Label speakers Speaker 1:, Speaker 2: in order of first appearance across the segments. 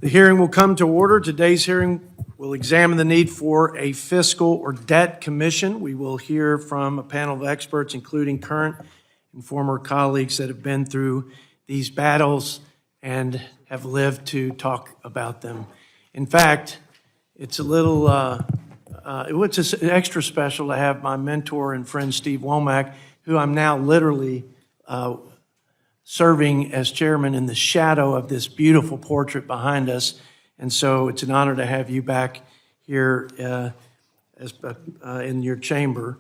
Speaker 1: The hearing will come to order. Today's hearing will examine the need for a fiscal or debt commission. We will hear from a panel of experts, including current and former colleagues that have been through these battles and have lived to talk about them. In fact, it's a little, it's just extra special to have my mentor and friend Steve Womack, who I'm now literally serving as chairman in the shadow of this beautiful portrait behind us. And so it's an honor to have you back here in your chamber.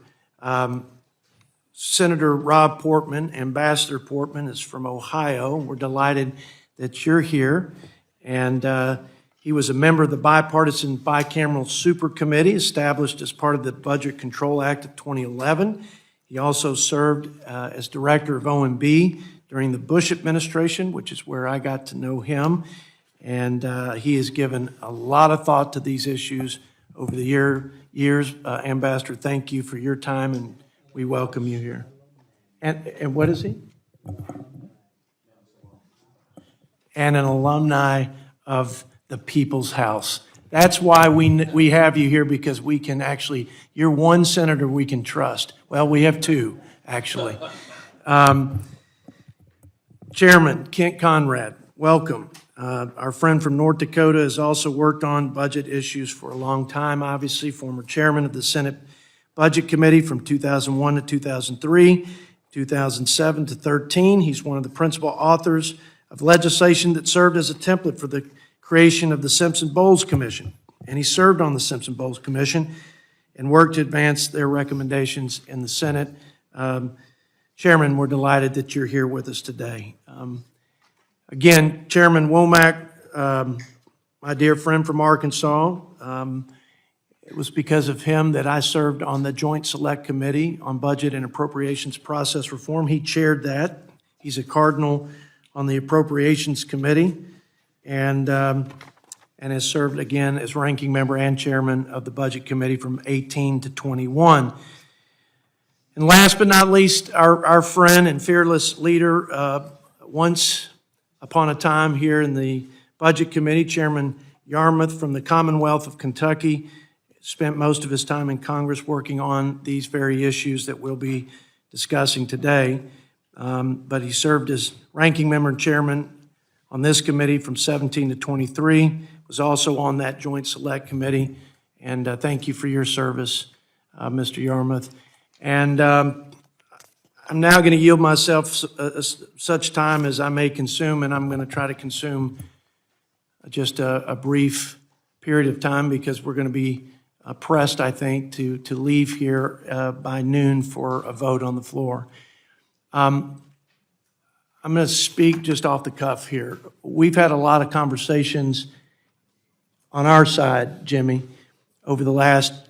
Speaker 1: Senator Rob Portman, Ambassador Portman, is from Ohio. We're delighted that you're here. And he was a member of the bipartisan bicameral super committee established as part of the Budget Control Act of 2011. He also served as director of OMB during the Bush administration, which is where I got to know him. And he has given a lot of thought to these issues over the years. Ambassador, thank you for your time, and we welcome you here. And what is he? And an alumni of the People's House. That's why we have you here, because we can actually, you're one senator we can trust. Well, we have two, actually. Chairman Kent Conrad, welcome. Our friend from North Dakota has also worked on budget issues for a long time, obviously, former chairman of the Senate Budget Committee from 2001 to 2003, 2007 to 13. He's one of the principal authors of legislation that served as a template for the creation of the Simpson-Bowles Commission. And he served on the Simpson-Bowles Commission and worked to advance their recommendations in the Senate. Chairman, we're delighted that you're here with us today. Again, Chairman Womack, my dear friend from Arkansas, it was because of him that I served on the Joint Select Committee on Budget and Appropriations Process Reform. He chaired that. He's a cardinal on the Appropriations Committee, and has served again as ranking member and chairman of the Budget Committee from 18 to 21. And last but not least, our friend and fearless leader, once upon a time here in the Budget Committee, Chairman Yarmouth from the Commonwealth of Kentucky, spent most of his time in Congress working on these very issues that we'll be discussing today. But he served as ranking member and chairman on this committee from 17 to 23, was also on that Joint Select Committee. And thank you for your service, Mr. Yarmouth. And I'm now going to yield myself such time as I may consume, and I'm going to try to consume just a brief period of time, because we're going to be pressed, I think, to leave here by noon for a vote on the floor. I'm going to speak just off the cuff here. We've had a lot of conversations on our side, Jimmy, over the last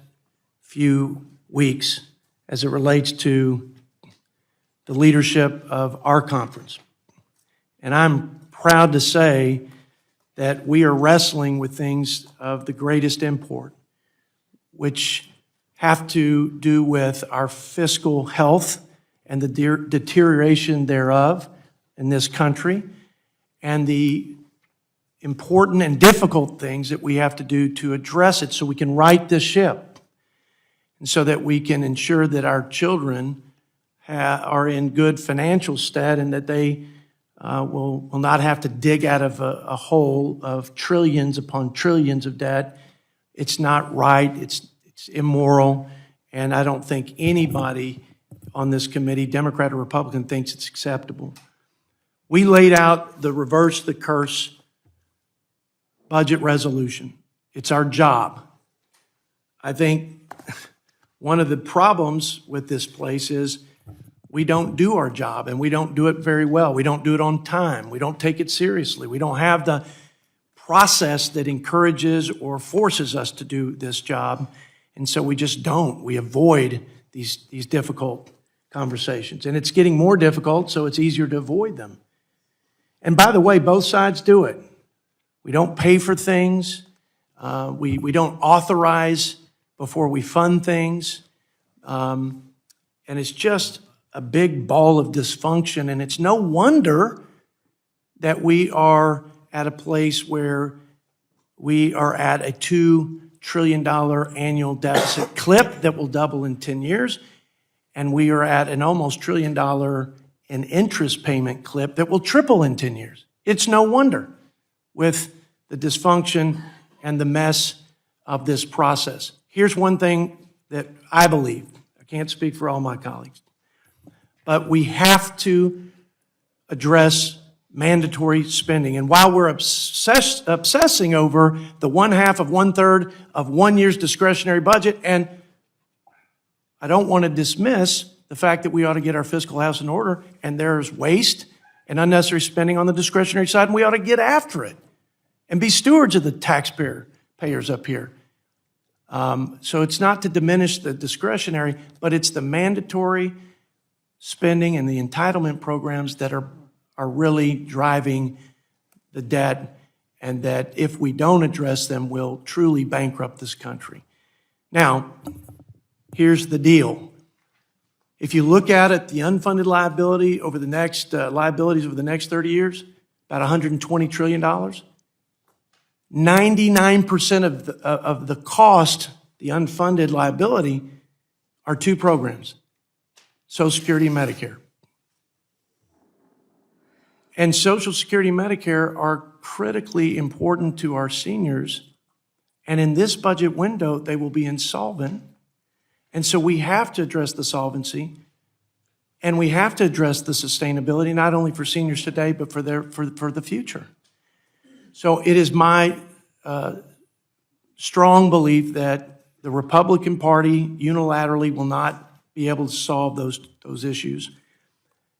Speaker 1: few weeks as it relates to the leadership of our conference. And I'm proud to say that we are wrestling with things of the greatest import, which have to do with our fiscal health and the deterioration thereof in this country, and the important and difficult things that we have to do to address it so we can right this ship, and so that we can ensure that our children are in good financial stead, and that they will not have to dig out of a hole of trillions upon trillions of debt. It's not right, it's immoral, and I don't think anybody on this committee, Democrat or Republican, thinks it's acceptable. We laid out the Reverse the Curse budget resolution. It's our job. I think one of the problems with this place is we don't do our job, and we don't do it very well. We don't do it on time. We don't take it seriously. We don't have the process that encourages or forces us to do this job, and so we just don't. We avoid these difficult conversations, and it's getting more difficult, so it's easier to avoid them. And by the way, both sides do it. We don't pay for things. We don't authorize before we fund things. And it's just a big ball of dysfunction, and it's no wonder that we are at a place where We are at a $2 trillion annual deficit clip that will double in 10 years. And we are at an almost $1 trillion in interest payment clip that will triple in 10 years. It's no wonder with the dysfunction and the mess of this process. Here's one thing that I believe. I can't speak for all my colleagues, but we have to address mandatory spending. And while we're obsessing over the 1/2 of 1/3 of 1 year's discretionary budget, and I don't want to dismiss the fact that we ought to get our fiscal house in order, and there's waste and unnecessary spending on the discretionary side, and we ought to get after it and be stewards of the taxpayers up here. So it's not to diminish the discretionary, but it's the mandatory spending and the entitlement programs that are really driving the debt, and that if we don't address them, will truly bankrupt this country. Now, here's the deal. If you look at it, the unfunded liability over the next liabilities over the next 30 years, about $120 trillion. 99% of the cost, the unfunded liability, are two programs: Social Security and Medicare. And Social Security and Medicare are critically important to our seniors. And in this budget window, they will be insolvent. And so we have to address the solvency, and we have to address the sustainability, not only for seniors today, but for the future. So it is my strong belief that the Republican Party unilaterally will not be able to solve those issues,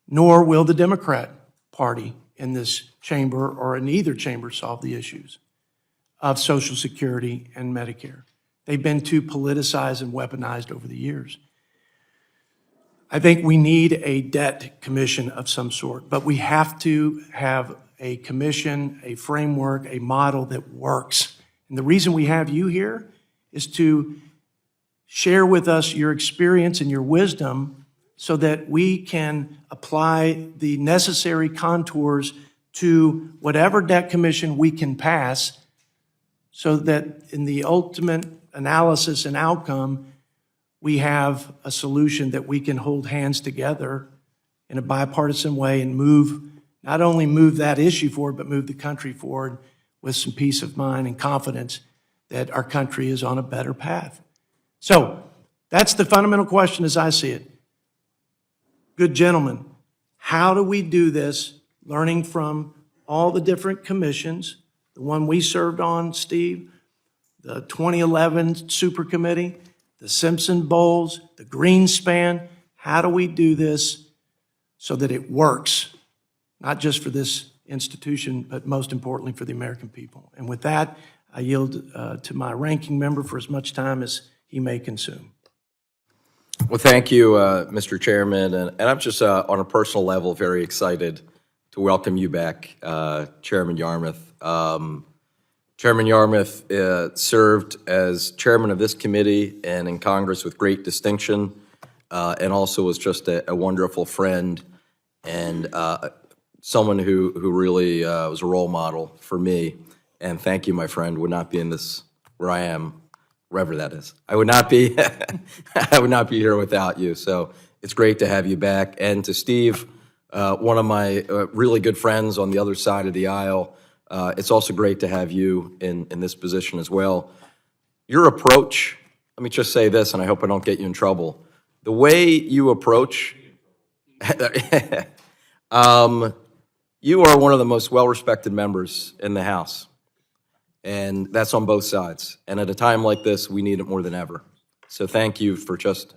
Speaker 1: nor will the Democrat Party in this chamber or in either chamber solve the issues of Social Security and Medicare. They've been too politicized and weaponized over the years. I think we need a debt commission of some sort, but we have to have a commission, a framework, a model that works. And the reason we have you here is to share with us your experience and your wisdom so that we can apply the necessary contours to whatever debt commission we can pass, so that in the ultimate analysis and outcome, we have a solution that we can hold hands together in a bipartisan way and not only move that issue forward, but move the country forward with some peace of mind and confidence that our country is on a better path. So that's the fundamental question as I see it. Good gentlemen, how do we do this, learning from all the different commissions, the one we served on, Steve, the 2011 Super Committee, the Simpson Bowles, the Greenspan? How do we do this so that it works, not just for this institution, but most importantly for the American people? And with that, I yield to my ranking member for as much time as he may consume.
Speaker 2: Well, thank you, Mr. Chairman, and I'm just on a personal level very excited to welcome you back, Chairman Yarmuth. Chairman Yarmuth served as chairman of this committee and in Congress with great distinction, and also was just a wonderful friend and someone who really was a role model for me. And thank you, my friend. Would not be in this where I am, wherever that is. I would not be I would not be here without you. So it's great to have you back. And to Steve, one of my really good friends on the other side of the aisle, it's also great to have you in this position as well. Your approach, let me just say this, and I hope I don't get you in trouble. The way you approach, you are one of the most well-respected members in the House. And that's on both sides. And at a time like this, we need it more than ever. So thank you for just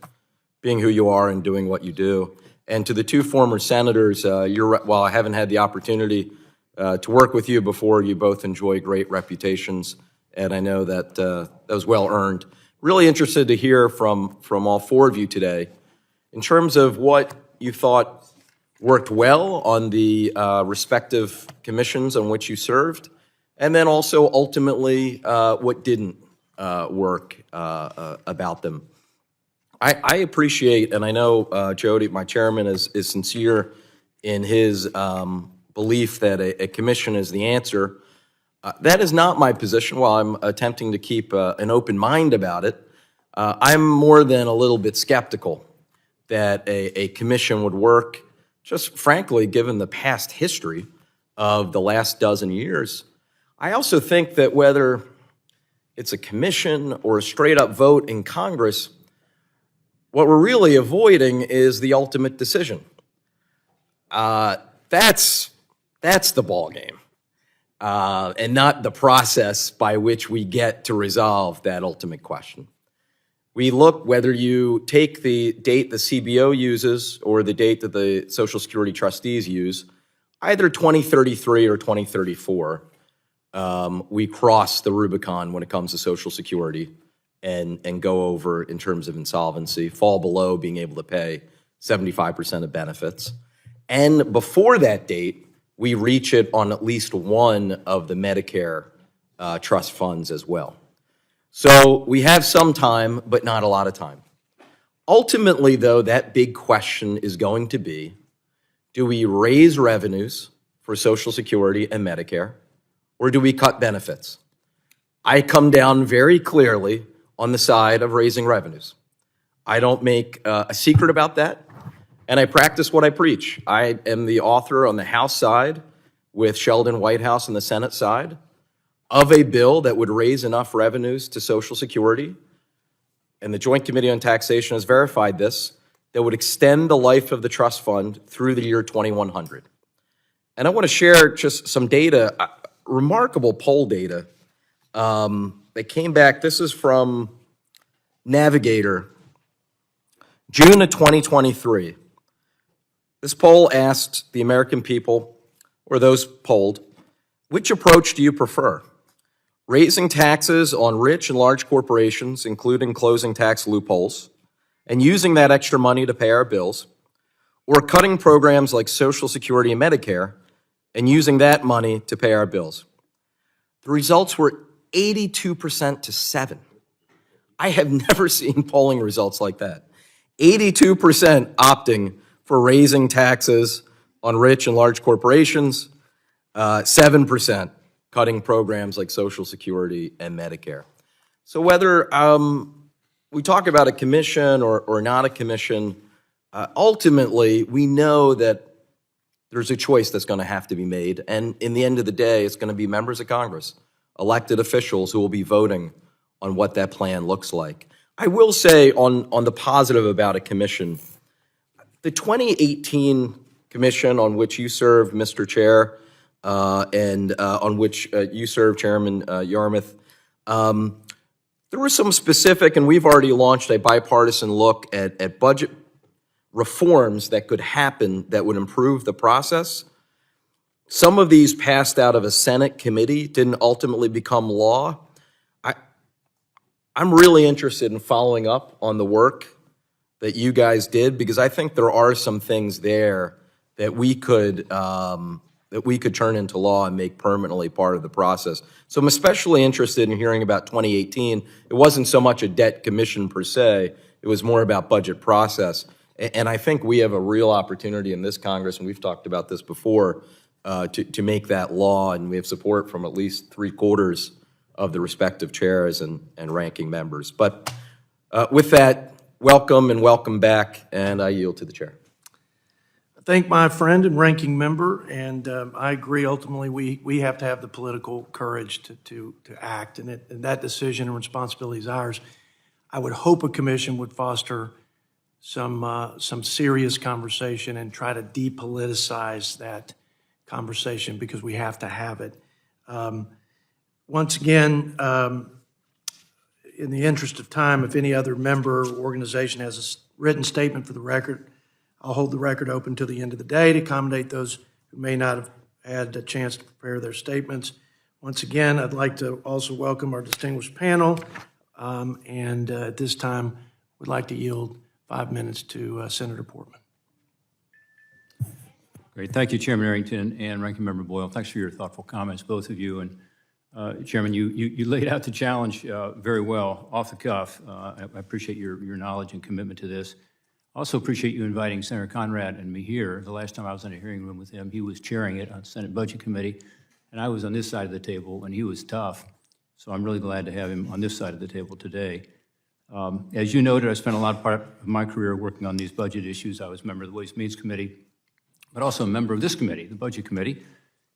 Speaker 2: being who you are and doing what you do. And to the two former senators, while I haven't had the opportunity to work with you before, you both enjoy great reputations, and I know that that was well earned. Really interested to hear from all four of you today in terms of what you thought worked well on the respective commissions on which you served, and then also ultimately what didn't work about them. I appreciate, and I know Jody, my chairman, is sincere in his belief that a commission is the answer. That is not my position. While I'm attempting to keep an open mind about it, I'm more than a little bit skeptical that a commission would work, just frankly, given the past history of the last dozen years. I also think that whether it's a commission or a straight-up vote in Congress, what we're really avoiding is the ultimate decision. That's the ball game, and not the process by which we get to resolve that ultimate question. We look whether you take the date the CBO uses or the date that the Social Security trustees use, either 2033 or 2034, we cross the Rubicon when it comes to Social Security and go over in terms of insolvency, fall below being able to pay 75% of benefits. And before that date, we reach it on at least one of the Medicare trust funds as well. So we have some time, but not a lot of time. Ultimately, though, that big question is going to be, do we raise revenues for Social Security and Medicare, or do we cut benefits? I come down very clearly on the side of raising revenues. I don't make a secret about that, and I practice what I preach. I am the author on the House side with Sheldon Whitehouse on the Senate side of a bill that would raise enough revenues to Social Security, and the Joint Committee on Taxation has verified this, that would extend the life of the trust fund through the year 2100. And I want to share just some data, remarkable poll data that came back. This is from Navigator, June of 2023. This poll asked the American people, or those polled, which approach do you prefer? Raising taxes on rich and large corporations, including closing tax loopholes, and using that extra money to pay our bills, or cutting programs like Social Security and Medicare and using that money to pay our bills. The results were 82% to 7. I have never seen polling results like that. 82% opting for raising taxes on rich and large corporations, 7% cutting programs like Social Security and Medicare. So whether we talk about a commission or not a commission, ultimately we know that there's a choice that's going to have to be made. And in the end of the day, it's going to be members of Congress, elected officials who will be voting on what that plan looks like. I will say on the positive about a commission, the 2018 commission on which you served, Mr. Chair, and on which you serve, Chairman Yarmuth, there were some specific, and we've already launched a bipartisan look at budget reforms that could happen that would improve the process. Some of these passed out of a Senate committee, didn't ultimately become law. I'm really interested in following up on the work that you guys did, because I think there are some things there that we could turn into law and make permanently part of the process. So I'm especially interested in hearing about 2018. It wasn't so much a debt commission per se, it was more about budget process. And I think we have a real opportunity in this Congress, and we've talked about this before, to make that law, and we have support from at least 3/4 of the respective chairs and ranking members. But with that, welcome and welcome back, and I yield to the chair.
Speaker 1: Thank my friend and ranking member, and I agree. Ultimately, we have to have the political courage to act, and that decision and responsibility is ours. I would hope a commission would foster some serious conversation and try to depoliticize that conversation, because we have to have it. Once again, in the interest of time, if any other member or organization has a written statement for the record, I'll hold the record open till the end of the day to accommodate those who may not have had a chance to prepare their statements. Once again, I'd like to also welcome our distinguished panel, and at this time, we'd like to yield 5 minutes to Senator Portman.
Speaker 3: Great. Thank you, Chairman Arrington and Ranking Member Boyle. Thanks for your thoughtful comments, both of you. And Chairman, you laid out the challenge very well, off the cuff. I appreciate your knowledge and commitment to this. I also appreciate you inviting Senator Conrad and me here. The last time I was in a hearing room with him, he was chairing it on Senate Budget Committee, and I was on this side of the table, and he was tough. So I'm really glad to have him on this side of the table today. As you noted, I spent a lot of part of my career working on these budget issues. I was a member of the Ways and Means Committee, but also a member of this committee, the Budget Committee,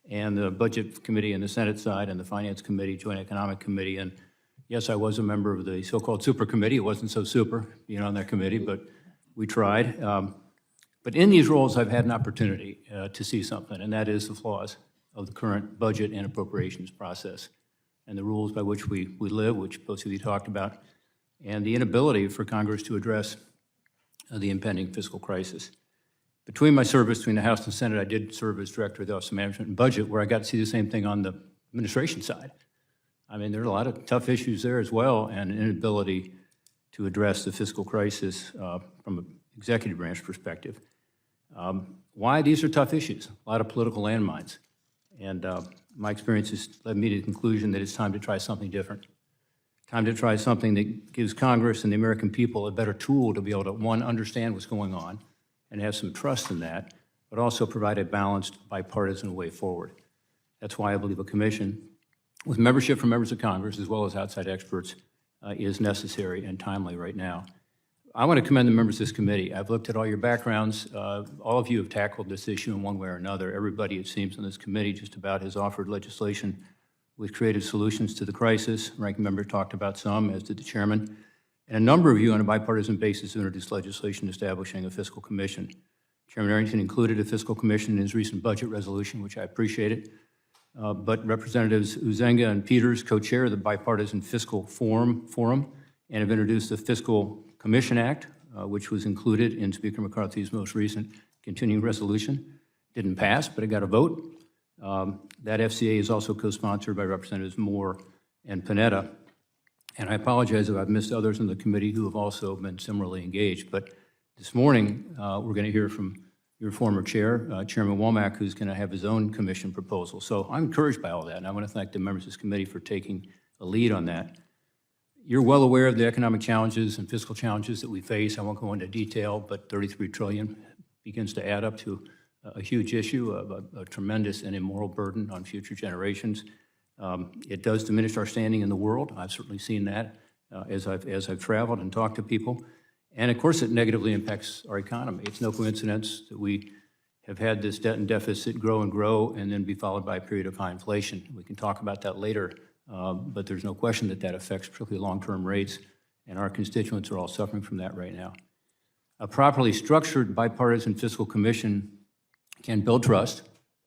Speaker 3: and the Budget Committee on the Senate side, and the Finance Committee, Joint Economic Committee. And yes, I was a member of the so-called super committee. It wasn't so super being on that committee, but we tried. But in these roles, I've had an opportunity to see something, and that is the flaws of the current budget and appropriations process and the rules by which we live, which both of you talked about, and the inability for Congress to address the impending fiscal crisis. Between my service between the House and Senate, I did serve as Director of the Office of Management and Budget, where I got to see the same thing on the administration side. I mean, there are a lot of tough issues there as well, and an inability to address the fiscal crisis from an executive branch perspective. Why? These are tough issues, a lot of political landmines. And my experience has led me to the conclusion that it's time to try something different. Time to try something that gives Congress and the American people a better tool to be able to, one, understand what's going on and have some trust in that, but also provide a balanced, bipartisan way forward. That's why I believe a commission with membership from members of Congress as well as outside experts is necessary and timely right now. I want to commend the members of this committee. I've looked at all your backgrounds. All of you have tackled this issue in one way or another. Everybody, it seems, on this committee just about has offered legislation with creative solutions to the crisis. Ranking member talked about some, as did the chairman. And a number of you on a bipartisan basis introduced legislation establishing a fiscal commission. Chairman Arrington included a fiscal commission in his recent budget resolution, which I appreciated. But Representatives Uzenga and Peters co-chair the Bipartisan Fiscal Forum and have introduced the Fiscal Commission Act, which was included in Speaker McCarthy's most recent continuing resolution. Didn't pass, but it got a vote. That FCA is also co-sponsored by Representatives Moore and Panetta. And I apologize if I've missed others in the committee who have also been similarly engaged. But this morning, we're going to hear from your former chair, Chairman Womack, who's going to have his own commission proposal. So I'm encouraged by all that, and I want to thank the members of this committee for taking a lead on that. You're well aware of the economic challenges and fiscal challenges that we face. I won't go into detail, but $33 trillion begins to add up to a huge issue, a tremendous and immoral burden on future generations. It does diminish our standing in the world. I've certainly seen that as I've traveled and talked to people. And of course, it negatively impacts our economy. It's no coincidence that we have had this debt and deficit grow and grow and then be followed by a period of high inflation. We can talk about that later, but there's no question that that affects particularly long-term rates, and our constituents are all suffering from that right now. A properly structured bipartisan fiscal commission can build trust,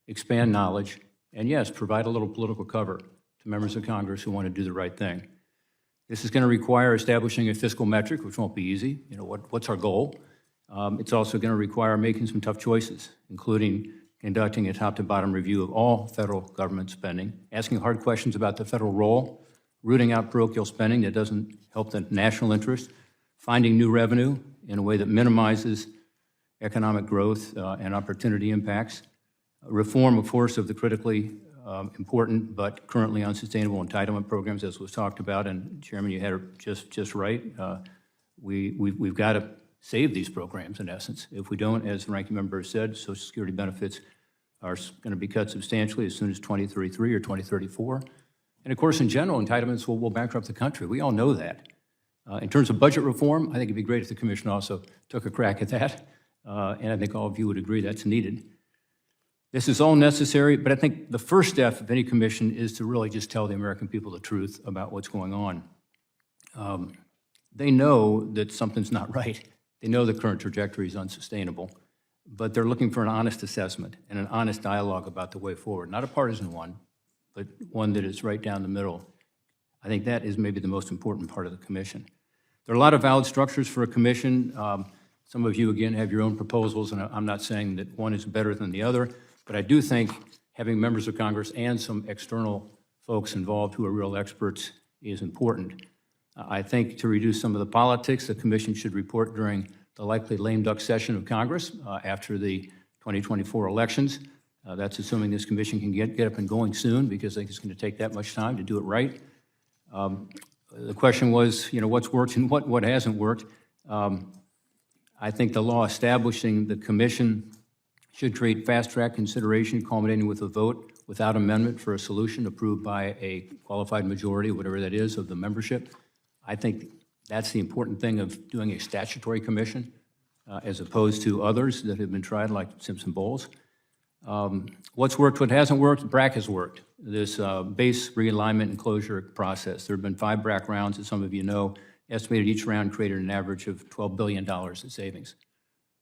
Speaker 3: expand knowledge, and yes, provide a little political cover to members of Congress who want to do the right thing. This is going to require establishing a fiscal metric, which won't be easy. You know, what's our goal? It's also going to require making some tough choices, including conducting a top-to-bottom review of all federal government spending, asking hard questions about the federal role, rooting out parochial spending that doesn't help the national interest, finding new revenue in a way that minimizes economic growth and opportunity impacts, reform, of course, of the critically important but currently unsustainable entitlement programs, as was talked about. And Chairman, you had it just right. We've got to save these programs, in essence. If we don't, as the ranking member said, Social Security benefits are going to be cut substantially as soon as 2033 or 2034. And of course, in general, entitlements will bankrupt the country. We all know that. In terms of budget reform, I think it'd be great if the commission also took a crack at that. And I think all of you would agree that's needed. This is all necessary, but I think the first step of any commission is to really just tell the American people the truth about what's going on. They know that something's not right. They know the current trajectory is unsustainable, but they're looking for an honest assessment and an honest dialogue about the way forward, not a partisan one, but one that is right down the middle. I think that is maybe the most important part of the commission. There are a lot of valid structures for a commission. Some of you, again, have your own proposals, and I'm not saying that one is better than the other, but I do think having members of Congress and some external folks involved who are real experts is important. I think to reduce some of the politics, the commission should report during the likely lame duck session of Congress after the 2024 elections. That's assuming this commission can get up and going soon, because I think it's going to take that much time to do it right. The question was, you know, what's worked and what hasn't worked. I think the law establishing the commission should create fast-track consideration culminating with a vote without amendment for a solution approved by a qualified majority, whatever that is, of the membership. I think that's the important thing of doing a statutory commission as opposed to others that have been tried, like Simpson-Bowles. What's worked, what hasn't worked? BRAC has worked, this base realignment and closure process. There have been 5 BRAC rounds, as some of you know. Estimated each round created an average of $12 billion in savings.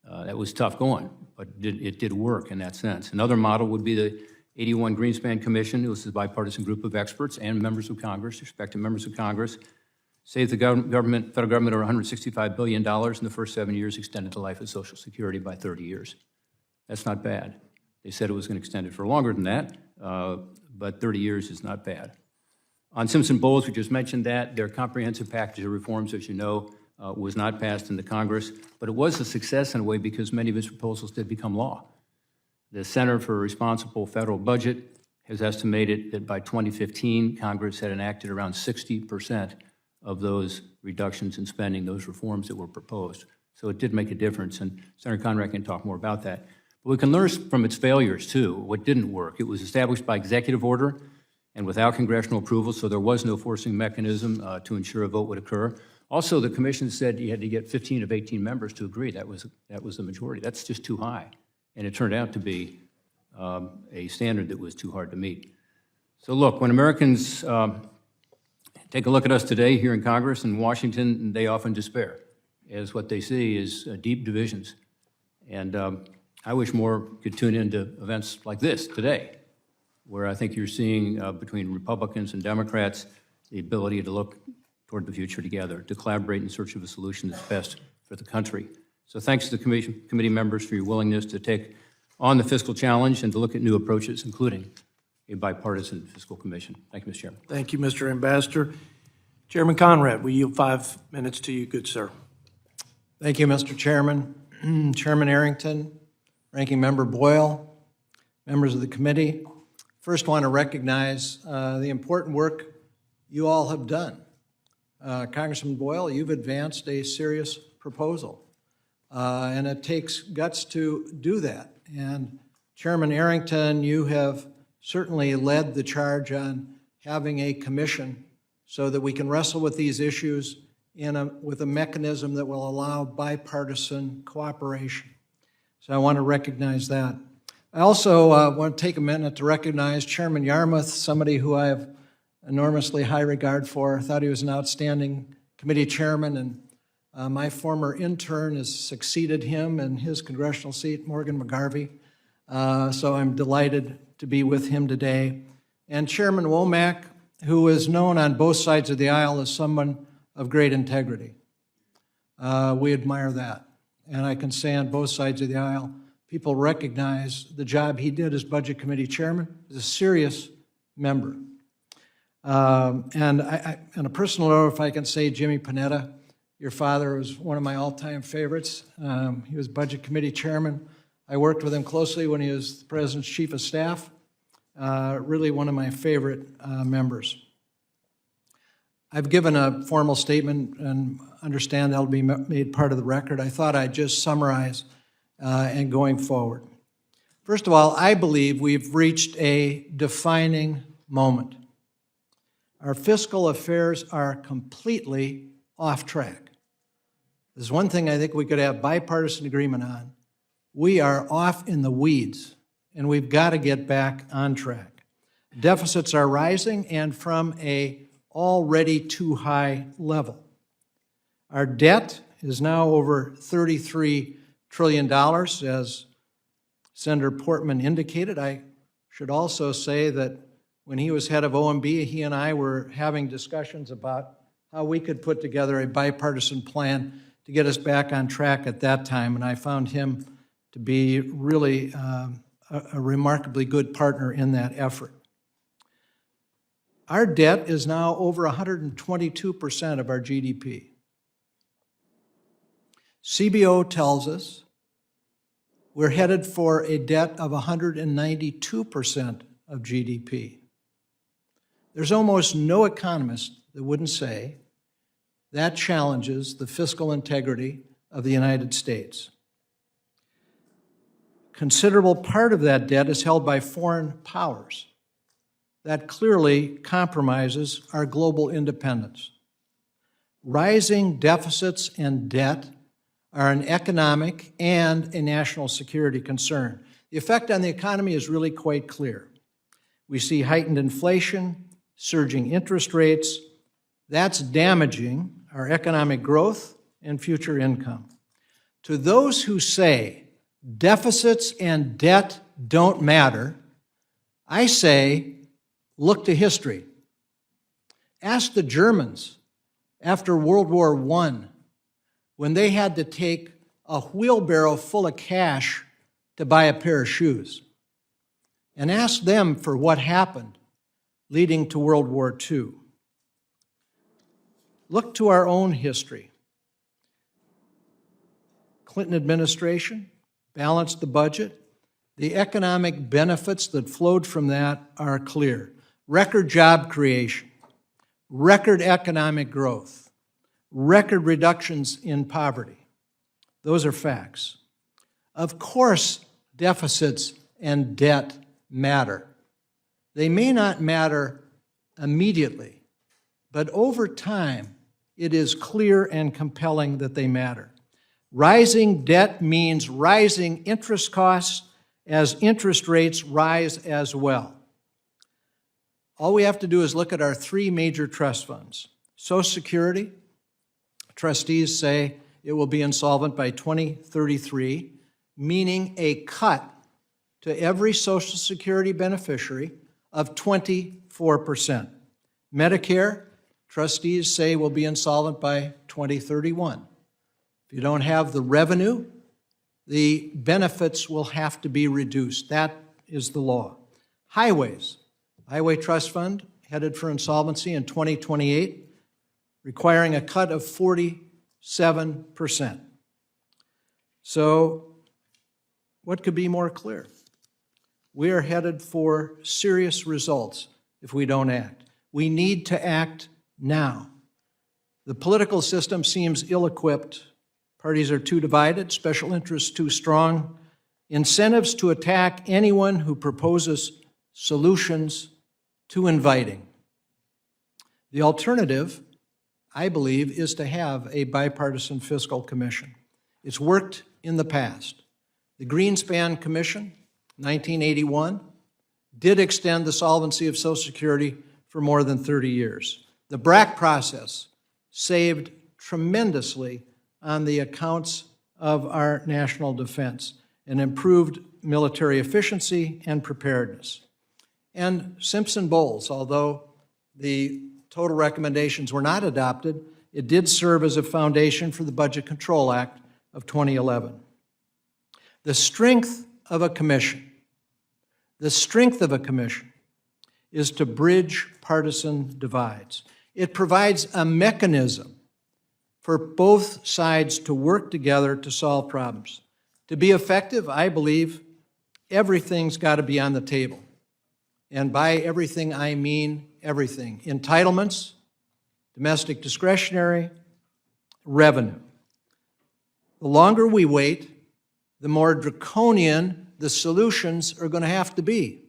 Speaker 3: That was tough going, but it did work in that sense. Another model would be the 81 Greenspan Commission. It was a bipartisan group of experts and members of Congress, respected members of Congress, saved the federal government over $165 billion in the first 7 years, extended the life of Social Security by 30 years. That's not bad. They said it was going to extend it for longer than that, but 30 years is not bad. On Simpson-Bowles, we just mentioned that. Their comprehensive package of reforms, as you know, was not passed in the Congress, but it was a success in a way because many of its proposals did become law. The Center for a Responsible Federal Budget has estimated that by 2015, Congress had enacted around 60% of those reductions in spending, those reforms that were proposed. So it did make a difference, and Senator Conrad can talk more about that. But we can learn from its failures, too, what didn't work. It was established by executive order and without congressional approval, so there was no forcing mechanism to ensure a vote would occur. Also, the commission said you had to get 15 of 18 members to agree. That was the majority. That's just too high. And it turned out to be a standard that was too hard to meet. So look, when Americans take a look at us today here in Congress and Washington, they often despair, as what they see is deep divisions. And I wish more could tune into events like this today, where I think you're seeing between Republicans and Democrats the ability to look toward the future together, to collaborate in search of a solution that's best for the country. So thanks to the committee members for your willingness to take on the fiscal challenge and to look at new approaches, including a bipartisan fiscal commission. Thank you, Mr. Chairman.
Speaker 1: Thank you, Mr. Ambassador. Chairman Conrad, we yield 5 minutes to you, good sir.
Speaker 4: Thank you, Mr. Chairman. Chairman Arrington, Ranking Member Boyle, members of the committee. First, want to recognize the important work you all have done. Congressman Boyle, you've advanced a serious proposal, and it takes guts to do that. And Chairman Arrington, you have certainly led the charge on having a commission so that we can wrestle with these issues with a mechanism that will allow bipartisan cooperation. So I want to recognize that. I also want to take a minute to recognize Chairman Yarmouth, somebody who I have enormously high regard for. I thought he was an outstanding committee chairman, and my former intern has succeeded him in his congressional seat, Morgan McGarvey. So I'm delighted to be with him today. And Chairman Womack, who is known on both sides of the aisle as someone of great integrity. We admire that. And I can say on both sides of the aisle, people recognize the job he did as Budget Committee Chairman as a serious member. And on a personal note, if I can say, Jimmy Panetta, your father was one of my all-time favorites. He was Budget Committee Chairman. I worked with him closely when he was the President's Chief of Staff. Really one of my favorite members. I've given a formal statement and understand that'll be made part of the record. I thought I'd just summarize and going forward. First of all, I believe we've reached a defining moment. Our fiscal affairs are completely off track. There's one thing I think we could have bipartisan agreement on. We are off in the weeds, and we've got to get back on track. Deficits are rising, and from a already too high level. Our debt is now over $33 trillion, as Senator Portman indicated. I should also say that when he was head of OMB, he and I were having discussions about how we could put together a bipartisan plan to get us back on track at that time, and I found him to be really a remarkably good partner in that effort. Our debt is now over 122% of our GDP. CBO tells us we're headed for a debt of 192% of GDP. There's almost no economist that wouldn't say that challenges the fiscal integrity of the United States. Considerable part of that debt is held by foreign powers. that clearly compromises our global independence. Rising deficits and debt are an economic and a national security concern. The effect on the economy is really quite clear. We see heightened inflation, surging interest rates. That's damaging our economic growth and future income. To those who say deficits and debt don't matter, I say, look to history. Ask the Germans after World War I, when they had to take a wheelbarrow full of cash to buy a pair of shoes. And ask them for what happened leading to World War II. Look to our own history. Clinton administration balanced the budget. The economic benefits that flowed from that are clear. Record job creation, record economic growth, record reductions in poverty. Those are facts. Of course, deficits and debt matter. They may not matter immediately, but over time, it is clear and compelling that they matter. Rising debt means rising interest costs as interest rates rise as well. All we have to do is look at our three major trust funds. Social Security, trustees say it will be insolvent by 2033, meaning a cut to every Social Security beneficiary of 24%. Medicare, trustees say will be insolvent by 2031. If you don't have the revenue, the benefits will have to be reduced. That is the law. Highways, Highway Trust Fund headed for insolvency in 2028, requiring a cut of 47%. So, what could be more clear? We are headed for serious results if we don't act. We need to act now. The political system seems ill-equipped. Parties are too divided, special interests too strong, incentives to attack anyone who proposes solutions too inviting. The alternative, I believe, is to have a bipartisan fiscal commission. It's worked in the past. The Greenspan Commission, 1981, did extend the solvency of Social Security for more than 30 years. The BRAC process saved tremendously on the accounts of our national defense and improved military efficiency and preparedness. And Simpson-Bowles, although the total recommendations were not adopted, it did serve as a foundation for the Budget Control Act of 2011. The strength of a commission is to bridge partisan divides. It provides a mechanism for both sides to work together to solve problems. To be effective, I believe everything's got to be on the table. And by everything, I mean everything. Entitlements, domestic discretionary, revenue. The longer we wait, the more draconian the solutions are going to have to be.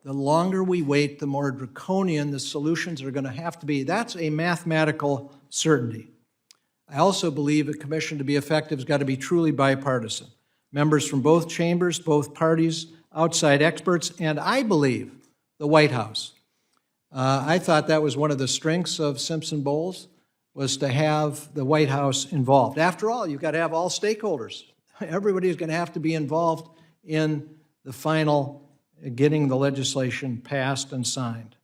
Speaker 4: The longer we wait, the more draconian the solutions are going to have to be. That's a mathematical certainty. I also believe a commission to be effective has got to be truly bipartisan. Members from both chambers, both parties, outside experts, and I believe the White House. I thought that was one of the strengths of Simpson-Bowles, was to have the White House involved. After all, you've got to have all stakeholders. Everybody's going to have to be involved in the final getting the legislation passed and signed.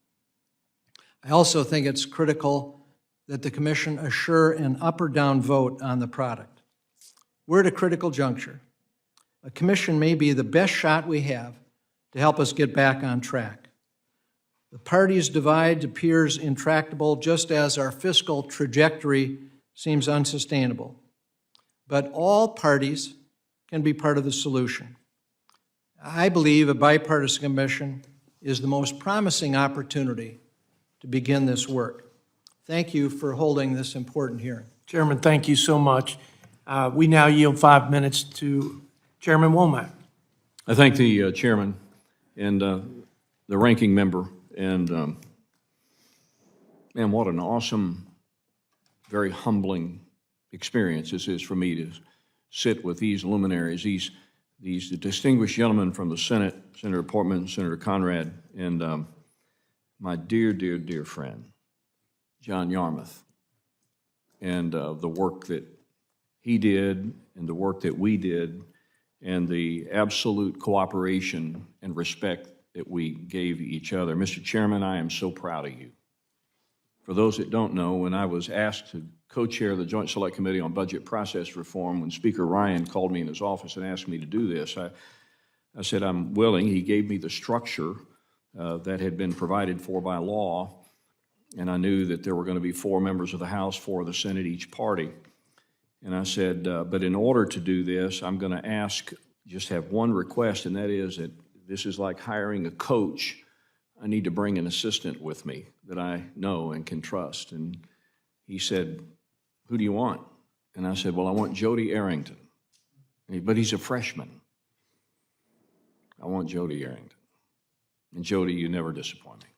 Speaker 4: I also think it's critical that the commission assure an up or down vote on the product. We're at a critical juncture. A commission may be the best shot we have to help us get back on track. The parties' divide appears intractable, just as our fiscal trajectory seems unsustainable. But all parties can be part of the solution. I believe a bipartisan commission is the most promising opportunity to begin this work. Thank you for holding this important hearing.
Speaker 1: Chairman, thank you so much. We now yield 5 minutes to Chairman Womack.
Speaker 5: I thank the chairman, and the ranking member, and man, what an awesome, very humbling experience this is for me to sit with these luminaries, these distinguished gentlemen from the Senate, Senator Portman, Senator Conrad, and my dear, dear, dear friend, John Yarmouth, and the work that he did and the work that we did and the absolute cooperation and respect that we gave each other. Mr. Chairman, I am so proud of you. For those that don't know, when I was asked to co-chair the Joint Select Committee on Budget Process Reform, when Speaker Ryan called me in his office and asked me to do this, I said I'm willing. He gave me the structure that had been provided for by law, and I knew that there were going to be 4 members of the House, 4 of the Senate, each party. And I said, but in order to do this, I'm going to just have one request, and that is that this is like hiring a coach. I need to bring an assistant with me that I know and can trust. And he said, who do you want? And I said, well, I want Jody Arrington. But he's a freshman. I want Jody Arrington. And Jody, you never disappoint me.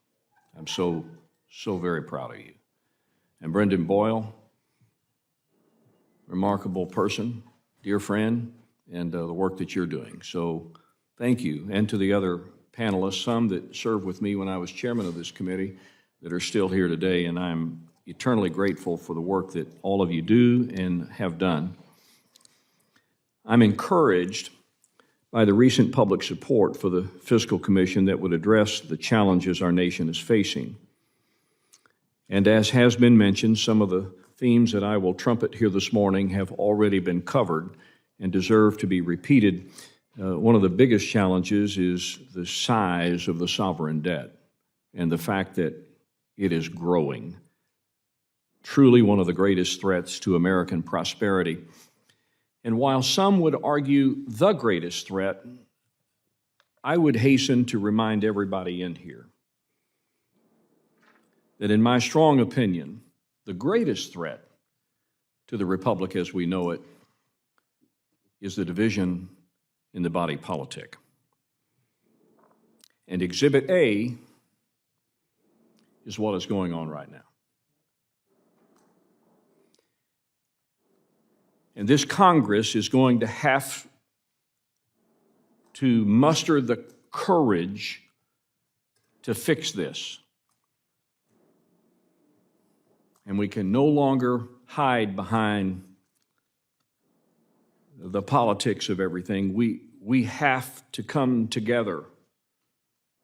Speaker 5: I'm so very proud of you. And Brendan Boyle, remarkable person, dear friend, and the work that you're doing. So thank you. And to the other panelists, some that served with me when I was chairman of this committee that are still here today, and I'm eternally grateful for the work that all of you do and have done. I'm encouraged by the recent public support for the Fiscal Commission that would address the challenges our nation is facing. And as has been mentioned, some of the themes that I will trumpet here this morning have already been covered and deserve to be repeated. One of the biggest challenges is the size of the sovereign debt and the fact that it is growing. Truly one of the greatest threats to American prosperity. And while some would argue the greatest threat, I would hasten to remind everybody in here that in my strong opinion, the greatest threat to the Republic as we know it is the division in the body politic. And Exhibit A is what is going on right now. And this Congress is going to have to muster the courage to fix this. And we can no longer hide behind the politics of everything. We have to come together.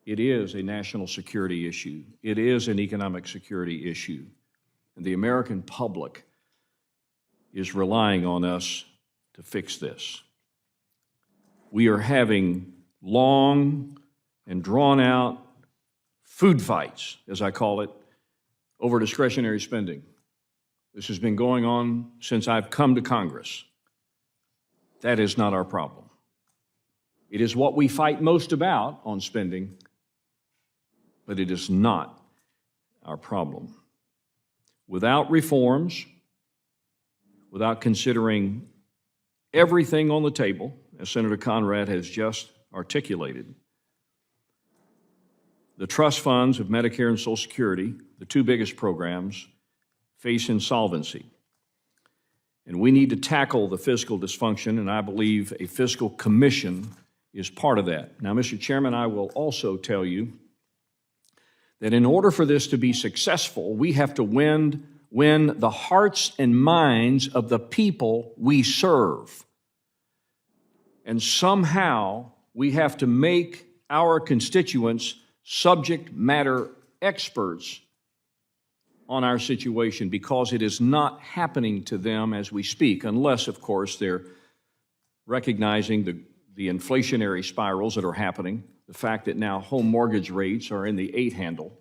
Speaker 5: It is a national security issue. It is an economic security issue. And the American public is relying on us to fix this. We are having long and drawn-out food fights, as I call it, over discretionary spending. This has been going on since I've come to Congress. That is not our problem. It is what we fight most about on spending, but it is not our problem. Without reforms, without considering everything on the table, as Senator Conrad has just articulated, the trust funds of Medicare and Social Security, the 2 biggest programs, face insolvency. And we need to tackle the fiscal dysfunction, and I believe a fiscal commission is part of that. Now, Mr. Chairman, I will also tell you that in order for this to be successful, we have to win the hearts and minds of the people we serve. And somehow we have to make our constituents subject matter experts on our situation, because it is not happening to them as we speak, unless, of course, they're recognizing the inflationary spirals that are happening, the fact that now home mortgage rates are in the 8 handle.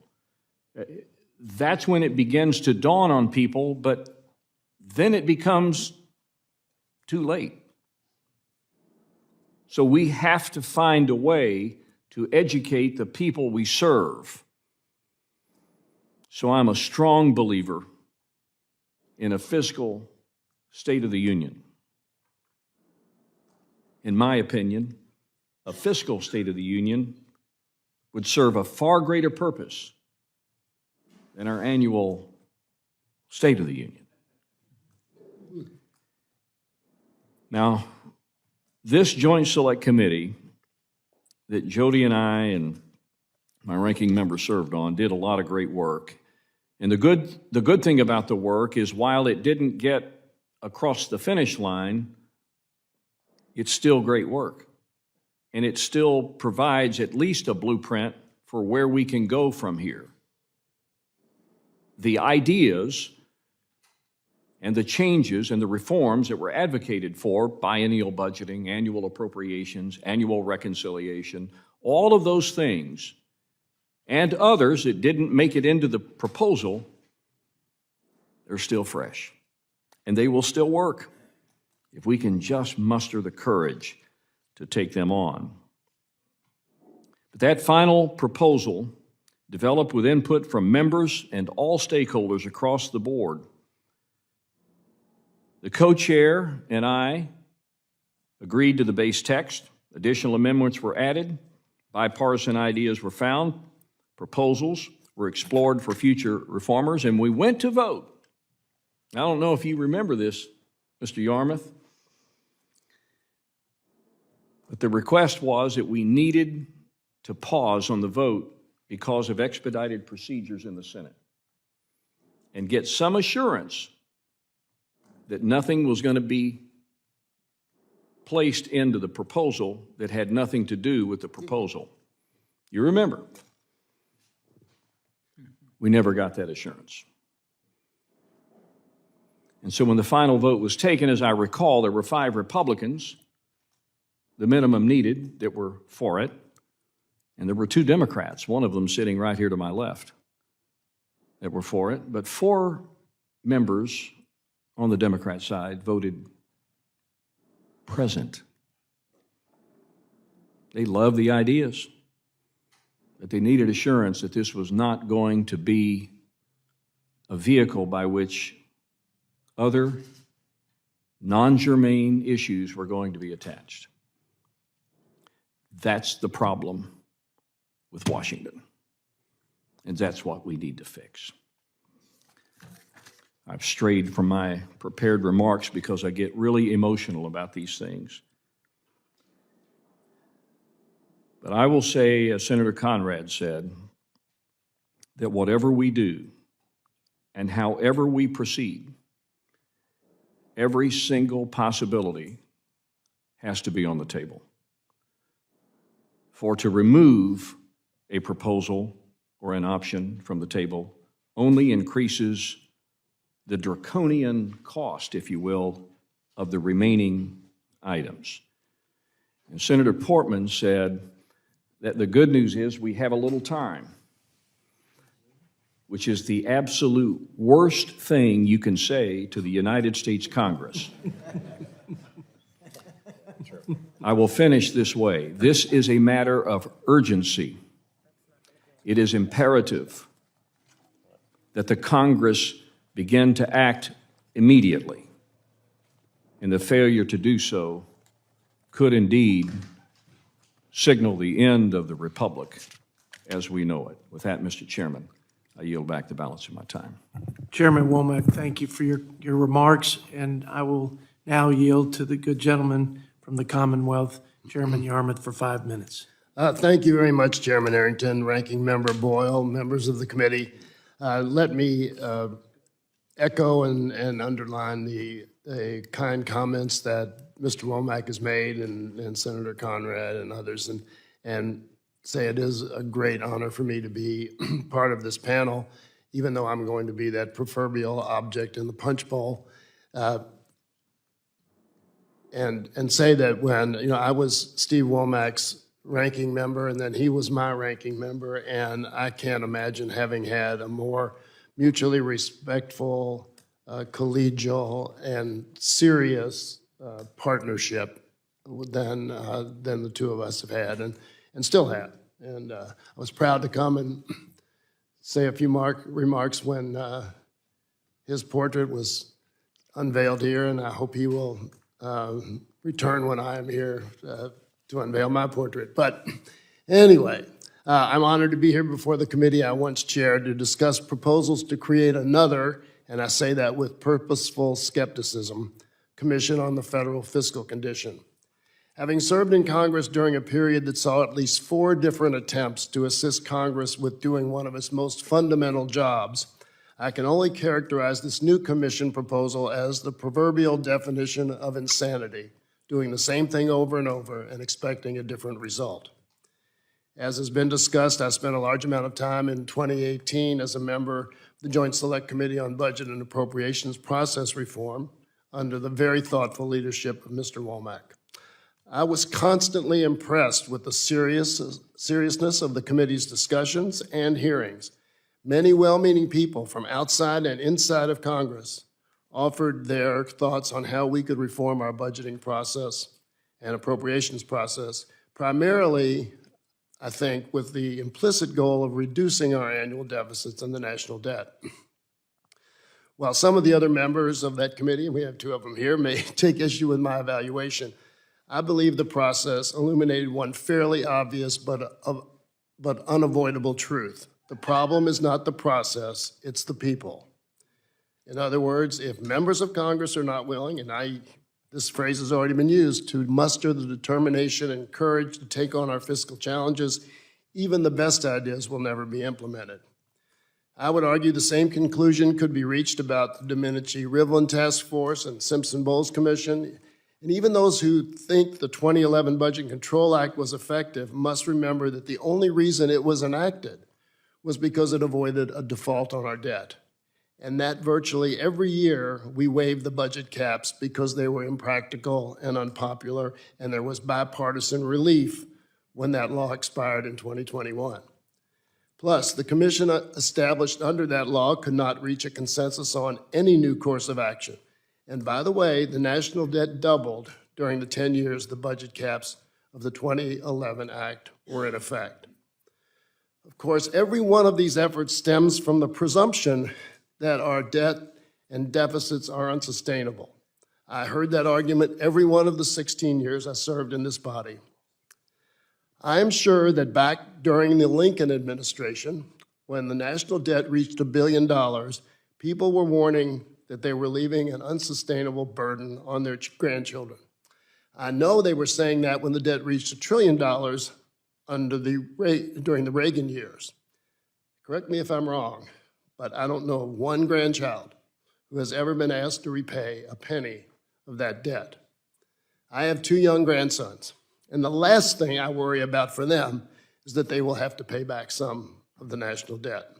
Speaker 5: That's when it begins to dawn on people, but then it becomes too late. So we have to find a way to educate the people we serve. So I'm a strong believer in a fiscal State of the Union. In my opinion, a fiscal State of the Union would serve a far greater purpose than our annual State of the Union. Now, this Joint Select Committee that Jody and I and my ranking member served on did a lot of great work. And the good thing about the work is while it didn't get across the finish line, it's still great work. And it still provides at least a blueprint for where we can go from here. The ideas and the changes and the reforms that were advocated for, biennial budgeting, annual appropriations, annual reconciliation, all of those things, and others that didn't make it into the proposal, they're still fresh. And they will still work if we can just muster the courage to take them on. But that final proposal, developed with input from members and all stakeholders across the board, the co-chair and I agreed to the base text. Additional amendments were added. Bipartisan ideas were found. Proposals were explored for future reformers, and we went to vote. I don't know if you remember this, Mr. Yarmouth, but the request was that we needed to pause on the vote because of expedited procedures in the Senate and get some assurance that nothing was going to be placed into the proposal that had nothing to do with the proposal. You remember, we never got that assurance. And so when the final vote was taken, as I recall, there were 5 Republicans, the minimum needed, that were for it, and there were 2 Democrats, one of them sitting right here to my left, that were for it, but 4 members on the Democrat side voted present. They loved the ideas, but they needed assurance that this was not going to be a vehicle by which other non-germane issues were going to be attached. That's the problem with Washington, and that's what we need to fix. I've strayed from my prepared remarks because I get really emotional about these things. But I will say, as Senator Conrad said, that whatever we do and however we proceed, every single possibility has to be on the table. For to remove a proposal or an option from the table only increases the draconian cost, if you will, of the remaining items. And Senator Portman said that the good news is we have a little time, which is the absolute worst thing you can say to the United States Congress. I will finish this way. This is a matter of urgency. It is imperative that the Congress begin to act immediately, and the failure to do so could indeed signal the end of the Republic as we know it. With that, Mr. Chairman, I yield back the balance of my time.
Speaker 1: Chairman Womack, thank you for your remarks, and I will now yield to the good gentleman from the Commonwealth, Chairman Yarmouth, for 5 minutes.
Speaker 6: Thank you very much, Chairman Arrington, Ranking Member Boyle, members of the committee. Let me echo and underline the kind comments that Mr. Womack has made and Senator Conrad and others, and say it is a great honor for me to be part of this panel, even though I'm going to be that proverbial object in the punch bowl. And say that when, I was Steve Womack's ranking member, and then he was my ranking member, and I can't imagine having had a more mutually respectful, collegial, and serious partnership than the two of us have had and still have. And I was proud to come and say a few remarks when his portrait was unveiled here, and I hope he will return when I am here to unveil my portrait. But anyway, I'm honored to be here before the committee I once chaired to discuss proposals to create another, and I say that with purposeful skepticism, Commission on the Federal Fiscal Condition. Having served in Congress during a period that saw at least 4 different attempts to assist Congress with doing one of its most fundamental jobs, I can only characterize this new commission proposal as the proverbial definition of insanity, doing the same thing over and over and expecting a different result. As has been discussed, I spent a large amount of time in 2018 as a member of the Joint Select Committee on Budget and Appropriations Process Reform under the very thoughtful leadership of Mr. Womack. I was constantly impressed with the seriousness of the committee's discussions and hearings. Many well-meaning people from outside and inside of Congress offered their thoughts on how we could reform our budgeting process and appropriations process, primarily, I think, with the implicit goal of reducing our annual deficits and the national debt. While some of the other members of that committee, and we have 2 of them here, may take issue with my evaluation, I believe the process illuminated one fairly obvious but unavoidable truth. The problem is not the process, it's the people. In other words, if members of Congress are not willing, and this phrase has already been used, to muster the determination and courage to take on our fiscal challenges, even the best ideas will never be implemented. I would argue the same conclusion could be reached about the Domenici-Rivlin Task Force and Simpson-Bowles Commission. And even those who think the 2011 Budget Control Act was effective must remember that the only reason it was enacted was because it avoided a default on our debt. And that virtually every year we waived the budget caps because they were impractical and unpopular, and there was bipartisan relief when that law expired in 2021. Plus, the commission established under that law could not reach a consensus on any new course of action. And by the way, the national debt doubled during the 10 years the budget caps of the 2011 Act were in effect. Of course, every one of these efforts stems from the presumption that our debt and deficits are unsustainable. I heard that argument every one of the 16 years I served in this body. I am sure that back during the Lincoln administration, when the national debt reached $1 billion, people were warning that they were leaving an unsustainable burden on their grandchildren. I know they were saying that when the debt reached $1 trillion during the Reagan years. Correct me if I'm wrong, but I don't know one grandchild who has ever been asked to repay a penny of that debt. I have 2 young grandsons, and the last thing I worry about for them is that they will have to pay back some of the national debt.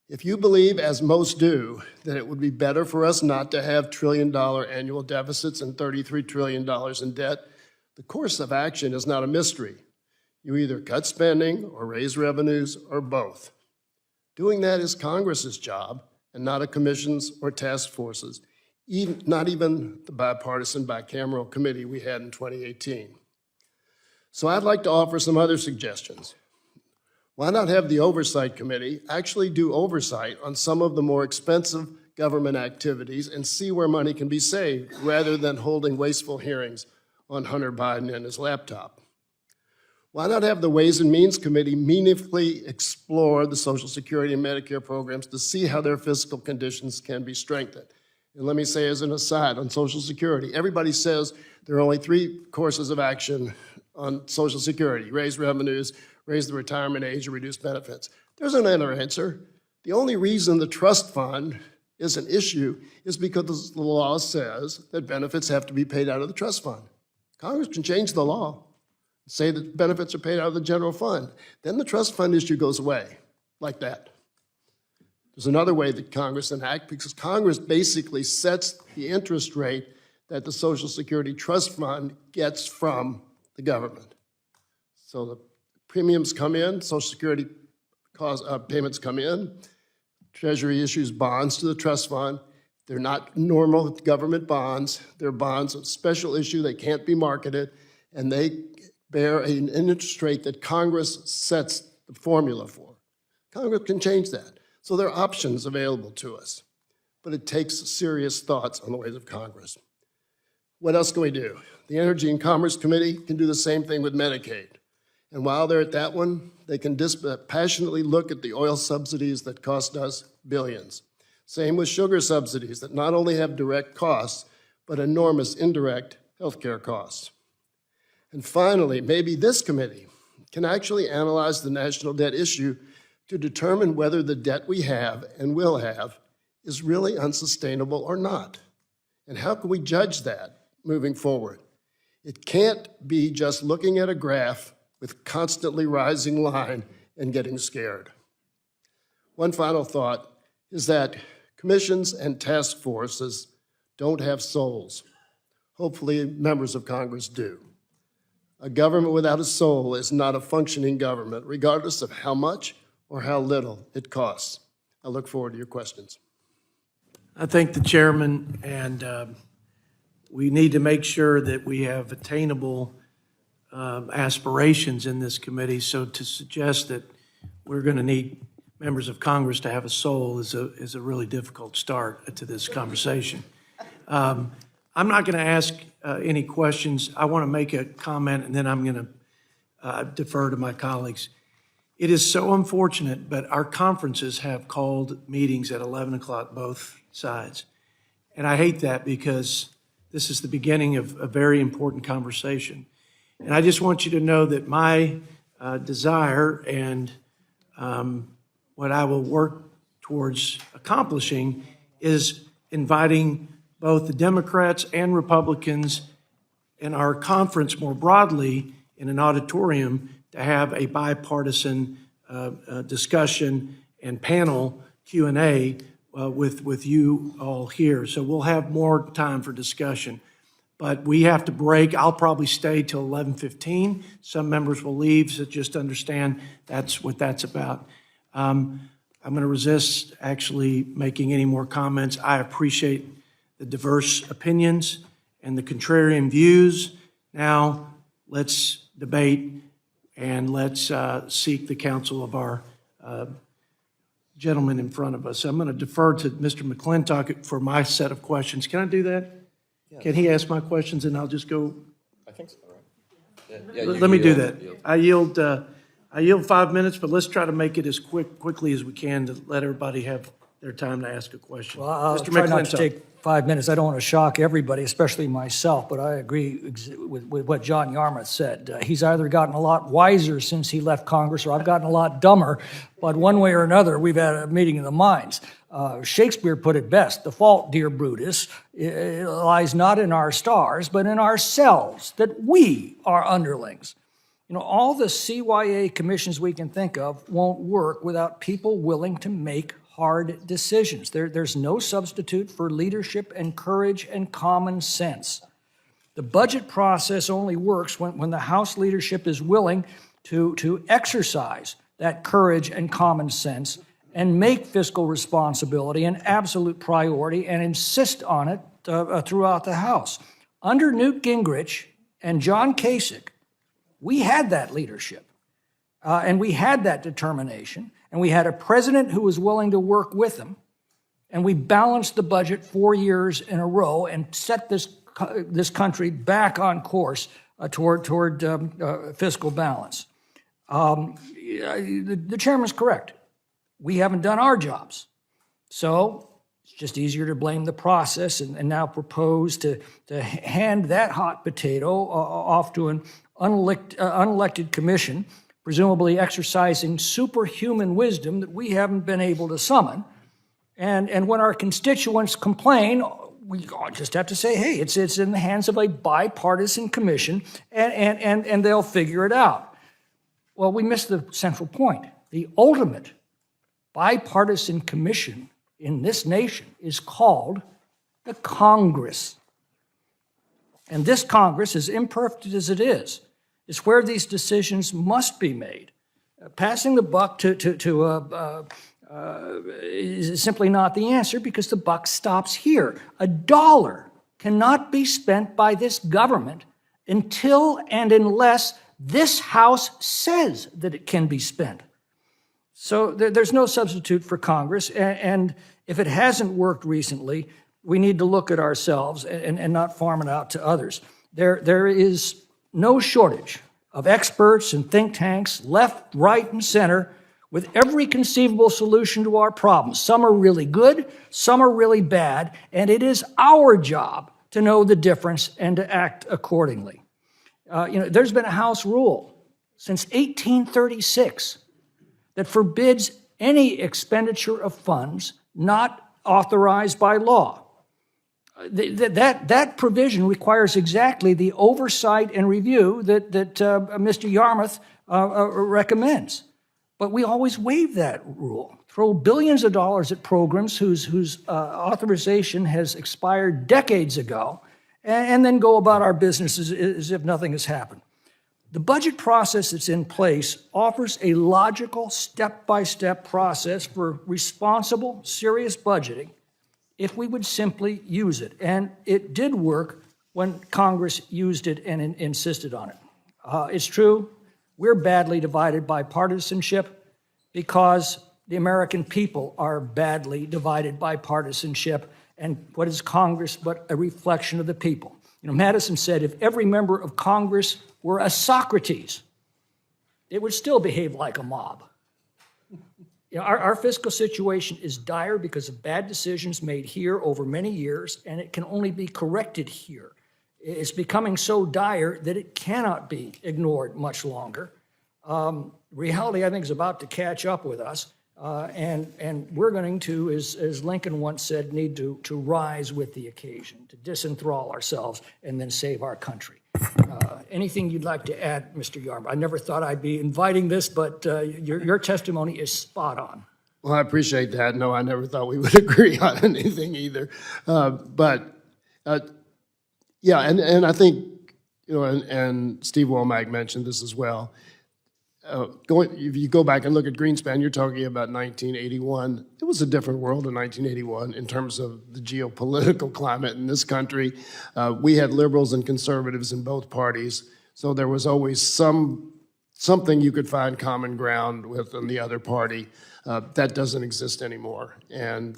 Speaker 6: If you believe, as most do, that it would be better for us not to have trillion-dollar annual deficits and $33 trillion in debt, the course of action is not a mystery. You either cut spending or raise revenues or both. Doing that is Congress's job and not a commission's or task force's, not even the bipartisan bicameral committee we had in 2018. So I'd like to offer some other suggestions. Why not have the Oversight Committee actually do oversight on some of the more expensive government activities and see where money can be saved, rather than holding wasteful hearings on Hunter Biden and his laptop? Why not have the Ways and Means Committee meaningfully explore the Social Security and Medicare programs to see how their fiscal conditions can be strengthened? And let me say as an aside on Social Security, everybody says there are only 3 courses of action on Social Security: raise revenues, raise the retirement age, or reduce benefits. There's another answer. The only reason the trust fund is an issue is because the law says that benefits have to be paid out of the trust fund. Congress can change the law, say that benefits are paid out of the general fund. Then the trust fund issue goes away, like that. There's another way that Congress can act, because Congress basically sets the interest rate that the Social Security Trust Fund gets from the government. So the premiums come in, Social Security payments come in, Treasury issues bonds to the trust fund. They're not normal government bonds. They're bonds of special issue. They can't be marketed, and they bear an interest rate that Congress sets the formula for. Congress can change that. So there are options available to us, but it takes serious thoughts on the ways of Congress. What else can we do? The Energy and Commerce Committee can do the same thing with Medicaid. And while they're at that one, they can passionately look at the oil subsidies that cost us billions. Same with sugar subsidies that not only have direct costs, but enormous indirect healthcare costs. And finally, maybe this committee can actually analyze the national debt issue to determine whether the debt we have and will have is really unsustainable or not. And how can we judge that moving forward? It can't be just looking at a graph with constantly rising line and getting scared. One final thought is that commissions and task forces don't have souls. Hopefully, members of Congress do. A government without a soul is not a functioning government, regardless of how much or how little it costs. I look forward to your questions.
Speaker 1: I thank the chairman, and we need to make sure that we have attainable aspirations in this committee. So to suggest that we're going to need members of Congress to have a soul is a really difficult start to this conversation. I'm not going to ask any questions. I want to make a comment, and then I'm going to defer to my colleagues. It is so unfortunate, but our conferences have called meetings at 11 o'clock both sides. And I hate that because this is the beginning of a very important conversation. And I just want you to know that my desire and what I will work towards accomplishing is inviting both the Democrats and Republicans in our conference more broadly in an auditorium to have a bipartisan discussion and panel Q&A with you all here. So we'll have more time for discussion. But we have to break. I'll probably stay till 11:15. Some members will leave, so just understand that's what that's about. I'm going to resist actually making any more comments. I appreciate the diverse opinions and the contrarian views. Now, let's debate and let's seek the counsel of our gentleman in front of us. I'm going to defer to Mr. McClintock for my set of questions. Can I do that? Yeah. Can he ask my questions and I'll just go?
Speaker 2: I think so, right? Yeah,
Speaker 1: Let me do that. I yield 5 minutes, but let's try to make it as quickly as we can to let everybody have their time to ask a question.
Speaker 7: Well, I'll
Speaker 1: Mr.
Speaker 7: try not
Speaker 1: McClintock.
Speaker 7: to take 5 minutes. I don't want to shock everybody, especially myself, but I agree with what John Yarmouth said. He's either gotten a lot wiser since he left Congress, or I've gotten a lot dumber, but one way or another, we've had a meeting of the minds. Shakespeare put it best: the fault, dear Brutus, lies not in our stars, but in ourselves, that we are underlings. You know, all the CYA commissions we can think of won't work without people willing to make hard decisions. There's no substitute for leadership and courage and common sense. The budget process only works when the House leadership is willing to exercise that courage and common sense and make fiscal responsibility an absolute priority and insist on it throughout the House. Under Newt Gingrich and John Kasich, we had that leadership, and we had that determination, and we had a president who was willing to work with them, and we balanced the budget 4 years in a row and set this country back on course toward fiscal balance. The chairman's correct. We haven't done our jobs. So it's just easier to blame the process and now propose to hand that hot potato off to an unelected commission, presumably exercising superhuman wisdom that we haven't been able to summon. And when our constituents complain, we just have to say, hey, it's in the hands of a bipartisan commission, and they'll figure it out. Well, we missed the central point. The ultimate bipartisan commission in this nation is called the Congress. And this Congress, as imperfect as it is where these decisions must be made. Passing the buck is simply not the answer, because the buck stops here. A dollar cannot be spent by this government until and unless this House says that it can be spent. So there's no substitute for Congress, and if it hasn't worked recently, we need to look at ourselves and not farm it out to others. There is no shortage of experts and think tanks, left, right, and center, with every conceivable solution to our problems. Some are really good, some are really bad, and it is our job to know the difference and to act accordingly. There's been a House rule since 1836 that forbids any expenditure of funds not authorized by law. That provision requires exactly the oversight and review that Mr. Yarmouth recommends. But we always waive that rule, throw billions of dollars at programs whose authorization has expired decades ago, and then go about our business as if nothing has happened. The budget process that's in place offers a logical, step-by-step process for responsible, serious budgeting if we would simply use it. And it did work when Congress used it and insisted on it. It's true, we're badly divided by partisanship because the American people are badly divided by partisanship. And what is Congress but a reflection of the people? Madison said if every member of Congress were a Socrates, it would still behave like a mob. Our fiscal situation is dire because of bad decisions made here over many years, and it can only be corrected here. It's becoming so dire that it cannot be ignored much longer. Reality, I think, is about to catch up with us, and we're going to, as Lincoln once said, need to rise with the occasion, to disenthrall ourselves and then save our country. Anything you'd like to add, Mr. Yarmouth? I never thought I'd be inviting this, but your testimony is spot on.
Speaker 6: Well, I appreciate that. No, I never thought we would agree on anything either. Yeah, and I think, and Steve Womack mentioned this as well. If you go back and look at Greenspan, you're talking about 1981. It was a different world in 1981 in terms of the geopolitical climate in this country. We had liberals and conservatives in both parties, so there was always something you could find common ground with in the other party. That doesn't exist anymore, and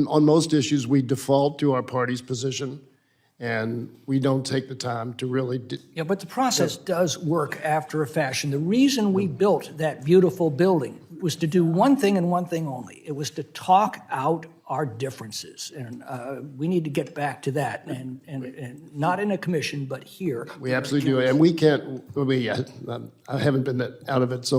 Speaker 6: on most issues we default to our party's position. And we don't take the time to really...
Speaker 7: Yeah, but the process does work after a fashion. The reason we built that beautiful building was to do one thing and one thing only. It was to talk out our differences. And we need to get back to that, and not in a commission, but here.
Speaker 6: We absolutely do. And we can't... I haven't been out of it so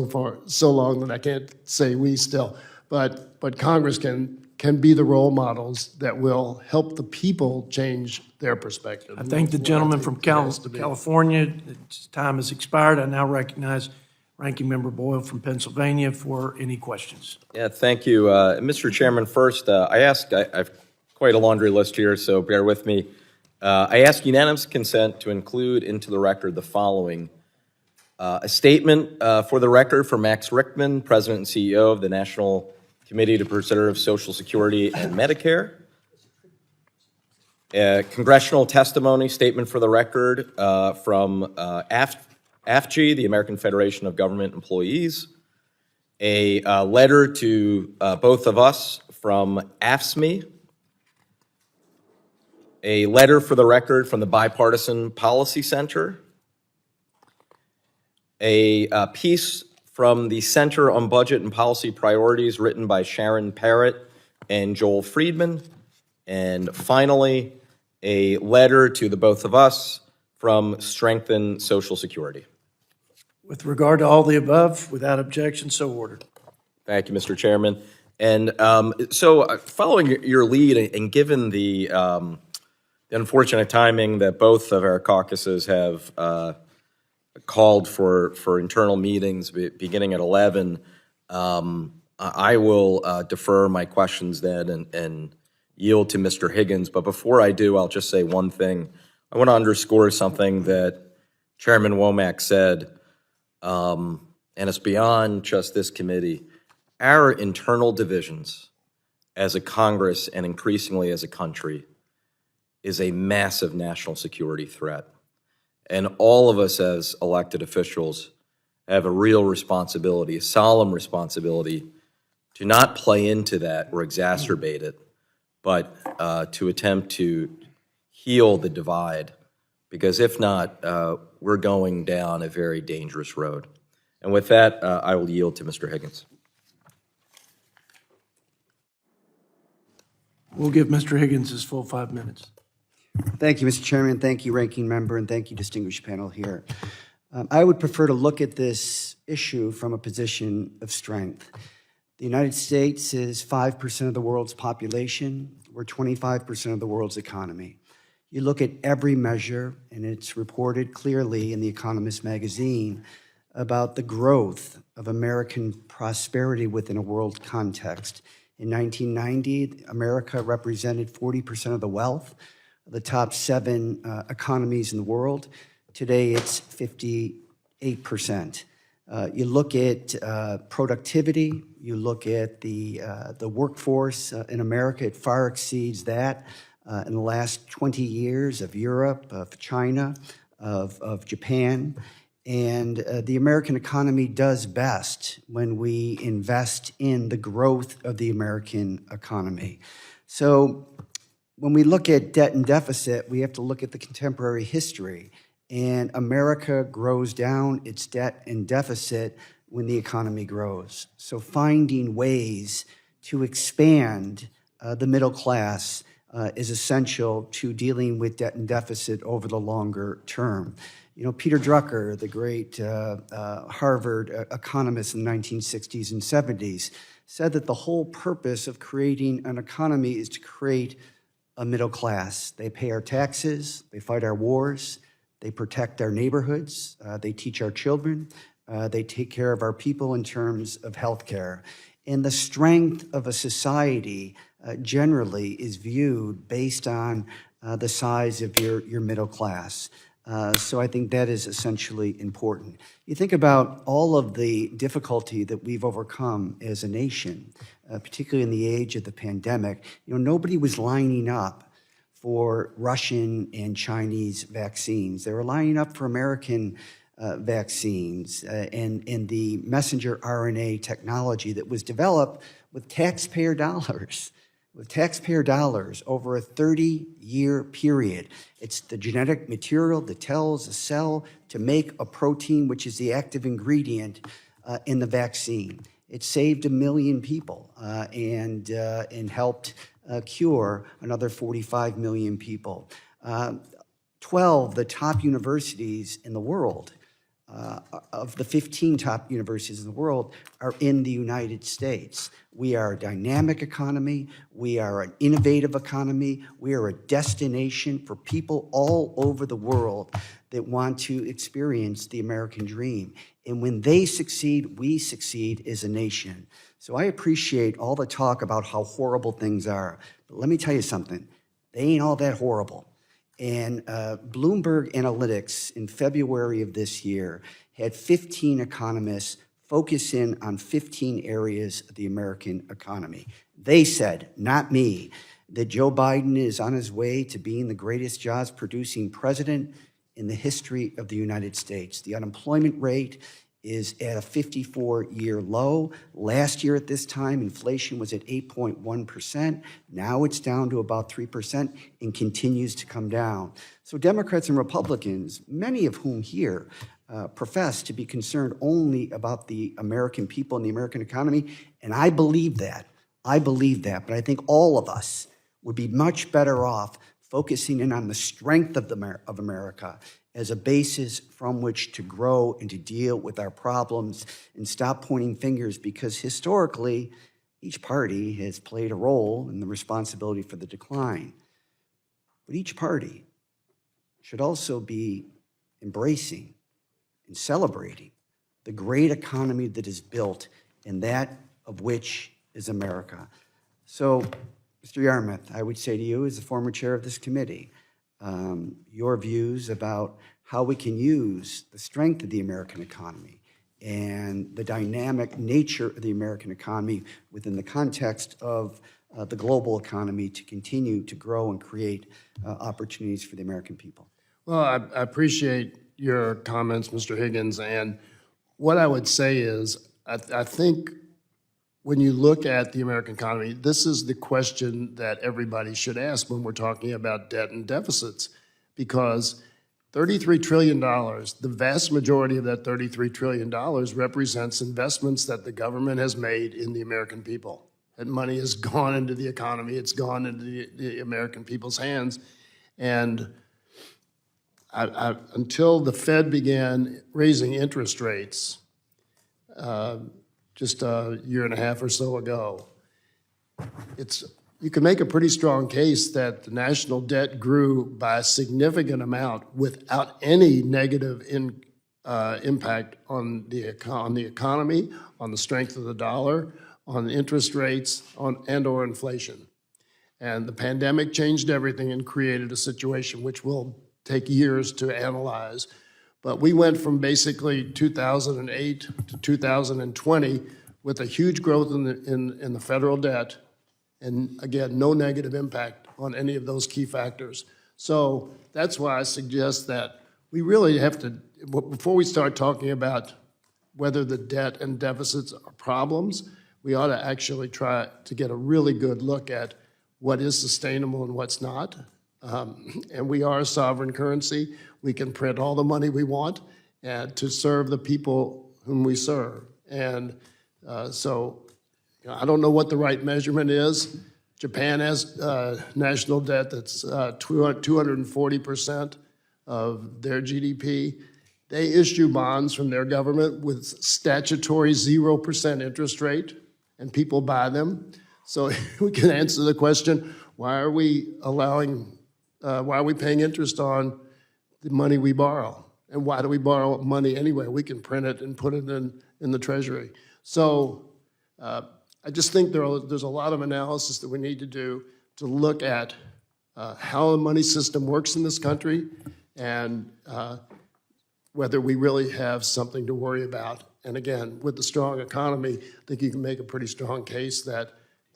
Speaker 6: long that I can't say we still. But Congress can be the role models that will help the people change their perspective.
Speaker 1: I thank the gentleman from California. His time has expired. I now recognize Ranking Member Boyle from Pennsylvania for any questions.
Speaker 2: Yeah, thank you. Mr. Chairman, first, I have quite a laundry list here, so bear with me. I ask unanimous consent to include into the record the following. A statement for the record for Max Rickman, President and CEO of the National Committee to Preserve Social Security and Medicare. Congressional testimony statement for the record from AFG, the American Federation of Government Employees. A letter to both of us from AFSCME. A letter for the record from the Bipartisan Policy Center. A piece from the Center on Budget and Policy Priorities written by Sharon Parrott and Joel Friedman. And finally, a letter to the both of us from Strengthen Social Security.
Speaker 1: With regard to all the above, without objection, so ordered.
Speaker 2: Thank you, Mr. Chairman. And so following your lead and given the unfortunate timing that both of our caucuses have called for internal meetings beginning at 11, I will defer my questions then and yield to Mr. Higgins. But before I do, I'll just say one thing. I want to underscore something that Chairman Womack said, and it's beyond just this committee. Our internal divisions as a Congress and increasingly as a country is a massive national security threat. And all of us as elected officials have a real responsibility, a solemn responsibility, to not play into that or exacerbate it, but to attempt to heal the divide Because if not, we're going down a very dangerous road. And with that, I will yield to Mr. Higgins.
Speaker 1: We'll give Mr. Higgins his full 5 minutes.
Speaker 8: Thank you, Mr. Chairman. Thank you, Ranking Member, and thank you, distinguished panel here. I would prefer to look at this issue from a position of strength. The United States is 5% of the world's population. We're 25% of the world's economy. You look at every measure, and it's reported clearly in The Economist magazine about the growth of American prosperity within a world context. In 1990, America represented 40% of the wealth of the top 7 economies in the world. Today, it's 58%. You look at productivity, you look at the workforce in America, it far exceeds that in the last 20 years of Europe, of China, of Japan. And the American economy does best when we invest in the growth of the American economy. So when we look at debt and deficit, we have to look at the contemporary history. And America grows down its debt and deficit when the economy grows. So finding ways to expand the middle class is essential to dealing with debt and deficit over the longer term. You know, Peter Drucker, the great Harvard economist in the 1960s and 70s, said that the whole purpose of creating an economy is to create a middle class. They pay our taxes, they fight our wars, they protect our neighborhoods, they teach our children, they take care of our people in terms of health care. And the strength of a society generally is viewed based on the size of your middle class. So I think that is essentially important. You think about all of the difficulty that we've overcome as a nation, particularly in the age of the pandemic. You know, nobody was lining up for Russian and Chinese vaccines. They were lining up for American vaccines and the messenger RNA technology that was developed with taxpayer dollars. With taxpayer dollars over a 30-year period. It's the genetic material that tells a cell to make a protein, which is the active ingredient in the vaccine. It saved 1 million people and helped cure another 45 million people. 12, the top universities in the world, of the 15 top universities in the world, are in the United States. We are a dynamic economy. We are an innovative economy. We are a destination for people all over the world that want to experience the American dream. And when they succeed, we succeed as a nation. So I appreciate all the talk about how horrible things are. But let me tell you something. They ain't all that horrible. And Bloomberg Analytics in February of this year had 15 economists focus in on 15 areas of the American economy. They said, not me, that Joe Biden is on his way to being the greatest jobs-producing president in the history of the United States. The unemployment rate is at a 54-year low. Last year at this time, inflation was at 8.1%. Now it's down to about 3% and continues to come down. So Democrats and Republicans, many of whom here profess to be concerned only about the American people and the American economy, and I believe that. But I think all of us would be much better off focusing in on the strength of America as a basis from which to grow and to deal with our problems and stop pointing fingers, because historically, each party has played a role in the responsibility for the decline. But each party should also be embracing and celebrating the great economy that is built, and that of which is America. So, Mr. Yarmouth, I would say to you, as the former chair of this committee, your views about how we can use the strength of the American economy and the dynamic nature of the American economy within the context of the global economy to continue to grow and create opportunities for the American people.
Speaker 6: Well, I appreciate your comments, Mr. Higgins, and what I would say is I think when you look at the American economy, this is the question that everybody should ask when we're talking about debt and deficits, because $33 trillion, the vast majority of that $33 trillion represents investments that the government has made in the American people. That money has gone into the economy, it's gone into the American people's hands. And until the Fed began raising interest rates just a year and a half or so ago, you can make a pretty strong case that the national debt grew by a significant amount without any negative impact on the economy, on the strength of the dollar, on interest rates, and/or inflation. And the pandemic changed everything and created a situation which will take years to analyze. But we went from basically 2008 to 2020 with a huge growth in the federal debt, and again, no negative impact on any of those key factors. So that's why I suggest that we really have to, before we start talking about whether the debt and deficits are problems, we ought to actually try to get a really good look at what is sustainable and what's not. And we are a sovereign currency. We can print all the money we want to serve the people whom we serve. And so I don't know what the right measurement is. Japan has national debt that's 240% of their GDP. They issue bonds from their government with statutory 0% interest rate, and people buy them. So we can answer the question, why are we paying interest on the money we borrow? And why do we borrow money anyway? We can print it and put it in the Treasury. So I just think there's a lot of analysis that we need to do to look at how the money system works in this country and whether we really have something to worry about. And again, with the strong economy, I think you can make a pretty strong case that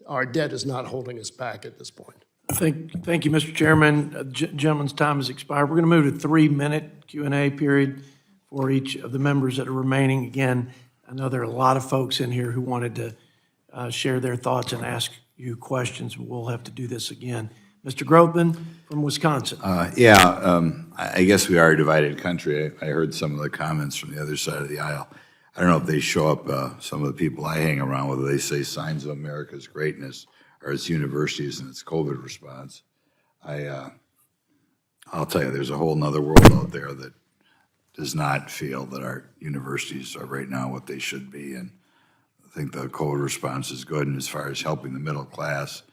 Speaker 6: our debt is not holding us back at this point.
Speaker 1: Thank you, Mr. Chairman. Gentleman's time has expired. We're going to move to a 3-minute Q&A period for each of the members that are remaining. Again, I know there are a lot of folks in here who wanted to share their thoughts and ask you questions. We'll have to do this again. Mr. Grothman from Wisconsin.
Speaker 9: I guess we are a divided country. I heard some of the comments from the other side of the aisle. I don't know if they show up, some of the people I hang around, whether they say signs of America's greatness or its universities and its COVID response. I'll tell you, there's a whole nother world out there that does not feel that our universities are right now what they should be. And I think the COVID response is good. And as far as helping the middle class,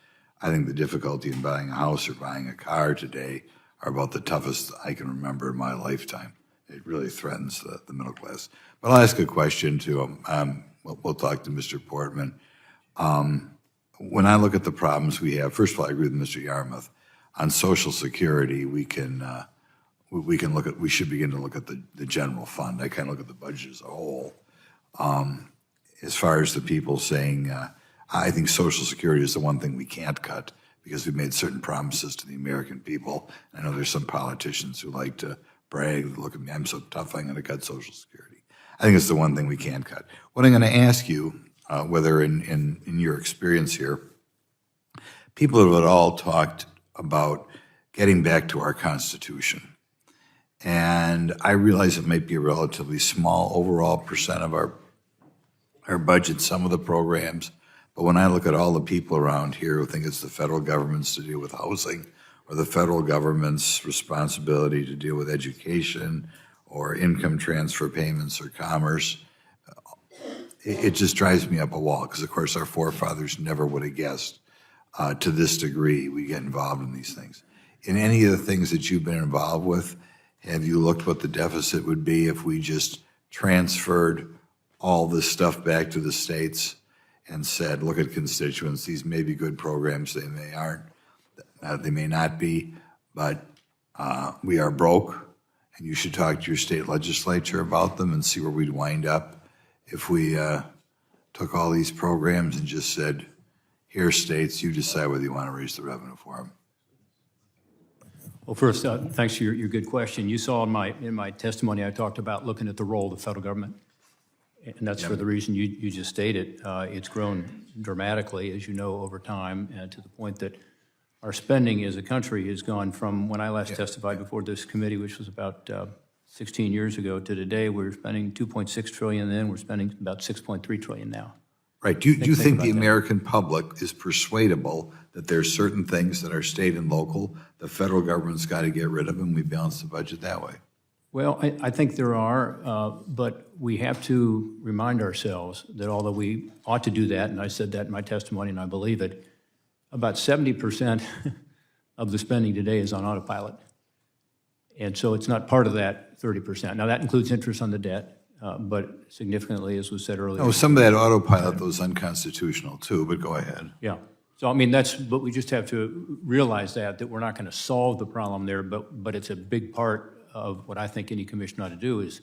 Speaker 9: I think the difficulty in buying a house or buying a car today are about the toughest I can remember in my lifetime. It really threatens the middle class. But I'll ask a question to him. We'll talk to Mr. Portman. When I look at the problems we have, first of all, I agree with Mr. Yarmouth. On Social Security, we should begin to look at the general fund. I kind of look at the budget as a whole. As far as the people saying, I think Social Security is the one thing we can't cut because we've made certain promises to the American people. I know there's some politicians who like to brag, look at me, I'm so tough, I'm going to cut Social Security. I think it's the one thing we can't cut. What I'm going to ask you, whether in your experience here, people have all talked about getting back to our Constitution. And I realize it might be a relatively small overall percent of our budget, some of the programs, but when I look at all the people around here who think it's the federal government's to deal with housing or the federal government's responsibility to deal with education or income transfer payments or commerce, it just drives me up a wall because, of course, our forefathers never would have guessed to this degree we get involved in these things. In any of the things that you've been involved with, have you looked what the deficit would be if we just transferred all this stuff back to the states and said, look at constituents, these may be good programs, they may aren't, they may not be, but we are broke, and you should talk to your state legislature about them and see where we'd wind up if we took all these programs and just said, here, states, you decide whether you want to raise the revenue for them.
Speaker 3: Well, first, thanks for your good question. You saw in my testimony, I talked about looking at the role of the federal government. And that's for the reason you just stated. It's grown dramatically, as you know, over time, to the point that our spending as a country has gone from when I last testified before this committee, which was about 16 years ago, to today. We're spending 2.6 trillion then, we're spending about 6.3 trillion now.
Speaker 9: Right. Do you think the
Speaker 3: about that.
Speaker 9: American public is persuadable that there's certain things that are state and local, the federal government's got to get rid of, and we balance the budget that way?
Speaker 3: Well, I think there are, but we have to remind ourselves that although we ought to do that, and I said that in my testimony and I believe it, about 70% of the spending today is on autopilot. And so it's not part of that 30%. Now, that includes interest on the debt, but significantly, as was said earlier.
Speaker 9: Oh, some of that autopilot was unconstitutional too, but go ahead.
Speaker 3: Yeah. So, I mean, but we just have to realize that we're not going to solve the problem there, but it's a big part of what I think any commission ought to do is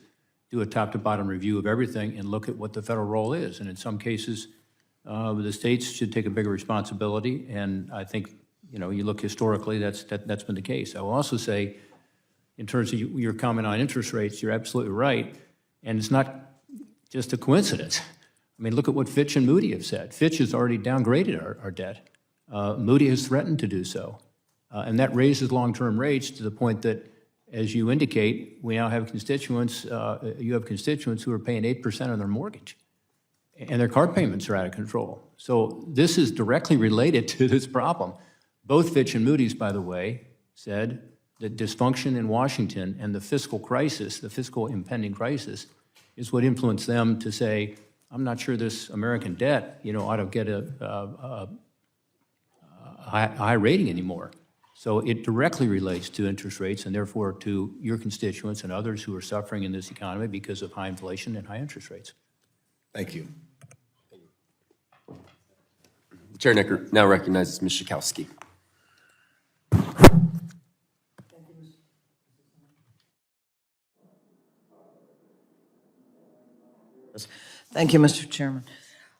Speaker 3: do a top-to-bottom review of everything and look at what the federal role is. And in some cases, the states should take a bigger responsibility, and I think, you look historically, that's been the case. I will also say, in terms of your comment on interest rates, you're absolutely right, and it's not just a coincidence. I mean, look at what Fitch and Moody have said. Fitch has already downgraded our debt. Moody has threatened to do so, and that raises long-term rates to the point that, as you indicate, we now have constituents, you have constituents who are paying 8% on their mortgage, and their car payments are out of control. So this is directly related to this problem. Both Fitch and Moody's, by the way, said that dysfunction in Washington and the fiscal crisis, the fiscal impending crisis, is what influenced them to say, I'm not sure this American debt, ought to get a high rating anymore. So it directly relates to interest rates and therefore to your constituents and others who are suffering in this economy because of high inflation and high interest rates.
Speaker 9: Thank you.
Speaker 10: Chair Necker now recognizes Ms. Schakowsky.
Speaker 11: Thank you, Mr. Chairman.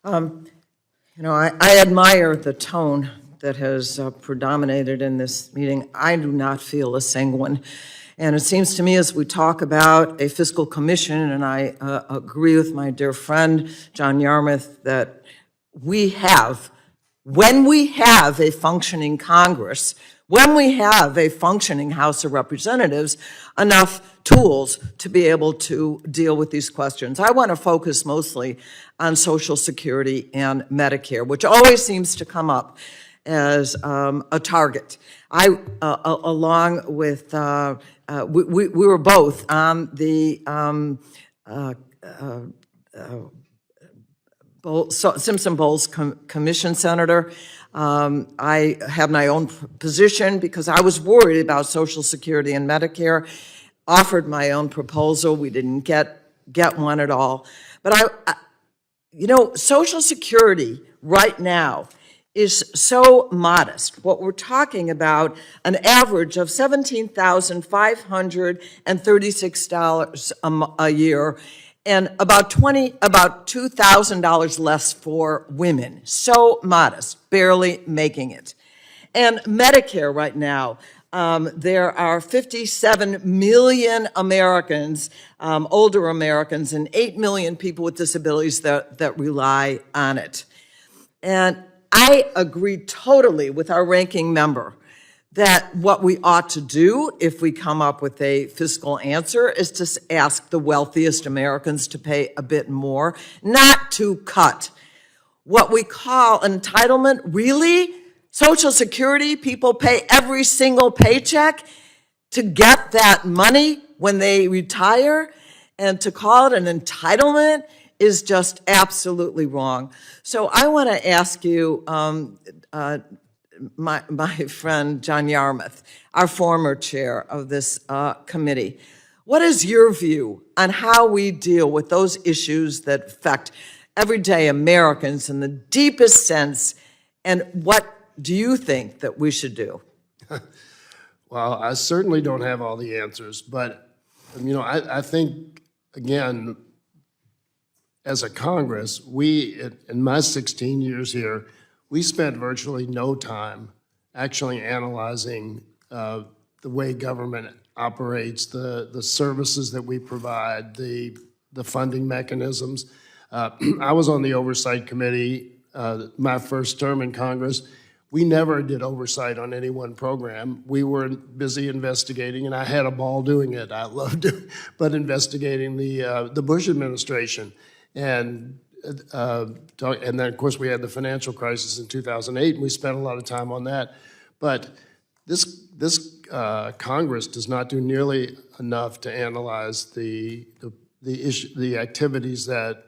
Speaker 11: I admire the tone that has predominated in this meeting. I do not feel a sanguine. And it seems to me as we talk about a fiscal commission, and I agree with my dear friend, John Yarmouth, that when we have a functioning Congress, when we have a functioning House of Representatives, enough tools to be able to deal with these questions. I want to focus mostly on Social Security and Medicare, which always seems to come up as a target. Along with, we were both on the Simpson-Bowles Commission, Senator. I have my own position because I was worried about Social Security and Medicare, offered my own proposal. We didn't get one at all. But Social Security right now is so modest. What we're talking about, an average of $17,536 a year, and about $2,000 less for women. So modest, barely making it. And Medicare right now, there are 57 million Americans, older Americans, and 8 million people with disabilities that rely on it. And I agree totally with our ranking member that what we ought to do if we come up with a fiscal answer is to ask the wealthiest Americans to pay a bit more, not to cut. What we call entitlement, really? Social Security, people pay every single paycheck to get that money when they retire, and to call it an entitlement is just absolutely wrong. So I want to ask you, my friend John Yarmouth, our former chair of this committee, what is your view on how we deal with those issues that affect everyday Americans in the deepest sense, and what do you think that we should do?
Speaker 6: Well, I certainly don't have all the answers, but, I think, again, as a Congress, we, in my 16 years here, we spent virtually no time actually analyzing the way government operates, the services that we provide, the funding mechanisms. I was on the Oversight Committee my first term in Congress. we never did oversight on any one program. We were busy investigating, and I had a ball doing it. I loved it, but investigating the Bush administration, and then of course we had the financial crisis in 2008, and we spent a lot of time on that. But this Congress does not do nearly enough to analyze the activities that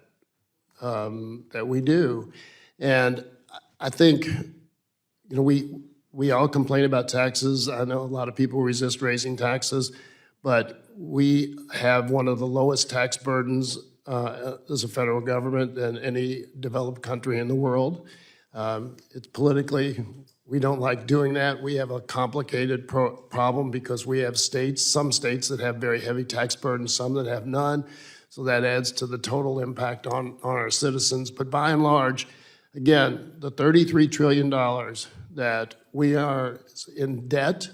Speaker 6: we do, and I think, you know, we all complain about taxes. I know a lot of people resist raising taxes, but we have one of the lowest tax burdens as a federal government than any developed country in the world. It's politically, we don't like doing that. We have a complicated problem because we have some states that have very heavy tax burdens, some that have none. So that adds to the total impact on our citizens. But by and large, again, the $33 trillion that we are in debt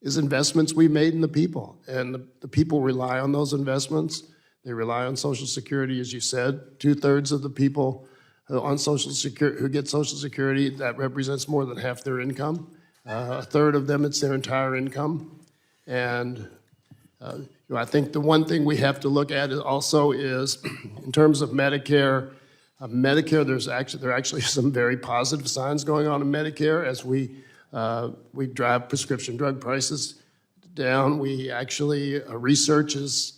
Speaker 6: is investments we made in the people. And the people rely on those investments. They rely on Social Security, as you said. 2/3 of the people on Social Security who get Social Security, that represents more than half their income. 1/3 of them, it's their entire income. And you know, I think the one thing we have to look at also is, in terms of Medicare, there are actually some very positive signs going on in Medicare as we drive prescription drug prices down. We actually, research is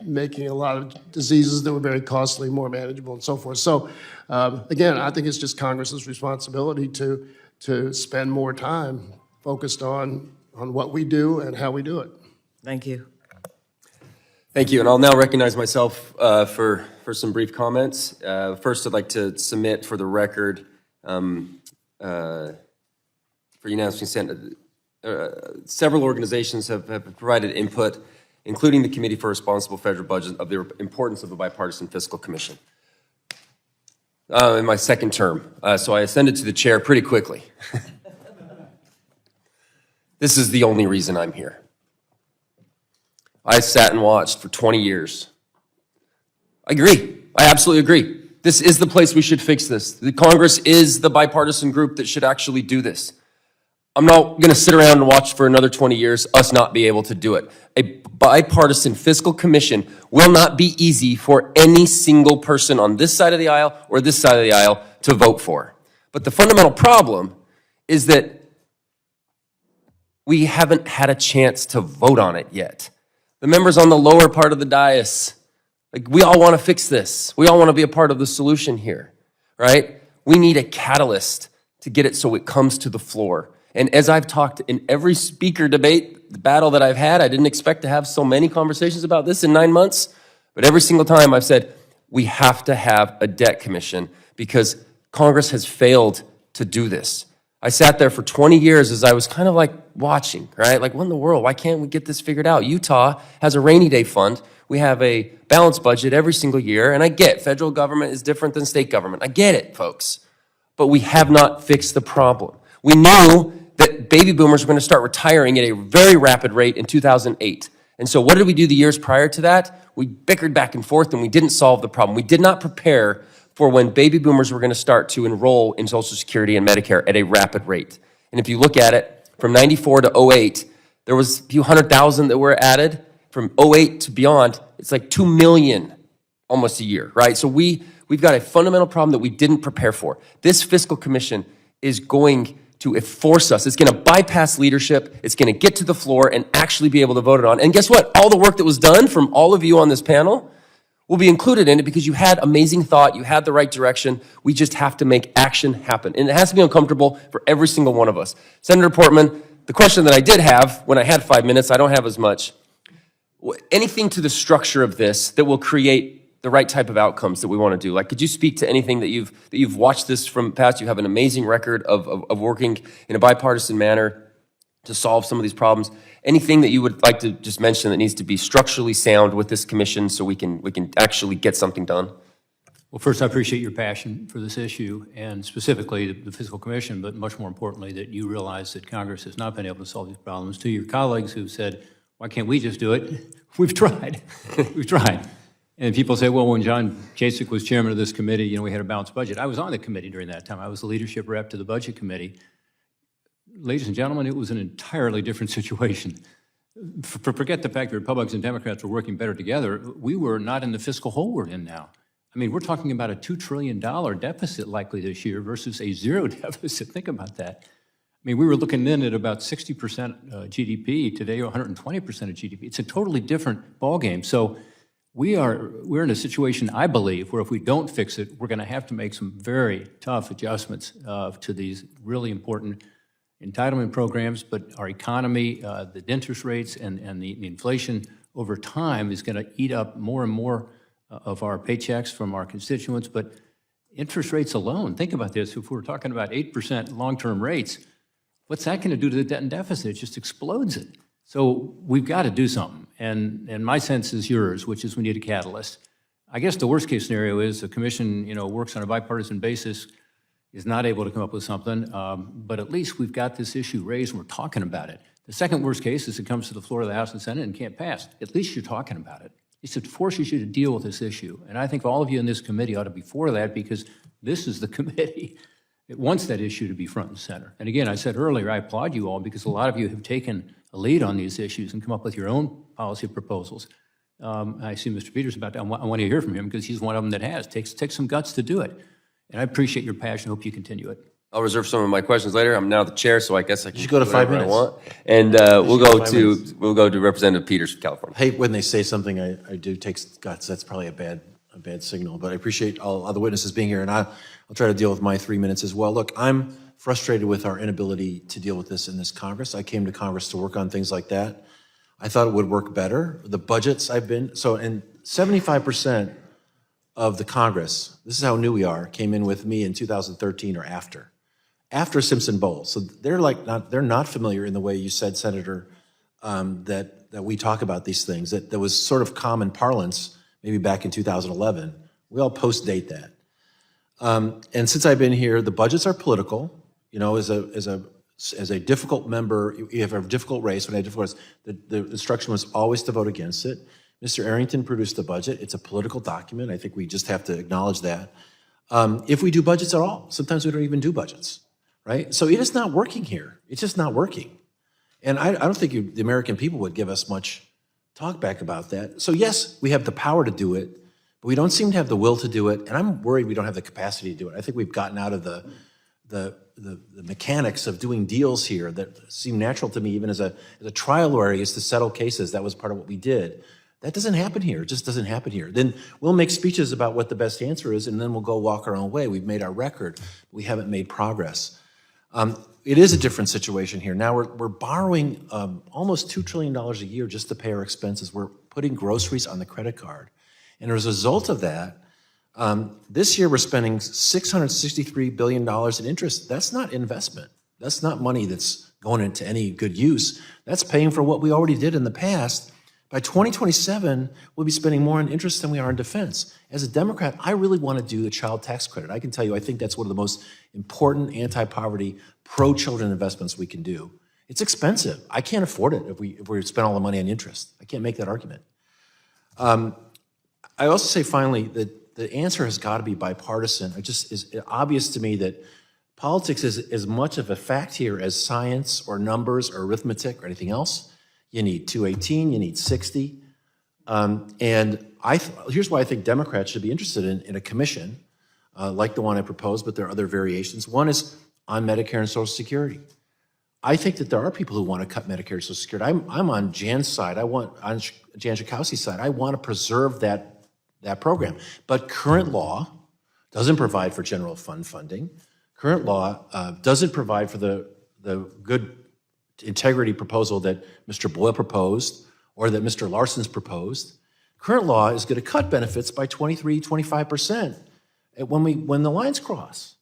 Speaker 6: making a lot of diseases that were very costly more manageable and so forth. So again, I think it's just Congress's responsibility to spend more time focused on what we do and how we do it.
Speaker 11: Thank you.
Speaker 10: Thank you, and I'll now recognize myself for some brief comments. First, I'd like to submit for the record, for unanimous consent, several organizations have provided input, including the Committee for Responsible Federal Budget, of the importance of a bipartisan fiscal commission. In my second term, so I ascended to the chair pretty quickly. This is the only reason I'm here. I sat and watched for 20 years. I agree. I absolutely agree. This is the place we should fix this. The Congress is the bipartisan group that should actually do this. I'm not going to sit around and watch for another 20 years us not be able to do it. A bipartisan fiscal commission will not be easy for any single person on this side of the aisle or this side of the aisle to vote for. But the fundamental problem is that we haven't had a chance to vote on it yet. The members on the lower part of the dais, like, we all want to fix this. We all want to be a part of the solution here, right? We need a catalyst to get it so it comes to the floor. And as I've talked in every speaker debate, the battle that I've had, I didn't expect to have so many conversations about this in 9 months, but every single time I've said, we have to have a debt commission because Congress has failed to do this. I sat there for 20 years as I was kind of like watching, right? Like, what in the world? Why can't we get this figured out? Utah has a rainy day fund. We have a balanced budget every single year. And I get federal government is different than state government. I get it, folks. But we have not fixed the problem. We knew that baby boomers were going to start retiring at a very rapid rate in 2008. And so what did we do the years prior to that? We bickered back and forth and we didn't solve the problem. We did not prepare for when baby boomers were going to start to enroll in Social Security and Medicare at a rapid rate. And if you look at it, from 94 to 08, there was a few 100,000 that were added. From 08 to beyond, it's like 2 million almost a year, right? So we've got a fundamental problem that we didn't prepare for. This fiscal commission is going to force us. It's going to bypass leadership. It's going to get to the floor and actually be able to vote it on. And guess what? All the work that was done from all of you on this panel will be included in it because you had amazing thought, you had the right direction. We just have to make action happen. And it has to be uncomfortable for every single one of us. Senator Portman, the question that I did have when I had 5 minutes, I don't have as much. Anything to the structure of this that will create the right type of outcomes that we want to do? Like, could you speak to anything that you've watched this from past? You have an amazing record of working in a bipartisan manner to solve some of these problems. Anything that you would like to just mention that needs to be structurally sound with this commission so we can actually get something done?
Speaker 3: Well, first, I appreciate your passion for this issue, and specifically the Fiscal Commission, but much more importantly, that you realize that Congress has not been able to solve these problems. To your colleagues who said, why can't we just do it? We've tried. We've tried. And people say, well, when John Kasich was chairman of this committee, you know, we had a balanced budget. I was on the committee during that time. I was the leadership rep to the budget committee. Ladies and gentlemen, it was an entirely different situation. Forget the fact that Republicans and Democrats were working better together. We were not in the fiscal hole we're in now. I mean, we're talking about a $2 trillion deficit likely this year versus a zero deficit. Think about that. I mean, we were looking then at about 60% GDP. Today, 120% of GDP. It's a totally different ballgame. So we're in a situation, I believe, where if we don't fix it, we're going to have to make some very tough adjustments to these really important entitlement programs. But our economy, the interest rates, and the inflation over time is going to eat up more and more of our paychecks from our constituents. But interest rates alone, think about this, if we're talking about 8% long-term rates, what's that going to do to the debt and deficit? It just explodes it. So we've got to do something. And my sense is yours, which is we need a catalyst. I guess the worst case scenario is the commission, you know, works on a bipartisan basis, is not able to come up with something, but at least we've got this issue raised and we're talking about it. The second worst case is it comes to the floor of the House and Senate and can't pass. At least you're talking about it. It forces you to deal with this issue. And I think all of you in this committee ought to be for that, because this is the committee that wants that issue to be front and center. And again, I said earlier, I applaud you all because a lot of you have taken a lead on these issues and come up with your own policy proposals. I see Mr. Peters about that. I want to hear from him because he's one of them that has. Takes some guts to do it. And I appreciate your passion. Hope you continue it.
Speaker 10: I'll reserve some of my questions later. I'm now the chair, so I guess I can
Speaker 12: should go to
Speaker 10: do
Speaker 12: 5
Speaker 10: whatever
Speaker 12: minutes.
Speaker 10: I want. And we'll go to Representative Peters from California.
Speaker 12: I hate when they say something I do takes guts. That's probably a bad signal. But I appreciate all other witnesses being here, and I'll try to deal with my 3 minutes as well. Look, I'm frustrated with our inability to deal with this in this Congress. I came to Congress to work on things like that. I thought it would work better. The budgets and 75% of the Congress, this is how new we are, came in with me in 2013 or after Simpson Bowles. So they're not familiar in the way you said, Senator, that we talk about these things. That was sort of common parlance maybe back in 2011. We all post-date that. And since I've been here, the budgets are political. You know, as a difficult member, you have a difficult race. When I had a difficult race, the instruction was always to vote against it. Mr. Arrington produced the budget. It's a political document. I think we just have to acknowledge that. If we do budgets at all, sometimes we don't even do budgets, right? So it is not working here. It's just not working. And I don't think the American people would give us much talk back about that. So yes, we have the power to do it, but we don't seem to have the will to do it. And I'm worried we don't have the capacity to do it. I think we've gotten out of the mechanics of doing deals here that seem natural to me, even as a trial lawyer, is to settle cases. That was part of what we did. That doesn't happen here. It just doesn't happen here. Then we'll make speeches about what the best answer is, and then we'll go walk our own way. We've made our record. We haven't made progress. It is a different situation here. Now we're borrowing almost $2 trillion a year just to pay our expenses. We're putting groceries on the credit card. And as a result of that, this year we're spending $663 billion in interest. That's not investment. That's not money that's going into any good use. That's paying for what we already did in the past. By 2027, we'll be spending more on interest than we are in defense. As a Democrat, I really want to do the child tax credit. I can tell you, I think that's one of the most important anti-poverty, pro-children investments we can do. It's expensive. I can't afford it if we spend all the money on interest. I can't make that argument. I also say, finally, that the answer has got to be bipartisan. It just is obvious to me that politics is as much of a fact here as science or numbers or arithmetic or anything else. You need 218, you need 60. And here's why I think Democrats should be interested in a commission like the one I proposed, but there are other variations. One is on Medicare and Social Security. I think that there are people who want to cut Medicare and Social Security. I'm on Jan's side. On Jan Schakowsky's side. I want to preserve that program. But current law doesn't provide for general fund funding. Current law doesn't provide for the good integrity proposal that Mr. Boyle proposed or that Mr. Larson's proposed. Current law is going to cut benefits by 23-25% when the lines cross.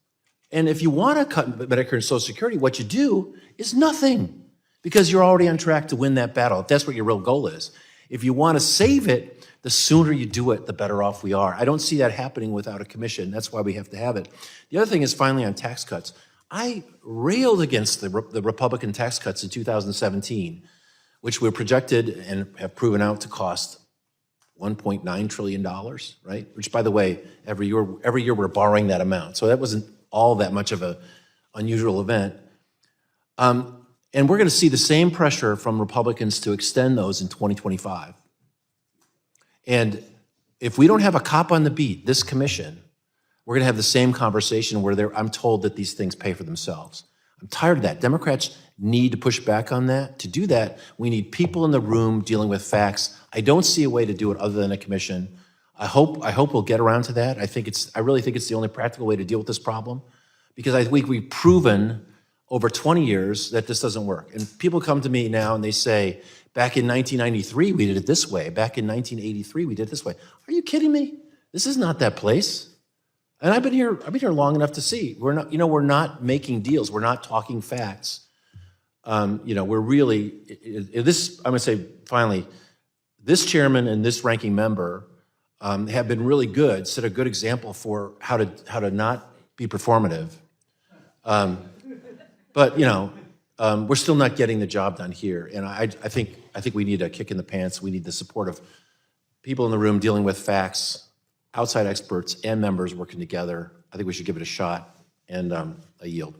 Speaker 12: And if you want to cut Medicare and Social Security, what you do is nothing, because you're already on track to win that battle. If that's what your real goal is. If you want to save it, the sooner you do it, the better off we are. I don't see that happening without a commission. That's why we have to have it. The other thing is, finally, on tax cuts. I railed against the Republican tax cuts in 2017, which were projected and have proven out to cost $1.9 trillion, right? Which, by the way, every year we're borrowing that amount. So that wasn't all that much of an unusual event. And we're going to see the same pressure from Republicans to extend those in 2025. And if we don't have a cop on the beat, this commission, we're going to have the same conversation where I'm told that these things pay for themselves. I'm tired of that. Democrats need to push back on that. To do that, we need people in the room dealing with facts. I don't see a way to do it other than a commission. I hope we'll get around to that. I really think it's the only practical way to deal with this problem, because I think we've proven over 20 years that this doesn't work. And people come to me now and they say, back in 1993, we did it this way. Back in 1983, we did it this way. Are you kidding me? This is not that place. And I've been here long enough to see. We're not making deals. We're not talking facts. We're really, this, I'm gonna say finally, this chairman and this ranking member have been really good, set a good example for how to not be performative. But we're still not getting the job done here. And I think we need a kick in the pants. We need the support of people in the room dealing with facts, outside experts and members working together. I think we should give it a shot, and I yield.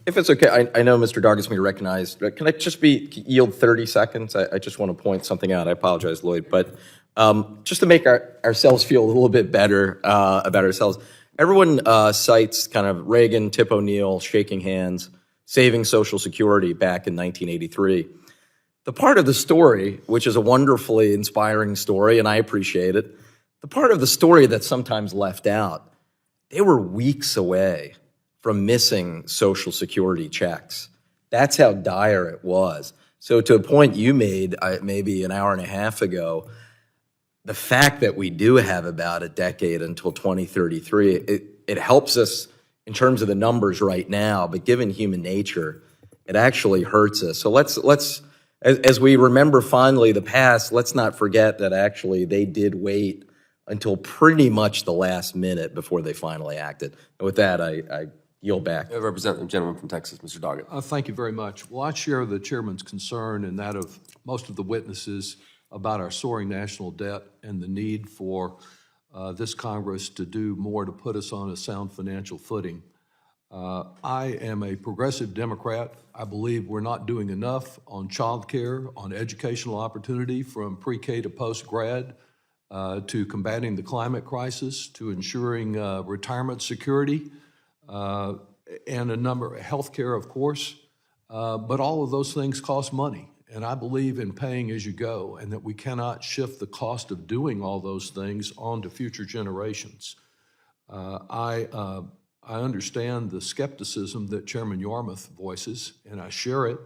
Speaker 2: If it's okay, I know Mr. Doggett me recognized. Can I just yield 30 seconds? I just want to point something out. I apologize, Lloyd, but just to make ourselves feel a little bit better about ourselves. Everyone cites kind of Reagan, Tip O'Neill shaking hands, saving Social Security back in 1983. The part of the story, which is a wonderfully inspiring story, and I appreciate it, the part of the story that's sometimes left out, they were weeks away from missing Social Security checks. That's how dire it was. So to a point you made maybe an hour and a half ago, the fact that we do have about a decade until 2033, it helps us in terms of the numbers right now, but given human nature, it actually hurts us. So let's as we remember fondly the past, let's not forget that actually they did wait until pretty much the last minute before they finally acted. And with that, I yield back.
Speaker 10: Representative gentleman from Texas, Mr. Doggett.
Speaker 5: Thank you very much. Well, I share the chairman's concern and that of most of the witnesses about our soaring national debt and the need for this Congress to do more to put us on a sound financial footing. I am a progressive Democrat. I believe we're not doing enough on child care, on educational opportunity from pre-K to post-grad, to combating the climate crisis, to ensuring retirement security, and a number of health care, of course. But all of those things cost money. And I believe in paying as you go, and that we cannot shift the cost of doing all those things onto future generations. I understand the skepticism that Chairman Yarmuth voices, and I share it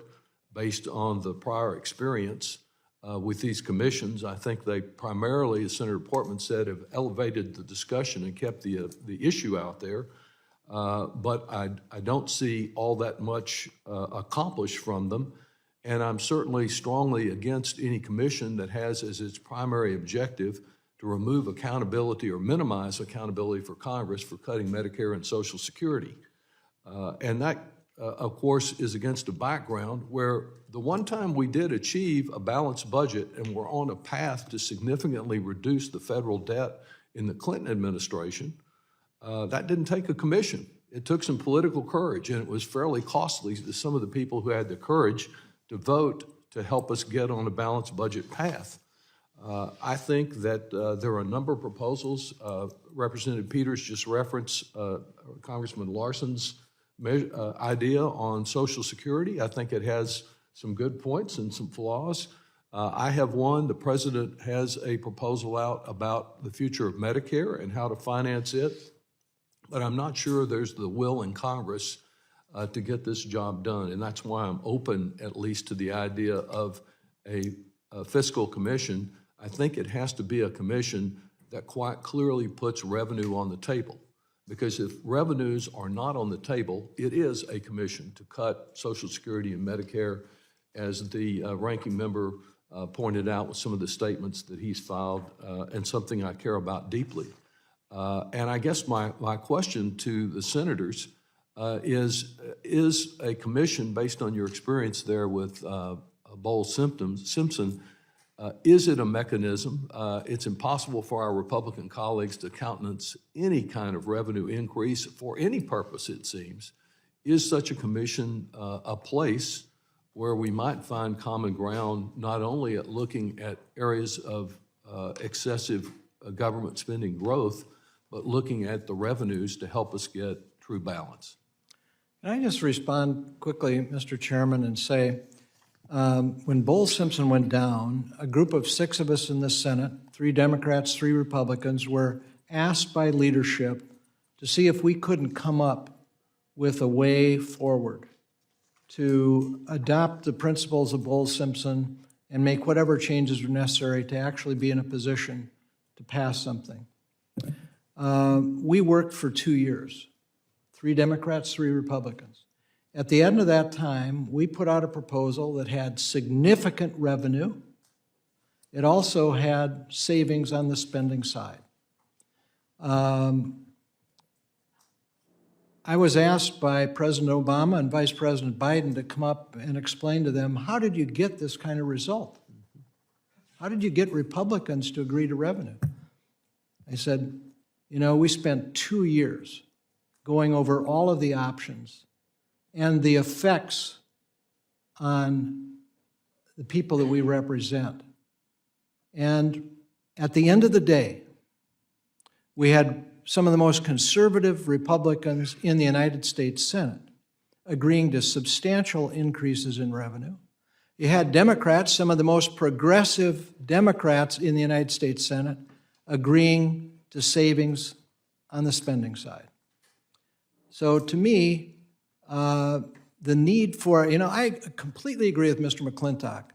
Speaker 5: based on the prior experience with these commissions. I think they primarily, as Senator Portman said, have elevated the discussion and kept the issue out there. But I don't see all that much accomplished from them. And I'm certainly strongly against any commission that has as its primary objective to remove accountability or minimize accountability for Congress for cutting Medicare and Social Security. And that, of course, is against a background where the one time we did achieve a balanced budget and we're on a path to significantly reduce the federal debt in the Clinton administration, that didn't take a commission. It took some political courage, and it was fairly costly to some of the people who had the courage to vote to help us get on a balanced budget path. I think that there are a number of proposals. Representative Peters just referenced Congressman Larson's idea on Social Security. I think it has some good points and some flaws. I have one. The president has a proposal out about the future of Medicare and how to finance it, but I'm not sure there's the will in Congress to get this job done, and that's why I'm open at least to the idea of a fiscal commission. I think it has to be a commission that quite clearly puts revenue on the table, because if revenues are not on the table, it is a commission to cut Social Security and Medicare, as the ranking member pointed out with some of the statements that he's filed, and something I care about deeply. And I guess my question to the senators is a commission, based on your experience there with Bowles Simpson,
Speaker 13: Is it a mechanism? It's impossible for our Republican colleagues to countenance any kind of revenue increase for any purpose, it seems. Is such a commission a place where we might find common ground, not only at looking at areas of excessive government spending growth, but looking at the revenues to help us get true balance?
Speaker 4: Can I just respond quickly, Mr. Chairman, and say, when Bull Simpson went down, a group of 6 of us in the Senate, 3 Democrats, 3 Republicans, were asked by leadership to see if we couldn't come up with a way forward to adopt the principles of Bull Simpson and make whatever changes are necessary to actually be in a position to pass something. We worked for 2 years, 3 Democrats, 3 Republicans. At the end of that time, we put out a proposal that had significant revenue. It also had savings on the spending side. I was asked by President Obama and Vice President Biden to come up and explain to them, how did you get this kind of result? How did you get Republicans to agree to revenue? I said, you know, we spent 2 years going over all of the options and the effects on the people that we represent. And at the end of the day, we had some of the most conservative Republicans in the United States Senate agreeing to substantial increases in revenue. You had Democrats, some of the most progressive Democrats in the United States Senate, agreeing to savings on the spending side. So to me, the need for, I completely agree with Mr. McClintock.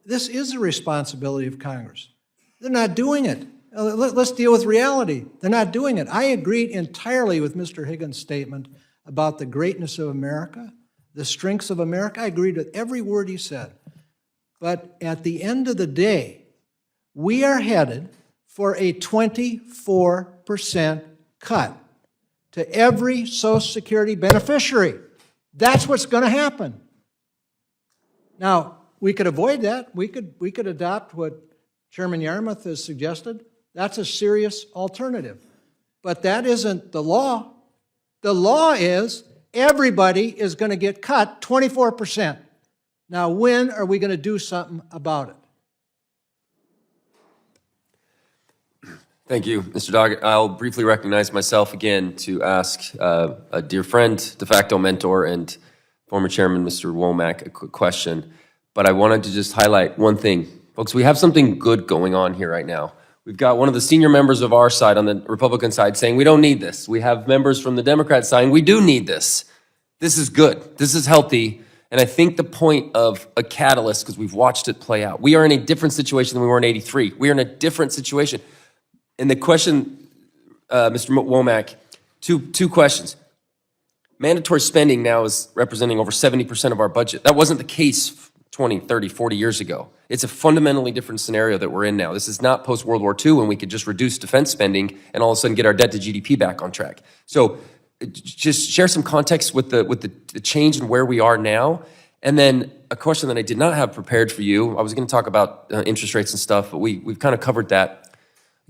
Speaker 4: This is a responsibility of Congress. They're not doing it. Let's deal with reality. They're not doing it. I agreed entirely with Mr. Higgins' statement about the greatness of America, the strengths of America. I agreed with every word he said. But at the end of the day, we are headed for a 24% cut to every Social Security beneficiary. That's what's going to happen. Now, we could avoid that. We could adopt what Chairman Yarmouth has suggested. That's a serious alternative. But that isn't the law. The law is everybody is going to get cut 24%. Now, when are we going to do something about it?
Speaker 10: Thank you, Mr. Doggett. I'll briefly recognize myself again to ask a dear friend, de facto mentor, and former chairman, Mr. Womack, a quick question. But I wanted to just highlight one thing. Folks, we have something good going on here right now. We've got one of the senior members of our side on the Republican side saying we don't need this. We have members from the Democrat side saying we do need this. This is good. This is healthy. And I think the point of a catalyst, because we've watched it play out, we are in a different situation than we were in '83. We are in a different situation. And the question, Mr. Womack, two questions. Mandatory spending now is representing over 70% of our budget. That wasn't the case 20, 30, 40 years ago. It's a fundamentally different scenario that we're in now. This is not post-World War II when we could just reduce defense spending and all of a sudden get our debt to GDP back on track. So just share some context with the change in where we are now. And then a question that I did not have prepared for you. I was going to talk about interest rates and stuff, but we've kind of covered that.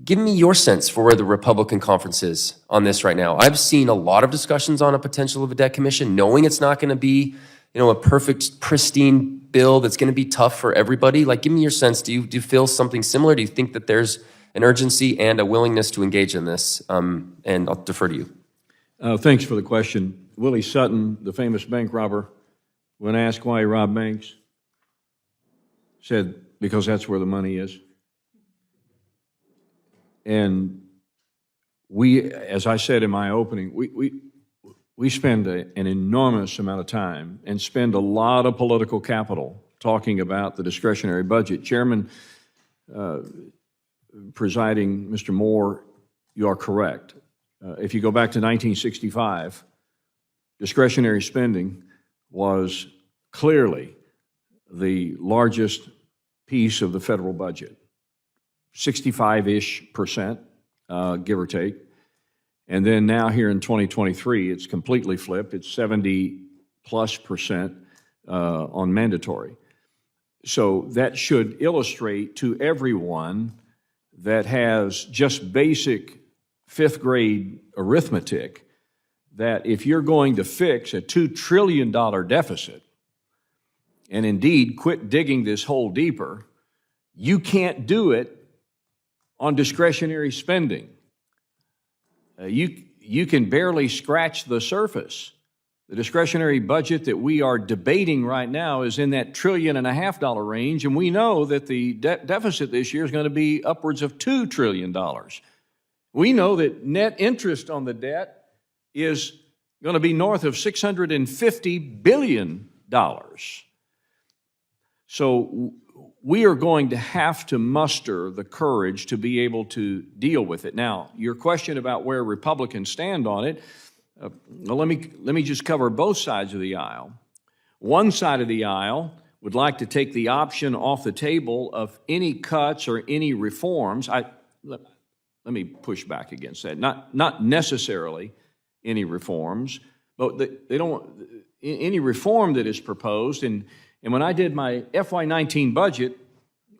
Speaker 10: Give me your sense for where the Republican conference is on this right now. I've seen a lot of discussions on a potential of a debt commission, knowing it's not going to be, a perfect, pristine bill that's going to be tough for everybody. Like, give me your sense. Do you feel something similar? Do you think that there's an urgency and a willingness to engage in this? And I'll defer to you.
Speaker 5: Thanks for the question. Willie Sutton, the famous bank robber, when asked why he robbed banks, said, because that's where the money is. And we, as I said in my opening, we spend an enormous amount of time and spend a lot of political capital talking about the discretionary budget. Chairman presiding, Mr. Moore, you are correct. If you go back to 1965, discretionary spending was clearly the largest piece of the federal budget. 65-ish%, give or take. And then now here in 2023, it's completely flipped. It's 70+% on mandatory. So that should illustrate to everyone that has just basic fifth grade arithmetic that if you're going to fix a $2 trillion deficit, and indeed quit digging this hole deeper, you can't do it on discretionary spending. You can barely scratch the surface. The discretionary budget that we are debating right now is in that $1.5 trillion range, and we know that the deficit this year is going to be upwards of $2 trillion. We know that net interest on the debt is going to be north of $650 billion. So we are going to have to muster the courage to be able to deal with it. Now, your question about where Republicans stand on it, let me just cover both sides of the aisle. One side of the aisle would like to take the option off the table of any cuts or any reforms. Let me push back against that. Not necessarily any reforms, but they don't want any reform that is proposed. And when I did my FY19 budget,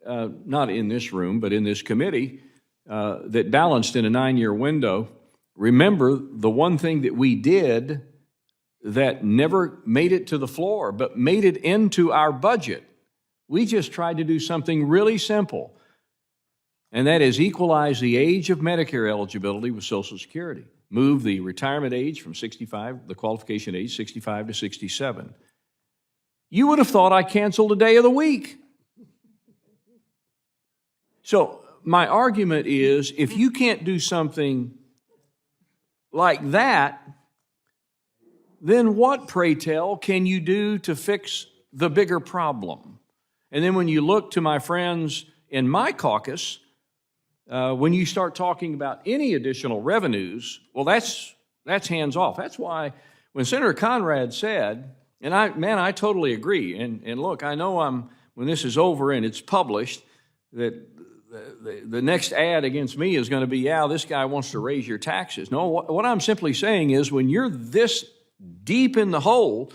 Speaker 5: not in this room, but in this committee, that balanced in a 9-year window, remember the one thing that we did that never made it to the floor, but made it into our budget. We just tried to do something really simple, and that is equalize the age of Medicare eligibility with Social Security. Move the retirement age from 65, the qualification age, 65 to 67. You would have thought I canceled a day of the week. So my argument is, if you can't do something like that, then what, pray tell, can you do to fix the bigger problem? And then when you look to my friends in my caucus, when you start talking about any additional revenues, well, that's hands off. That's why when Senator Conrad said, and I totally agree. And look, I know when this is over and it's published, that the next ad against me is going to be, yeah, this guy wants to raise your taxes. No, what I'm simply saying is when you're this deep in the hole,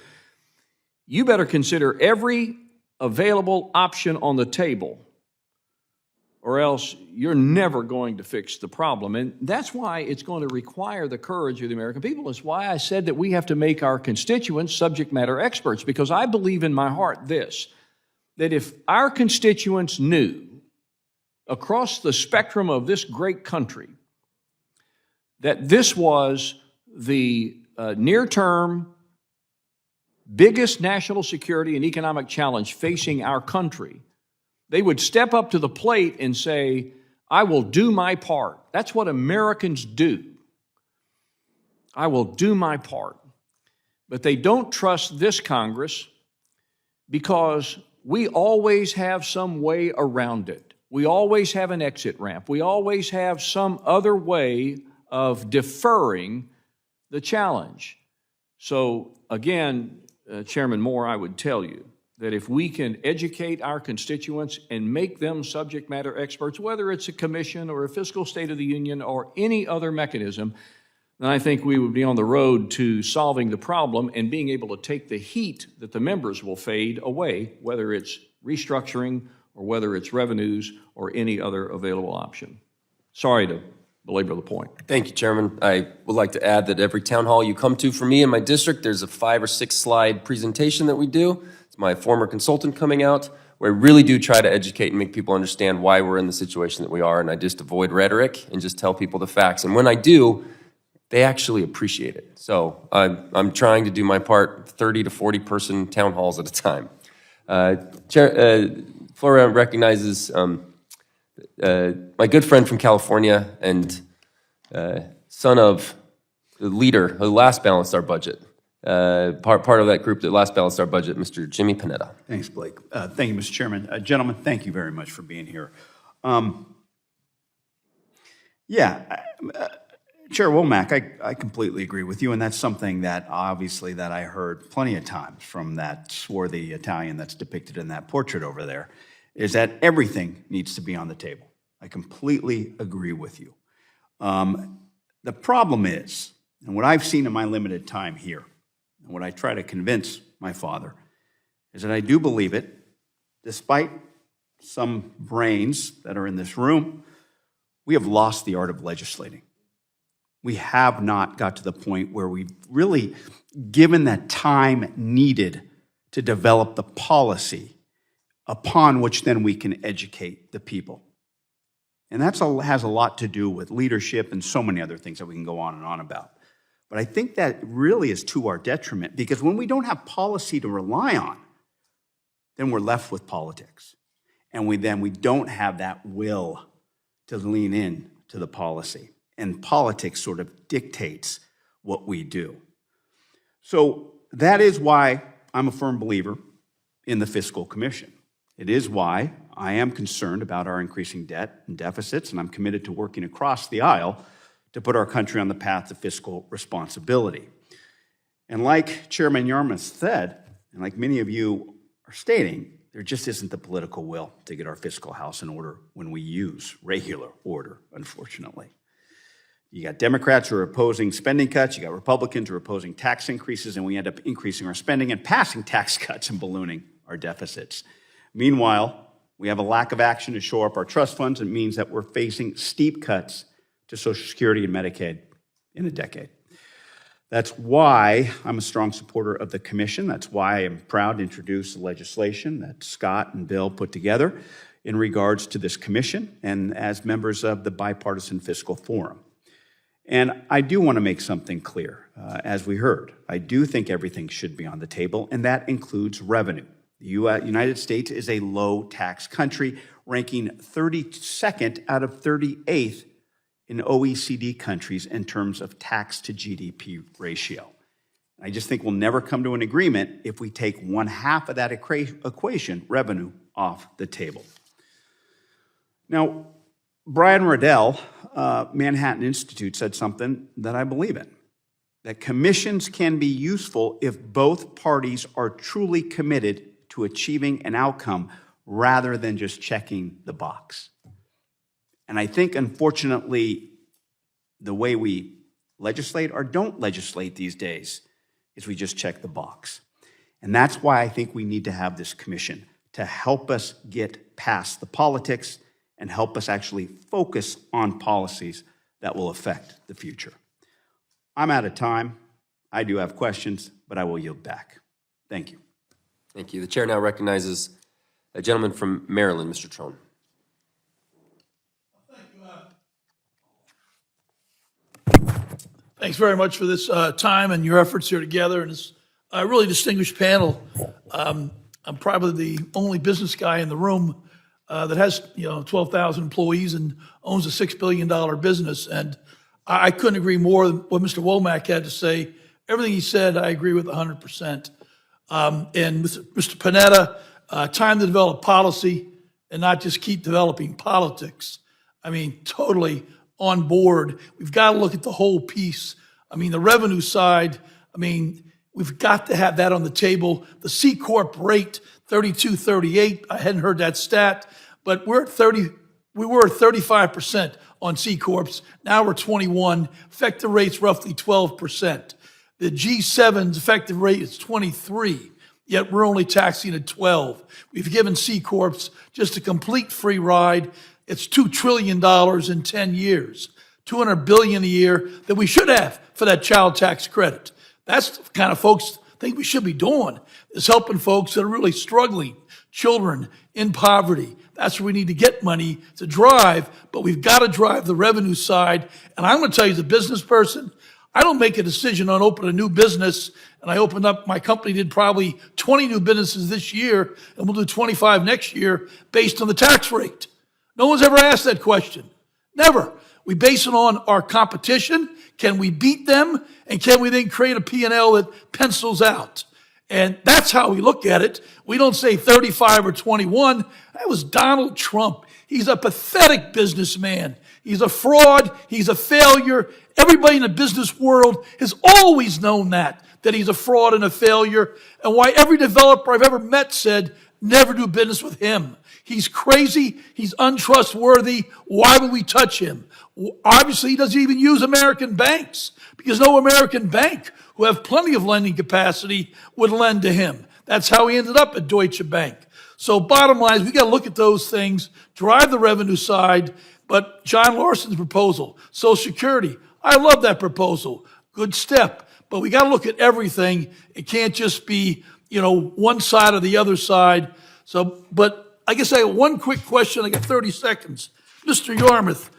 Speaker 5: you better consider every available option on the table, or else you're never going to fix the problem. And that's why it's going to require the courage of the American people. It's why I said that we have to make our constituents subject matter experts, because I believe in my heart this, that if our constituents knew across the spectrum of this great country that this was the near-term biggest national security and economic challenge facing our country, they would step up to the plate and say, I will do my part. That's what Americans do. I will do my part. But they don't trust this Congress because we always have some way around it. We always have an exit ramp. We always have some other way of deferring the challenge. So again, Chairman Moore, I would tell you that if we can educate our constituents and make them subject matter experts, whether it's a commission or a fiscal State of the Union or any other mechanism, then I think we would be on the road to solving the problem and being able to take the heat that the members will fade away, whether it's restructuring or whether it's revenues or any other available option. Sorry to belabor the point.
Speaker 10: Thank you, Chairman. I would like to add that every town hall you come to for me in my district, there's a 5 or 6 slide presentation that we do. It's my former consultant coming out, where I really do try to educate and make people understand why we're in the situation that we are, and I just avoid rhetoric and just tell people the facts. And when I do, they actually appreciate it. So I'm trying to do my part, 30 to 40 person town halls at a time. Flora recognizes my good friend from California and son of the leader who last balanced our budget, part of that group that last balanced our budget, Mr. Jimmy Panetta.
Speaker 14: Thanks, Blake. Thank you, Mr. Chairman. Gentlemen, thank you very much for being here. Chair Womack, I completely agree with you, and that's something that obviously that I heard plenty of times from that swarthy Italian that's depicted in that portrait over there, is that everything needs to be on the table. I completely agree with you. The problem is, and what I've seen in my limited time here, and what I try to convince my father, is that I do believe it, despite some brains that are in this room, we have lost the art of legislating. We have not got to the point where we've really given that time needed to develop the policy upon which then we can educate the people. And that has a lot to do with leadership and so many other things that we can go on and on about. But I think that really is to our detriment, because when we don't have policy to rely on, then we're left with politics. And we don't have that will to lean in to the policy. And politics sort of dictates what we do. So that is why I'm a firm believer in the Fiscal Commission. It is why I am concerned about our increasing debt and deficits, and I'm committed to working across the aisle to put our country on the path to fiscal responsibility. And like Chairman Yarmouth said, and like many of you are stating, there just isn't the political will to get our fiscal house in order when we use regular order, unfortunately. You got Democrats who are opposing spending cuts, you got Republicans who are opposing tax increases, and we end up increasing our spending and passing tax cuts and ballooning our deficits. Meanwhile, we have a lack of action to shore up our trust funds. It means that we're facing steep cuts to Social Security and Medicaid in a decade. That's why I'm a strong supporter of the commission. That's why I'm proud to introduce the legislation that Scott and Bill put together in regards to this commission and as members of the Bipartisan Fiscal Forum. And I do want to make something clear. As we heard, I do think everything should be on the table, and that includes revenue. The United States is a low-tax country, ranking 32nd out of 38th in OECD countries in terms of tax to GDP ratio. I just think we'll never come to an agreement if we take one half of that equation, revenue, off the table. Now, Brian Riddell, Manhattan Institute, said something that I believe in, that commissions can be useful if both parties are truly committed to achieving an outcome rather than just checking the box. And I think, unfortunately, the way we legislate or don't legislate these days is we just check the box. And that's why I think we need to have this commission to help us get past the politics and help us actually focus on policies that will affect the future. I'm out of time. I do have questions, but I will yield back. Thank you.
Speaker 10: Thank you. The chair now recognizes a gentleman from Maryland, Mr. Trone.
Speaker 15: Thanks very much for this time and your efforts here together and this really distinguished panel. I'm probably the only business guy in the room that has 12,000 employees and owns a $6 billion business. And I couldn't agree more than what Mr. Womack had to say. Everything he said, I agree with 100%. And Mr. Panetta, time to develop policy and not just keep developing politics. I mean, totally on board. We've got to look at the whole piece. I mean, the revenue side, I mean, we've got to have that on the table. The C Corp rate, 32.38. I hadn't heard that stat, but we were at 35% on C Corps. Now we're 21. Effective rate's roughly 12%. The G7's effective rate is 23, yet we're only taxing at 12. We've given C Corps just a complete free ride. It's $2 trillion in 10 years, $200 billion a year that we should have for that child tax credit. That's the kind of folks I think we should be doing, is helping folks that are really struggling, children in poverty. That's where we need to get money to drive, but we've got to drive the revenue side. And I'm going to tell you, as a business person, I don't make a decision on opening a new business, and I opened up, my company did probably 20 new businesses this year, and we'll do 25 next year based on the tax rate. No one's ever asked that question. Never. We base it on our competition. Can we beat them? And can we then create a P&L that pencils out? And that's how we look at it. We don't say 35 or 21. That was Donald Trump. He's a pathetic businessman. He's a fraud. He's a failure. Everybody in the business world has always known that he's a fraud and a failure. And why every developer I've ever met said, never do business with him. He's crazy. He's untrustworthy. Why would we touch him? Obviously, he doesn't even use American banks, because no American bank who have plenty of lending capacity would lend to him. That's how he ended up at Deutsche Bank. So bottom line is, we got to look at those things, drive the revenue side. But John Larson's proposal, Social Security, I love that proposal. Good step. But we got to look at everything. It can't just be, one side or the other side. So, but I guess I have one quick question. I got 30 seconds. Mr. Yarmouth,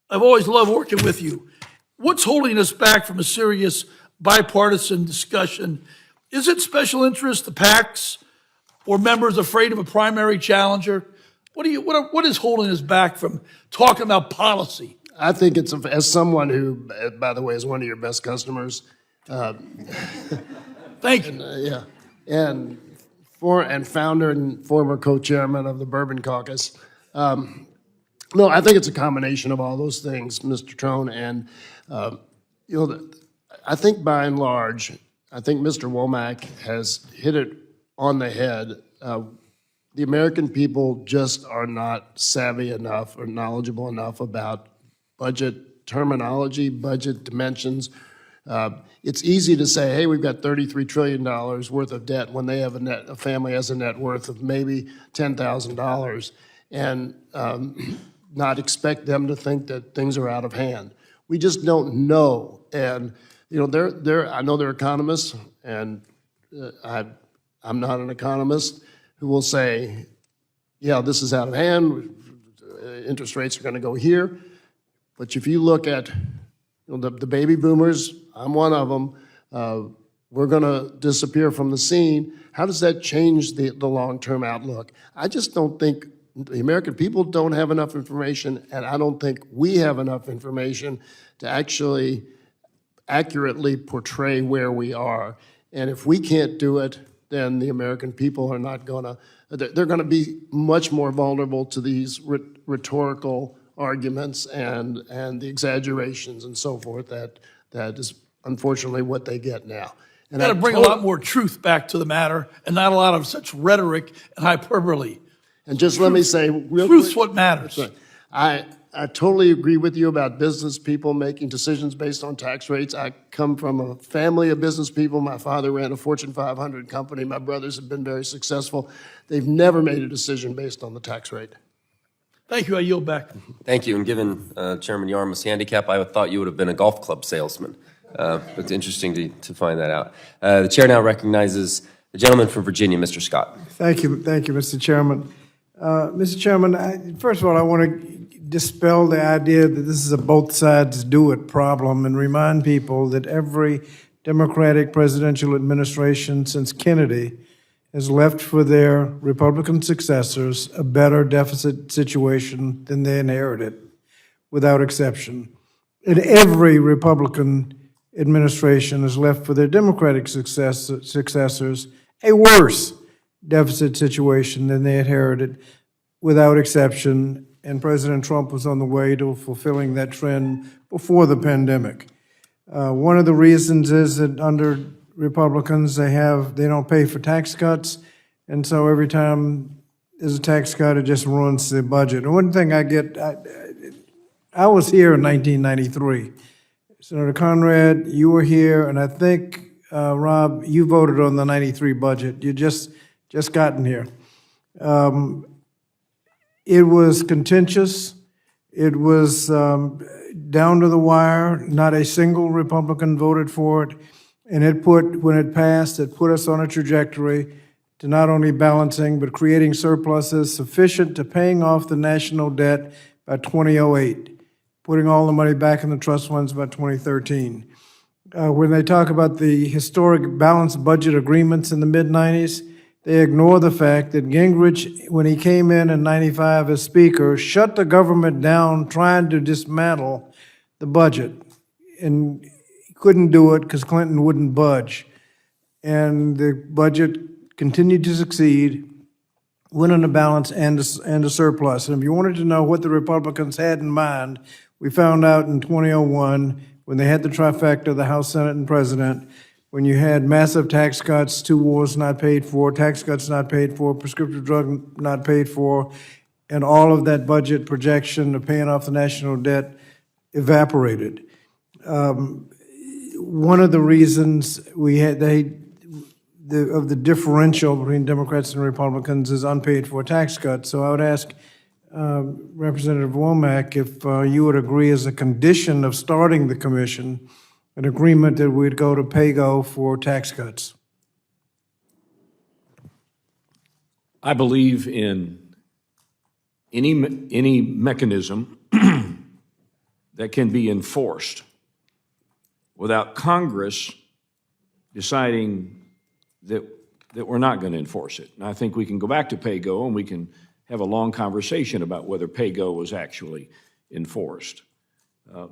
Speaker 15: I've always loved working with you. What's holding us back from a serious bipartisan discussion? Is it special interest, the PACs, or members afraid of a primary challenger? What is holding us back from talking about policy?
Speaker 6: I think it's, as someone who, by the way, is one of your best customers.
Speaker 15: Thank you.
Speaker 6: Yeah, and founder and former co-chairman of the Bourbon Caucus. No, I think it's a combination of all those things, Mr. Trone, and I think by and large, I think Mr. Womack has hit it on the head. The American people just are not savvy enough or knowledgeable enough about budget terminology, budget dimensions. It's easy to say, hey, we've got $33 trillion worth of debt when they have a family has a net worth of maybe $10,000, and not expect them to think that things are out of hand. We just don't know. And, I know they're economists, and I'm not an economist, who will say, yeah, this is out of hand, interest rates are going to go here. But if you look at the baby boomers, I'm one of them, we're going to disappear from the scene. How does that change the long-term outlook? I just don't think the American people don't have enough information, and I don't think we have enough information to actually accurately portray where we are. And if we can't do it, then the American people are not they're going to be much more vulnerable to these rhetorical arguments and the exaggerations and so forth that is unfortunately what they get now. And
Speaker 15: Got to bring a lot more truth back to the matter and not a lot of such rhetoric and hyperbole.
Speaker 6: And just let me say real
Speaker 15: Truth's
Speaker 6: quick,
Speaker 15: what matters.
Speaker 6: I totally agree with you about business people making decisions based on tax rates. I come from a family of business people. My father ran a Fortune 500 company. My brothers have been very successful. They've never made a decision based on the tax rate.
Speaker 15: Thank you. I yield back.
Speaker 10: Thank you. And given Chairman Yarmouth's handicap, I thought you would have been a golf club salesman. It's interesting to find that out. The chair now recognizes the gentleman from Virginia, Mr. Scott.
Speaker 1: Thank you, Mr. Chairman. Mr. Chairman, first of all, I want to dispel the idea that this is a both sides do it problem and remind people that every Democratic presidential administration since Kennedy has left for their Republican successors a better deficit situation than they inherited, without exception. And every Republican administration has left for their Democratic successors a worse deficit situation than they inherited, without exception. And President Trump was on the way to fulfilling that trend before the pandemic. One of the reasons is that under Republicans, they don't pay for tax cuts, and so every time there's a tax cut, it just ruins the budget. And one thing I was here in 1993. Senator Conrad, you were here, and I think, Rob, you voted on the 93 budget. You just gotten here. It was contentious. It was down to the wire. Not a single Republican voted for it. And when it passed, it put us on a trajectory to not only balancing, but creating surpluses sufficient to paying off the national debt by 2008, putting all the money back in the trust funds by 2013. When they talk about the historic balanced budget agreements in the mid-90s, they ignore the fact that Gingrich, when he came in 95 as Speaker, shut the government down trying to dismantle the budget. And he couldn't do it because Clinton wouldn't budge. And the budget continued to succeed, went in a balance and a surplus. And if you wanted to know what the Republicans had in mind, we found out in 2001 when they had the trifecta, the House, Senate, and President, when you had massive tax cuts, 2 wars not paid for, tax cuts not paid for, prescriptive drug not paid for, and all of that budget projection of paying off the national debt evaporated. One of the reasons the the differential between Democrats and Republicans is unpaid for tax cuts. So I would ask Representative Womack if you would agree as a condition of starting the commission, an agreement that we'd go to pay-go for tax cuts.
Speaker 5: I believe in any mechanism that can be enforced without Congress deciding that we're not going to enforce it. And I think we can go back to pay-go and we can have a long conversation about whether pay-go was actually enforced.
Speaker 1: Well,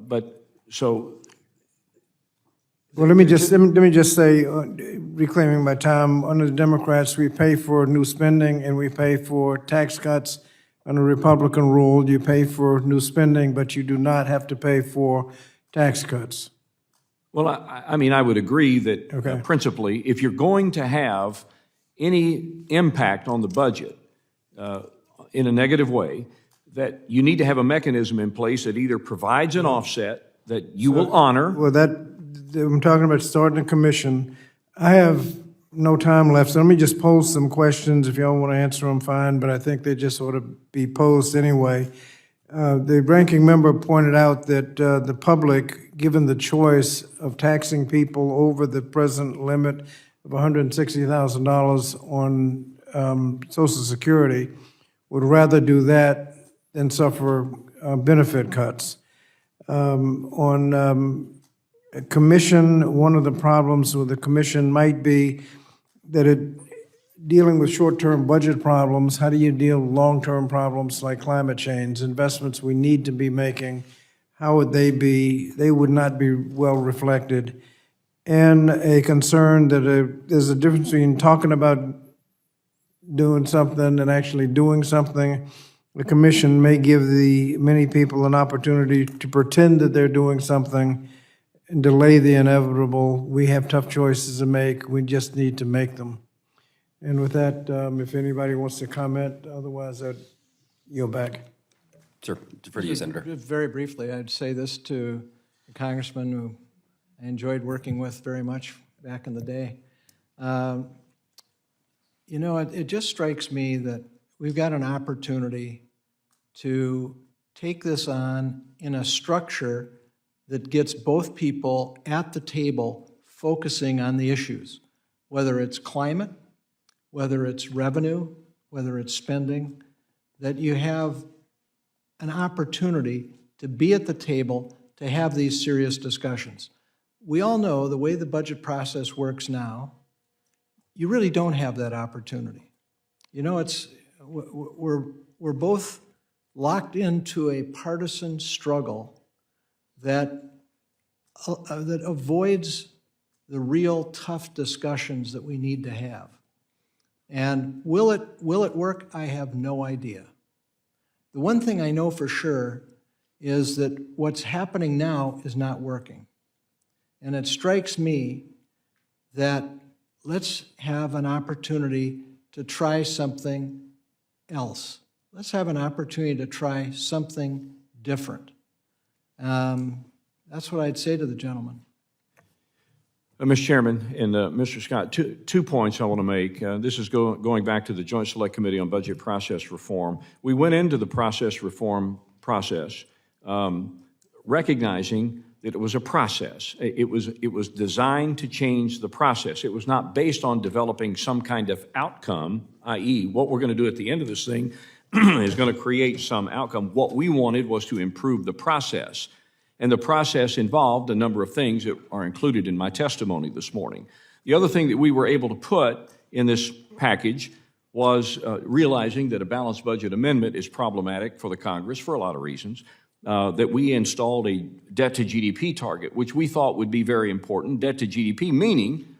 Speaker 1: let me just say, reclaiming my time, under the Democrats, we pay for new spending and we pay for tax cuts. Under Republican rule, you pay for new spending, but you do not have to pay for tax cuts.
Speaker 5: Well, I mean, I would agree that principally, if you're going to have any impact on the budget in a negative way, that you need to have a mechanism in place that either provides an offset that you will honor.
Speaker 1: Well, I'm talking about starting a commission. I have no time left, so let me just pose some questions. If y'all want to answer them, fine, but I think they just ought to be posed anyway. The ranking member pointed out that the public, given the choice of taxing people over the present limit of $160,000 on Social Security, would rather do that than suffer benefit cuts. On a commission, one of the problems with the commission might be that dealing with short-term budget problems, how do you deal with long-term problems like climate change, investments we need to be making, how would they be? They would not be well reflected. And a concern that there's a difference between talking about doing something and actually doing something. The commission may give many people an opportunity to pretend that they're doing something and delay the inevitable. We have tough choices to make. We just need to make them. And with that, if anybody wants to comment, otherwise I'd yield back.
Speaker 10: Sir, defer to you, Senator.
Speaker 4: Very briefly, I'd say this to the congressman who I enjoyed working with very much back in the day. You know, it just strikes me that we've got an opportunity to take this on in a structure that gets both people at the table focusing on the issues, whether it's climate, whether it's revenue, whether it's spending, that you have an opportunity to be at the table to have these serious discussions. We all know the way the budget process works now, you really don't have that opportunity. You know, we're both locked into a partisan struggle that avoids the real tough discussions that we need to have. And will it work? I have no idea. The one thing I know for sure is that what's happening now is not working. And it strikes me that let's have an opportunity to try something else. Let's have an opportunity to try something different. That's what I'd say to the gentleman.
Speaker 5: Mr. Chairman and Mr. Scott, two points I want to make. This is going back to the Joint Select Committee on Budget Process Reform. We went into the process reform process recognizing that it was a process. It was designed to change the process. It was not based on developing some kind of outcome, i.e., what we're going to do at the end of this thing is going to create some outcome. What we wanted was to improve the process. And the process involved a number of things that are included in my testimony this morning. The other thing that we were able to put in this package was realizing that a balanced budget amendment is problematic for the Congress for a lot of reasons, that we installed a debt to GDP target, which we thought would be very important. Debt to GDP meaning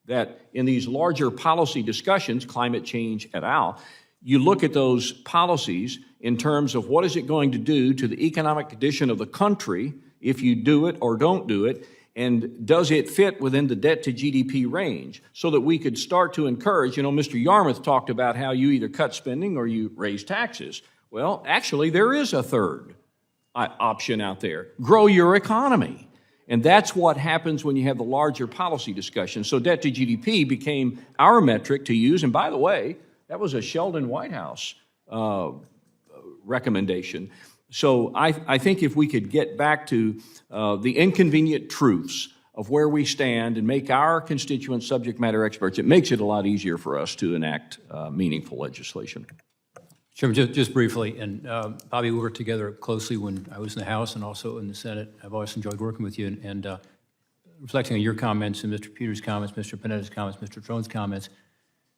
Speaker 5: that in these larger policy discussions, climate change et al., you look at those policies in terms of what is it going to do to the economic condition of the country if you do it or don't do it, and does it fit within the debt to GDP range so that we could start to encourage, Mr. Yarmouth talked about how you either cut spending or you raise taxes. Well, actually, there is a third option out there. Grow your economy. And that's what happens when you have the larger policy discussion. So debt to GDP became our metric to use. And by the way, that was a Sheldon Whitehouse recommendation. So I think if we could get back to the inconvenient truths of where we stand and make our constituents subject matter experts, it makes it a lot easier for us to enact meaningful legislation.
Speaker 3: Chairman, just briefly, and Bobby, we worked together closely when I was in the House and also in the Senate. I've always enjoyed working with you, and reflecting on your comments and Mr. Peters' comments, Mr. Panetta's comments, Mr. Trone's comments,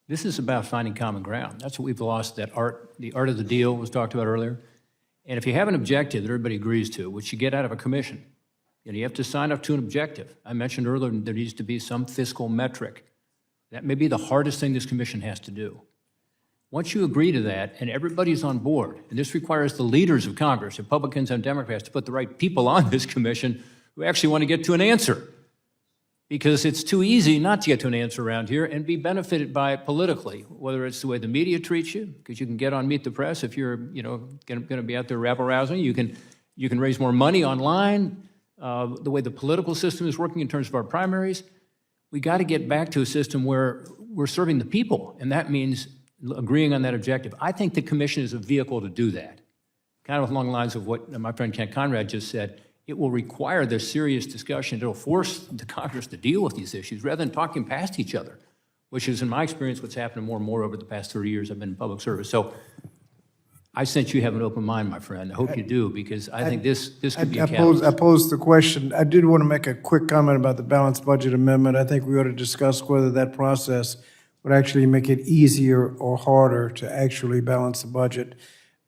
Speaker 3: this is about finding common ground. That's what we've lost, the art of the deal was talked about earlier. And if you have an objective that everybody agrees to, which you get out of a commission, you have to sign up to an objective. I mentioned earlier there needs to be some fiscal metric. That may be the hardest thing this commission has to do. Once you agree to that and everybody's on board, and this requires the leaders of Congress, Republicans and Democrats, to put the right people on this commission who actually want to get to an answer. Because it's too easy not to get to an answer around here and be benefited by it politically, whether it's the way the media treats you, because you can get on Meet the Press if you're going to be out there rabble-rousing. You can raise more money online, the way the political system is working in terms of our primaries. We got to get back to a system where we're serving the people, and that means agreeing on that objective. I think the commission is a vehicle to do that. Kind of along the lines of what my friend Kent Conrad just said, it will require the serious discussion. It will force the Congress to deal with these issues rather than talking past each other, which is, in my experience, what's happened more and more over the past 30 years I've been in public service. So I sense you have an open mind, my friend. I hope you do, because I think this could be a catalyst.
Speaker 16: I posed the question. I did want to make a quick comment about the balanced budget amendment. I think we ought to discuss whether that process would actually make it easier or harder to actually balance the budget.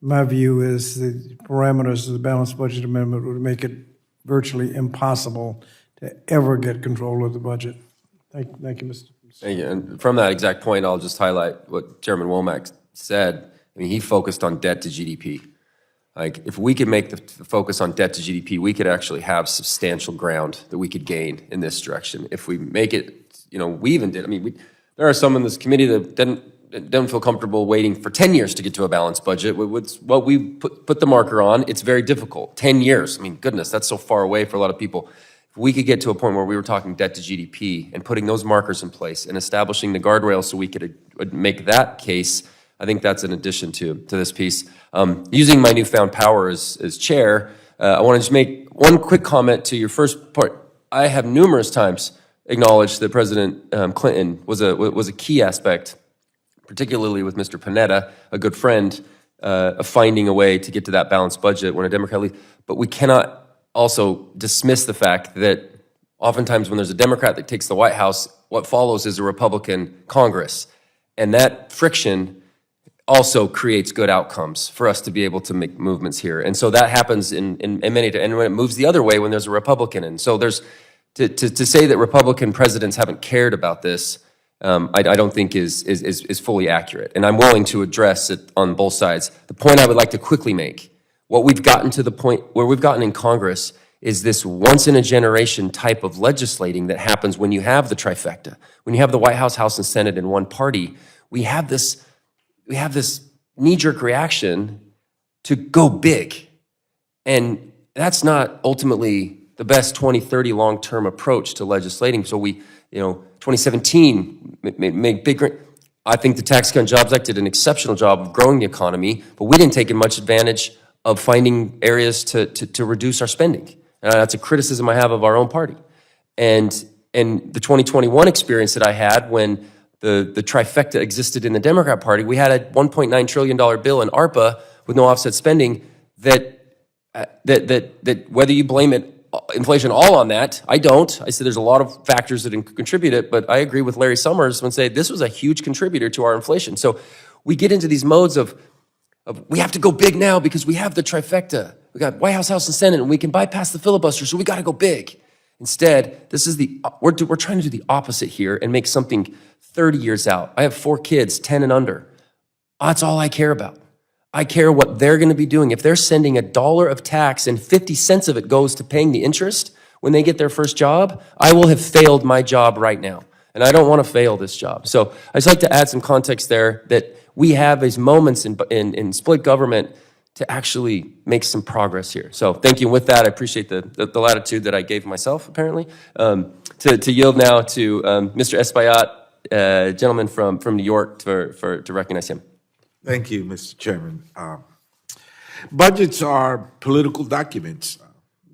Speaker 16: My view is the parameters of the balanced budget amendment would make it virtually impossible to ever get control of the budget. Thank you, Mr.
Speaker 10: Thank you. And from that exact point, I'll just highlight what Chairman Womack said. I mean, he focused on debt to GDP. Like, if we could make the focus on debt to GDP, we could actually have substantial ground that we could gain in this direction. If we make it, we even did. I mean, there are some in this committee that don't feel comfortable waiting for 10 years to get to a balanced budget. What we put the marker on, it's very difficult. 10 years, I mean, goodness, that's so far away for a lot of people. If we could get to a point where we were talking debt to GDP and putting those markers in place and establishing the guardrails so we could make that case, I think that's an addition to this piece. Using my newfound power as chair, I want to just make one quick comment to your first part. I have numerous times acknowledged that President Clinton was a key aspect, particularly with Mr. Panetta, a good friend, of finding a way to get to that balanced budget when a Democrat leads. But we cannot also dismiss the fact that oftentimes when there's a Democrat that takes the White House, what follows is a Republican Congress. And that friction also creates good outcomes for us to be able to make movements here. And so that happens in many, and when it moves the other way when there's a Republican. And so there's, to say that Republican presidents haven't cared about this, I don't think is fully accurate. And I'm willing to address it on both sides. The point I would like to quickly make, what we've gotten to the point where we've gotten in Congress is this once-in-a-generation type of legislating that happens when you have the trifecta. When you have the White House, House, and Senate in one party, we have this knee-jerk reaction to go big. And that's not ultimately the best 2030 long-term approach to legislating. So we, 2017 made big, I think the Tax Cut and Jobs Act did an exceptional job of growing the economy, but we didn't take much advantage of finding areas to reduce our spending. That's a criticism I have of our own party. And the 2021 experience that I had when the trifecta existed in the Democrat Party, we had a $1.9 trillion bill in ARPA with no offset spending that whether you blame it, inflation all on that, I don't. I said there's a lot of factors that contribute it, but I agree with Larry Summers when say this was a huge contributor to our inflation. So we get into these modes of we have to go big now because we have the trifecta. We got White House, House, and Senate, and we can bypass the filibuster, so we got to go big. Instead, this is we're trying to do the opposite here and make something 30 years out. I have 4 kids, 10 and under. That's all I care about. I care what they're going to be doing. If they're sending $1 of tax and 50 cents of it goes to paying the interest when they get their first job, I will have failed my job right now. And I don't want to fail this job. So I just like to add some context there that we have these moments in split government to actually make some progress here. So thank you. With that, I appreciate the latitude that I gave myself, apparently. To yield now to Mr. Espaillat, gentleman from New York, to recognize him.
Speaker 17: Thank you, Mr. Chairman. Budgets are political documents.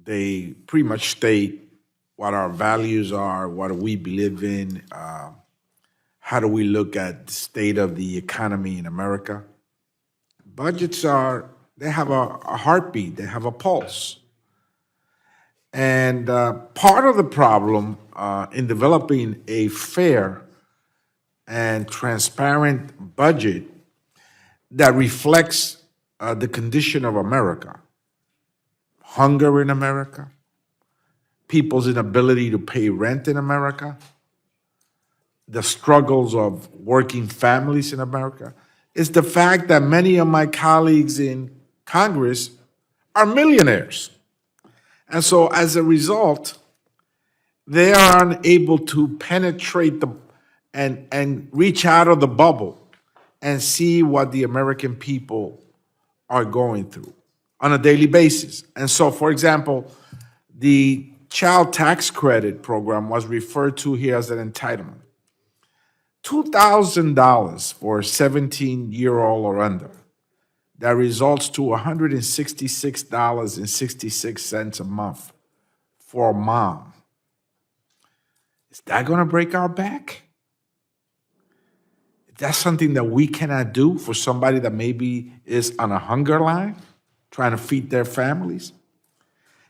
Speaker 17: They pretty much state what our values are, what we believe in, how do we look at the state of the economy in America. Budgets they have a heartbeat, they have a pulse. And part of the problem in developing a fair and transparent budget that reflects the condition of America, hunger in America, people's inability to pay rent in America, the struggles of working families in America, is the fact that many of my colleagues in Congress are millionaires. And so as a result, they are unable to penetrate and reach out of the bubble and see what the American people are going through on a daily basis. And so, for example, the child tax credit program was referred to here as an entitlement. $2,000 for a 17-year-old or under. That results to $166.66 a month for a mom. Is that going to break our back? That's something that we cannot do for somebody that maybe is on a hunger line, trying to feed their families.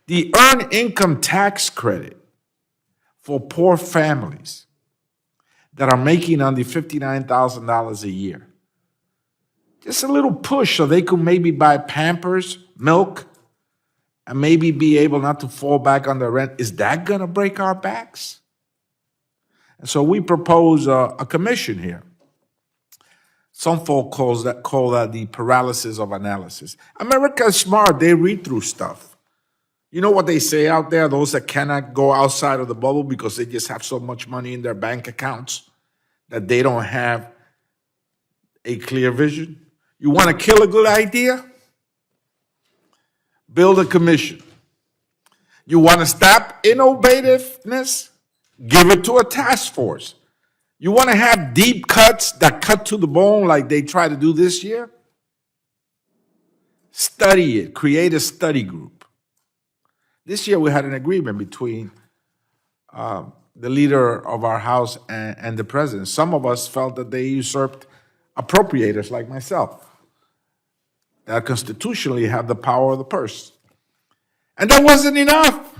Speaker 17: The earned income tax credit for poor families that are making under $59,000 a year. Just a little push so they could maybe buy Pampers, milk, and maybe be able not to fall back on the rent. Is that going to break our backs? And so we propose a commission here. Some folk call that the paralysis of analysis. America is smart. They read through stuff. You know what they say out there, those that cannot go outside of the bubble because they just have so much money in their bank accounts that they don't have a clear vision? You want to kill a good idea? Build a commission. You want to stop innovativeness? Give it to a task force. You want to have deep cuts that cut to the bone like they try to do this year? Study it. Create a study group. This year we had an agreement between the leader of our House and the president. Some of us felt that they usurped appropriators like myself that constitutionally have the power of the purse. And that wasn't enough.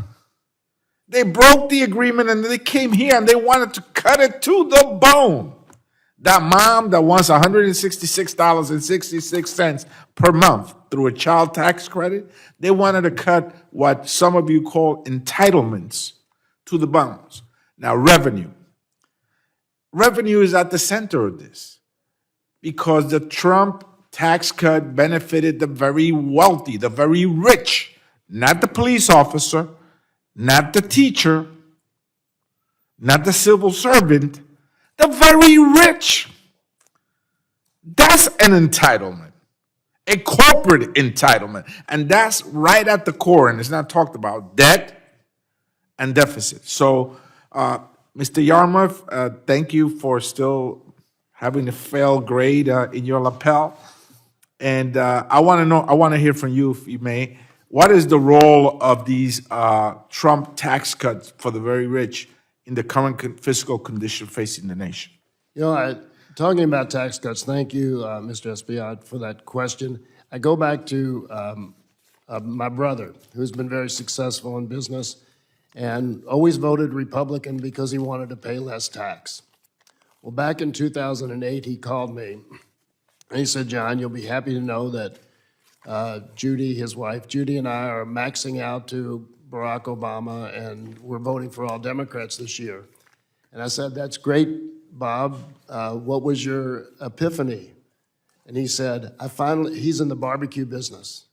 Speaker 17: They broke the agreement and they came here and they wanted to cut it to the bone. That mom that wants $166.66 per month through a child tax credit, they wanted to cut what some of you call entitlements to the bones. Now, revenue. Revenue is at the center of this because the Trump tax cut benefited the very wealthy, the very rich, not the police officer, not the teacher, not the civil servant, the very rich. That's an entitlement, a corporate entitlement. And that's right at the core, and it's not talked about, debt and deficit. So, Mr. Yarmouth, thank you for still having a fail grade in your lapel. And I want to hear from you, if you may. What is the role of these Trump tax cuts for the very rich in the current fiscal condition facing the nation?
Speaker 6: You know, talking about tax cuts, thank you, Mr. Espaillat, for that question. I go back to my brother, who's been very successful in business and always voted Republican because he wanted to pay less tax. Well, back in 2008, he called me and he said, "John, you'll be happy to know that Judy, his wife, Judy and I are maxing out to Barack Obama and we're voting for all Democrats this year." And I said, "That's great, Bob. What was your epiphany?" And he said, he's in the barbecue business,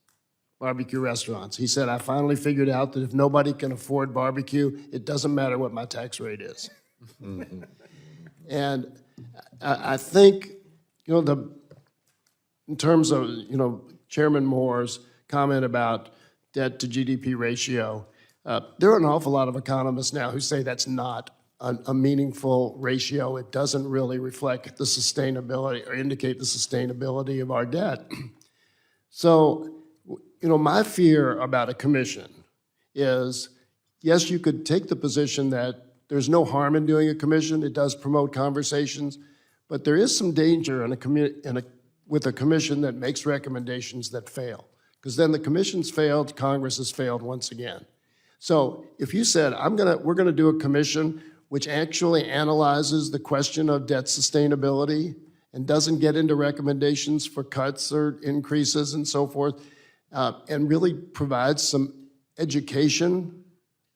Speaker 6: barbecue restaurants. He said, "I finally figured out that if nobody can afford barbecue, it doesn't matter what my tax rate is." And I think, in terms of, Chairman Moore's comment about debt to GDP ratio. There are an awful lot of economists now who say that's not a meaningful ratio. It doesn't really reflect the sustainability or indicate the sustainability of our debt. So, my fear about a commission is, yes, you could take the position that there's no harm in doing a commission. It does promote conversations, but there is some danger with a commission that makes recommendations that fail, because then the commission's failed, Congress has failed once again. So if you said, we're gonna do a commission which actually analyzes the question of debt sustainability and doesn't get into recommendations for cuts or increases and so forth, and really provides some education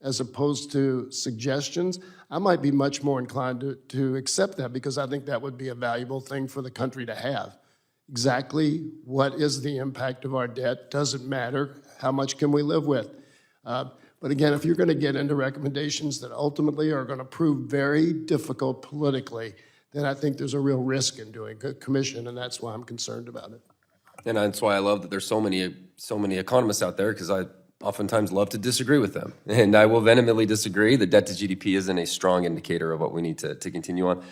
Speaker 6: as opposed to suggestions, I might be much more inclined to accept that, because I think that would be a valuable thing for the country to have. Exactly what is the impact of our debt? Doesn't matter. How much can we live with? But again, if you're going to get into recommendations that ultimately are going to prove very difficult politically, then I think there's a real risk in doing a commission, and that's why I'm concerned about it.
Speaker 10: And that's why I love that there's so many economists out there, because I oftentimes love to disagree with them. And I will vehemently disagree. The debt to GDP isn't a strong indicator of what we need to continue on.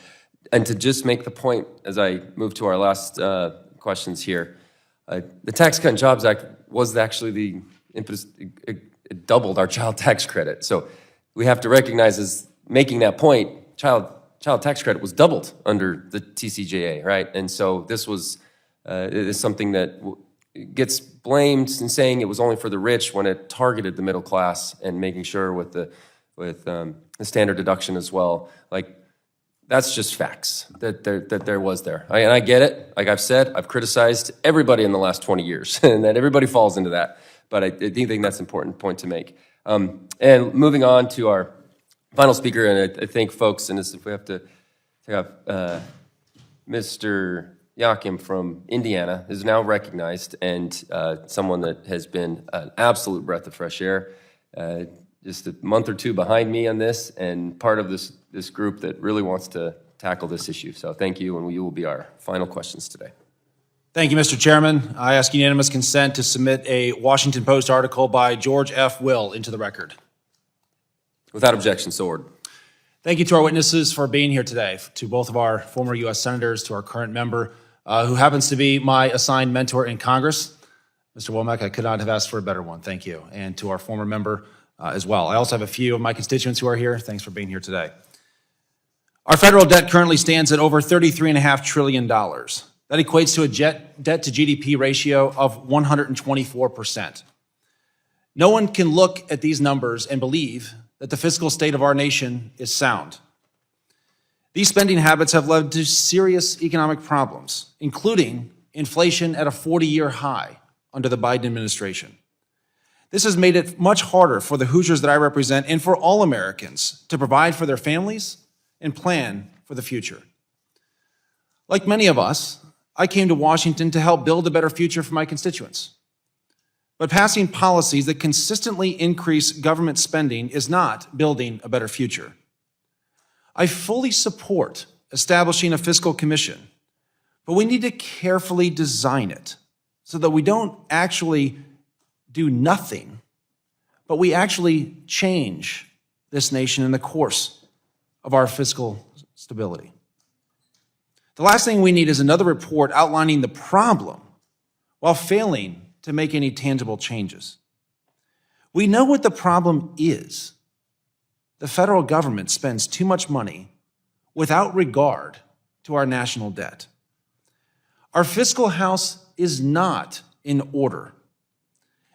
Speaker 10: And to just make the point, as I move to our last questions here, the Tax Cut and Jobs Act was actually the impetus. It doubled our child tax credit. So we have to recognize, as making that point, child tax credit was doubled under the TCJA, right? And so this was it is something that gets blamed in saying it was only for the rich, when it targeted the middle class, and making sure with the standard deduction as well. Like, that's just facts that there was there. And I get it. Like I've said, I've criticized everybody in the last 20 years, and that everybody falls into that. But I do think that's an important point to make. And moving on to our final speaker, and I think, folks, and if we have to have Mr. Yakim from Indiana is now recognized, and someone that has been an absolute breath of fresh air, just a month or two behind me on this, and part of this group that really wants to tackle this issue. So thank you, and you will be our final questions today.
Speaker 18: Thank you, Mr. Chairman. I ask unanimous consent to submit a Washington Post article by George F. Will into the record.
Speaker 10: Without objection, so ordered.
Speaker 18: Thank you to our witnesses for being here today, to both of our former U.S. senators, to our current member, who happens to be my assigned mentor in Congress. Mr. Womack, I could not have asked for a better one. Thank you. And to our former member as well. I also have a few of my constituents who are here. Thanks for being here today. Our federal debt currently stands at over $33.5 trillion. That equates to a debt to GDP ratio of 124%. No one can look at these numbers and believe that the fiscal state of our nation is sound. These spending habits have led to serious economic problems, including inflation at a 40-year high under the Biden administration. This has made it much harder for the Hoosiers that I represent, and for all Americans, to provide for their families and plan for the future. Like many of us, I came to Washington to help build a better future for my constituents. But passing policies that consistently increase government spending is not building a better future. I fully support establishing a fiscal commission, but we need to carefully design it so that we don't actually do nothing, but we actually change this nation in the course of our fiscal stability. The last thing we need is another report outlining the problem while failing to make any tangible changes. We know what the problem is. The federal government spends too much money without regard to our national debt. Our fiscal house is not in order.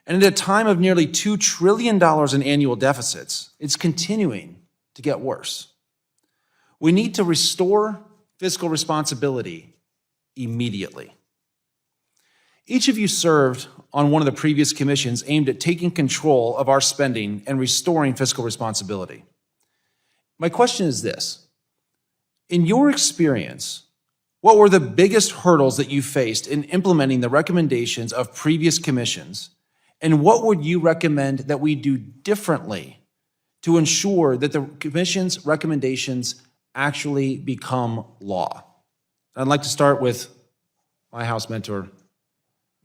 Speaker 18: And at a time of nearly $2 trillion in annual deficits, it's continuing to get worse. We need to restore fiscal responsibility immediately. Each of you served on one of the previous commissions aimed at taking control of our spending and restoring fiscal responsibility. My question is this: in your experience, what were the biggest hurdles that you faced in implementing the recommendations of previous commissions, and what would you recommend that we do differently to ensure that the commission's recommendations actually become law? I'd like to start with my House mentor,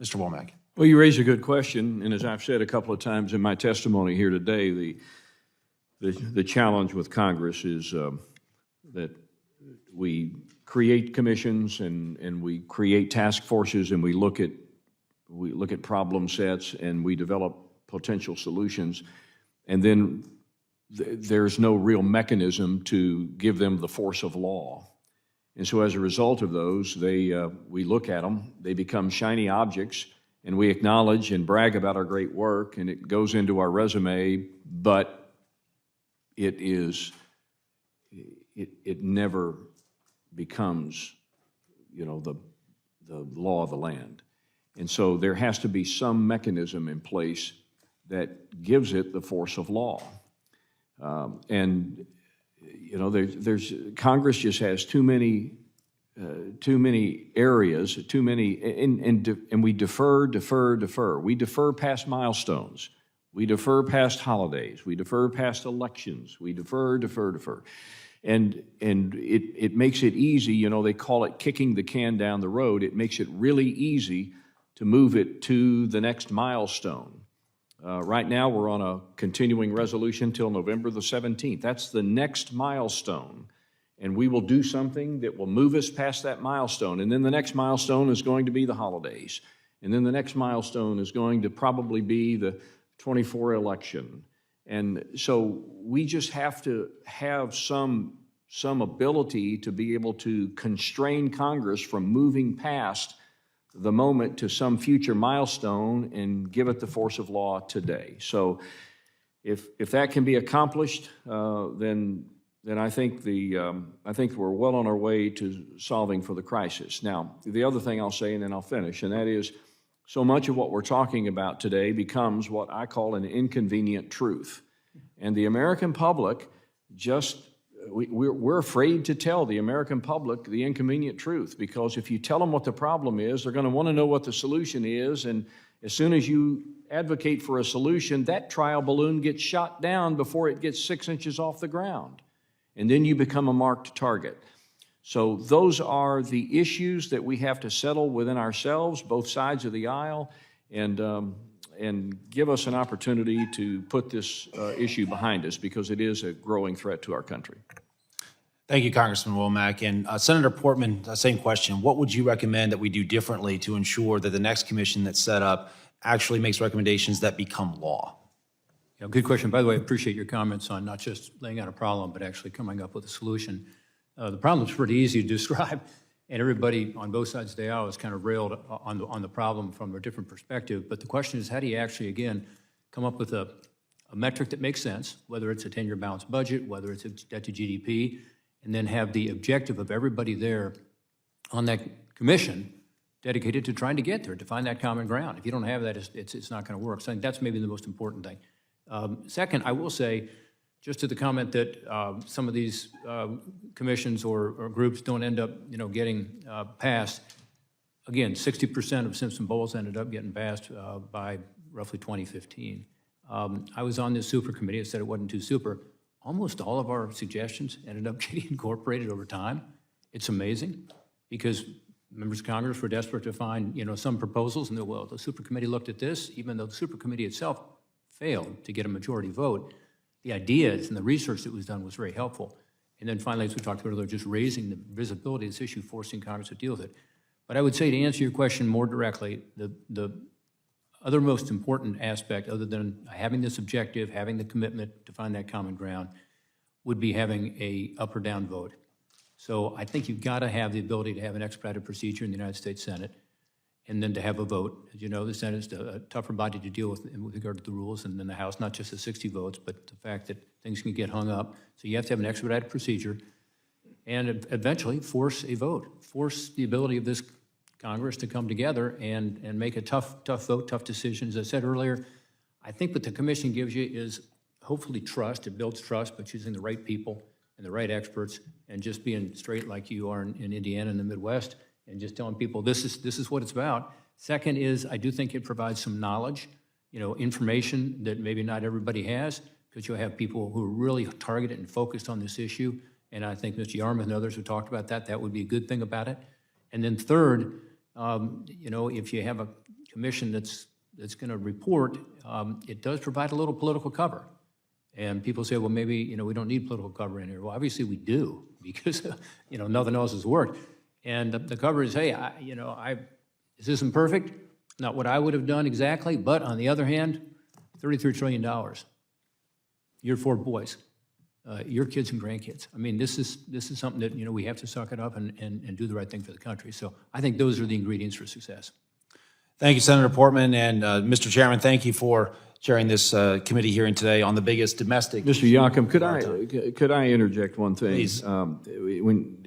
Speaker 18: Mr. Womack.
Speaker 5: Well, you raise a good question, and as I've said a couple of times in my testimony here today, the challenge with Congress is that we create commissions and we create task forces and we look at problem sets and we develop potential solutions, and then there's no real mechanism to give them the force of law. And so as a result of those, we look at them, they become shiny objects, and we acknowledge and brag about our great work, and it goes into our resume, but it never becomes, the law of the land. And so there has to be some mechanism in place that gives it the force of law. Congress just has too many areas, and we defer. We defer past milestones. We defer past holidays. We defer past elections. We defer. And it makes it easy, they call it kicking the can down the road. It makes it really easy to move it to the next milestone. Right now, we're on a continuing resolution till November the 17th. That's the next milestone. And we will do something that will move us past that milestone. And then the next milestone is going to be the holidays. And then the next milestone is going to probably be the 24 election. And so we just have to have some ability to be able to constrain Congress from moving past the moment to some future milestone and give it the force of law today. So if that can be accomplished, then I think we're well on our way to solving for the crisis. Now, the other thing I'll say, and then I'll finish, and that is, so much of what we're talking about today becomes what I call an inconvenient truth. And the American public we're afraid to tell the American public the inconvenient truth, because if you tell them what the problem is, they're going to want to know what the solution is. And as soon as you advocate for a solution, that trial balloon gets shot down before it gets 6 inches off the ground. And then you become a marked target. So those are the issues that we have to settle within ourselves, both sides of the aisle, and give us an opportunity to put this issue behind us, because it is a growing threat to our country.
Speaker 18: Thank you, Congressman Womack. And Senator Portman, same question. What would you recommend that we do differently to ensure that the next commission that's set up actually makes recommendations that become law?
Speaker 3: Yeah, good question. By the way, I appreciate your comments on not just laying out a problem, but actually coming up with a solution. The problem is pretty easy to describe, and everybody on both sides of the aisle has kind of railed on the problem from a different perspective. But the question is, how do you actually, again, come up with a metric that makes sense, whether it's a 10-year balanced budget, whether it's a debt to GDP, and then have the objective of everybody there on that commission dedicated to trying to get there, to find that common ground. If you don't have that, it's not going to work. So I think that's maybe the most important thing. Second, I will say, just to the comment that some of these commissions or groups don't end up, getting passed. Again, 60% of Simpson-Bowles ended up getting passed by roughly 2015. I was on this super committee. I said it wasn't too super. Almost all of our suggestions ended up getting incorporated over time. It's amazing, because members of Congress were desperate to find, some proposals, and the super committee looked at this, even though the super committee itself failed to get a majority vote. The ideas and the research that was done was very helpful. And then finally, as we talked about earlier, just raising the visibility of this issue, forcing Congress to deal with it. But I would say, to answer your question more directly, the other most important aspect, other than having this objective, having the commitment to find that common ground, would be having a up or down vote. So I think you've got to have the ability to have an expedited procedure in the United States Senate, and then to have a vote. As you know, the Senate is a tougher body to deal with regard to the rules, and then the House, not just the 60 votes, but the fact that things can get hung up. So you have to have an expedited procedure, and eventually force a vote, force the ability of this Congress to come together and make a tough vote, tough decision. As I said earlier, I think what the commission gives you is hopefully trust. It builds trust by choosing the right people and the right experts, and just being straight like you are in Indiana and the Midwest, and just telling people this is what it's about. Second is, I do think it provides some knowledge, information that maybe not everybody has, because you'll have people who are really targeted and focused on this issue. And I think Mr. Yarmouth and others who talked about that would be a good thing about it. And then third, if you have a commission that's going to report, it does provide a little political cover. And people say, well, maybe, you know, we don't need political cover in here. Well, obviously we do, because, you know, nothing else has worked. And the cover is, hey, this isn't perfect, not what I would have done exactly, but on the other hand, $33 trillion. Your 4 boys, your kids and grandkids. I mean, this is something that, you know, we have to suck it up and do the right thing for the country. So I think those are the ingredients for success.
Speaker 18: Thank you, Senator Portman, and Mr. Chairman, thank you for chairing this committee hearing today on the biggest domestic.
Speaker 5: Mr. Yakum, could I interject one thing?
Speaker 18: Please.
Speaker 5: When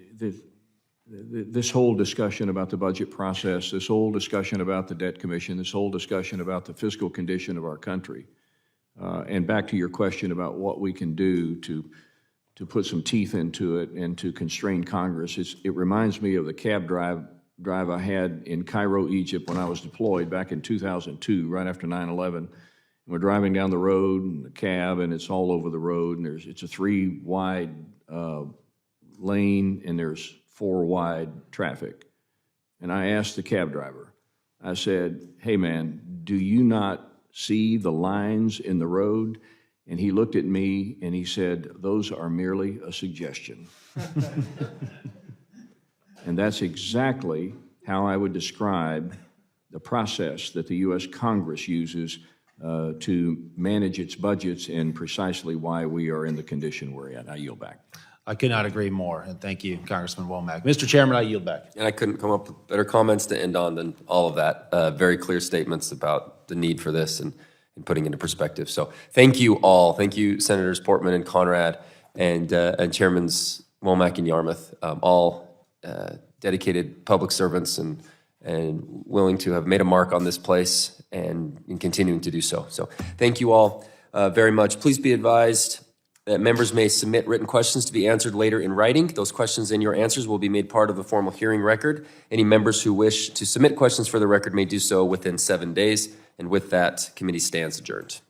Speaker 5: this whole discussion about the budget process, this whole discussion about the debt commission, this whole discussion about the fiscal condition of our country, and back to your question about what we can do to put some teeth into it and to constrain Congress, it reminds me of the cab drive I had in Cairo, Egypt, when I was deployed back in 2002, right after 9/11. We're driving down the road in the cab, and it's all over the road, and it's a 3-wide lane, and there's 4-wide traffic. And I asked the cab driver, I said, hey man, do you not see the lines in the road? And he looked at me and he said, those are merely a suggestion. And that's exactly how I would describe the process that the U.S. Congress uses to manage its budgets, and precisely why we are in the condition we're in. I yield back.
Speaker 18: I could not agree more, and thank you, Congressman Womack. Mr. Chairman, I yield back.
Speaker 10: And I couldn't come up with better comments to end on than all of that. Very clear statements about the need for this and putting into perspective. So thank you all. Thank you, Senators Portman and Conrad, and Chairmans Womack and Yarmouth, all dedicated public servants and willing to have made a mark on this place and continuing to do so. So thank you all very much. Please be advised that members may submit written questions to be answered later in writing. Those questions and your answers will be made part of the formal hearing record. Any members who wish to submit questions for the record may do so within 7 days. And with that, committee stands adjourned.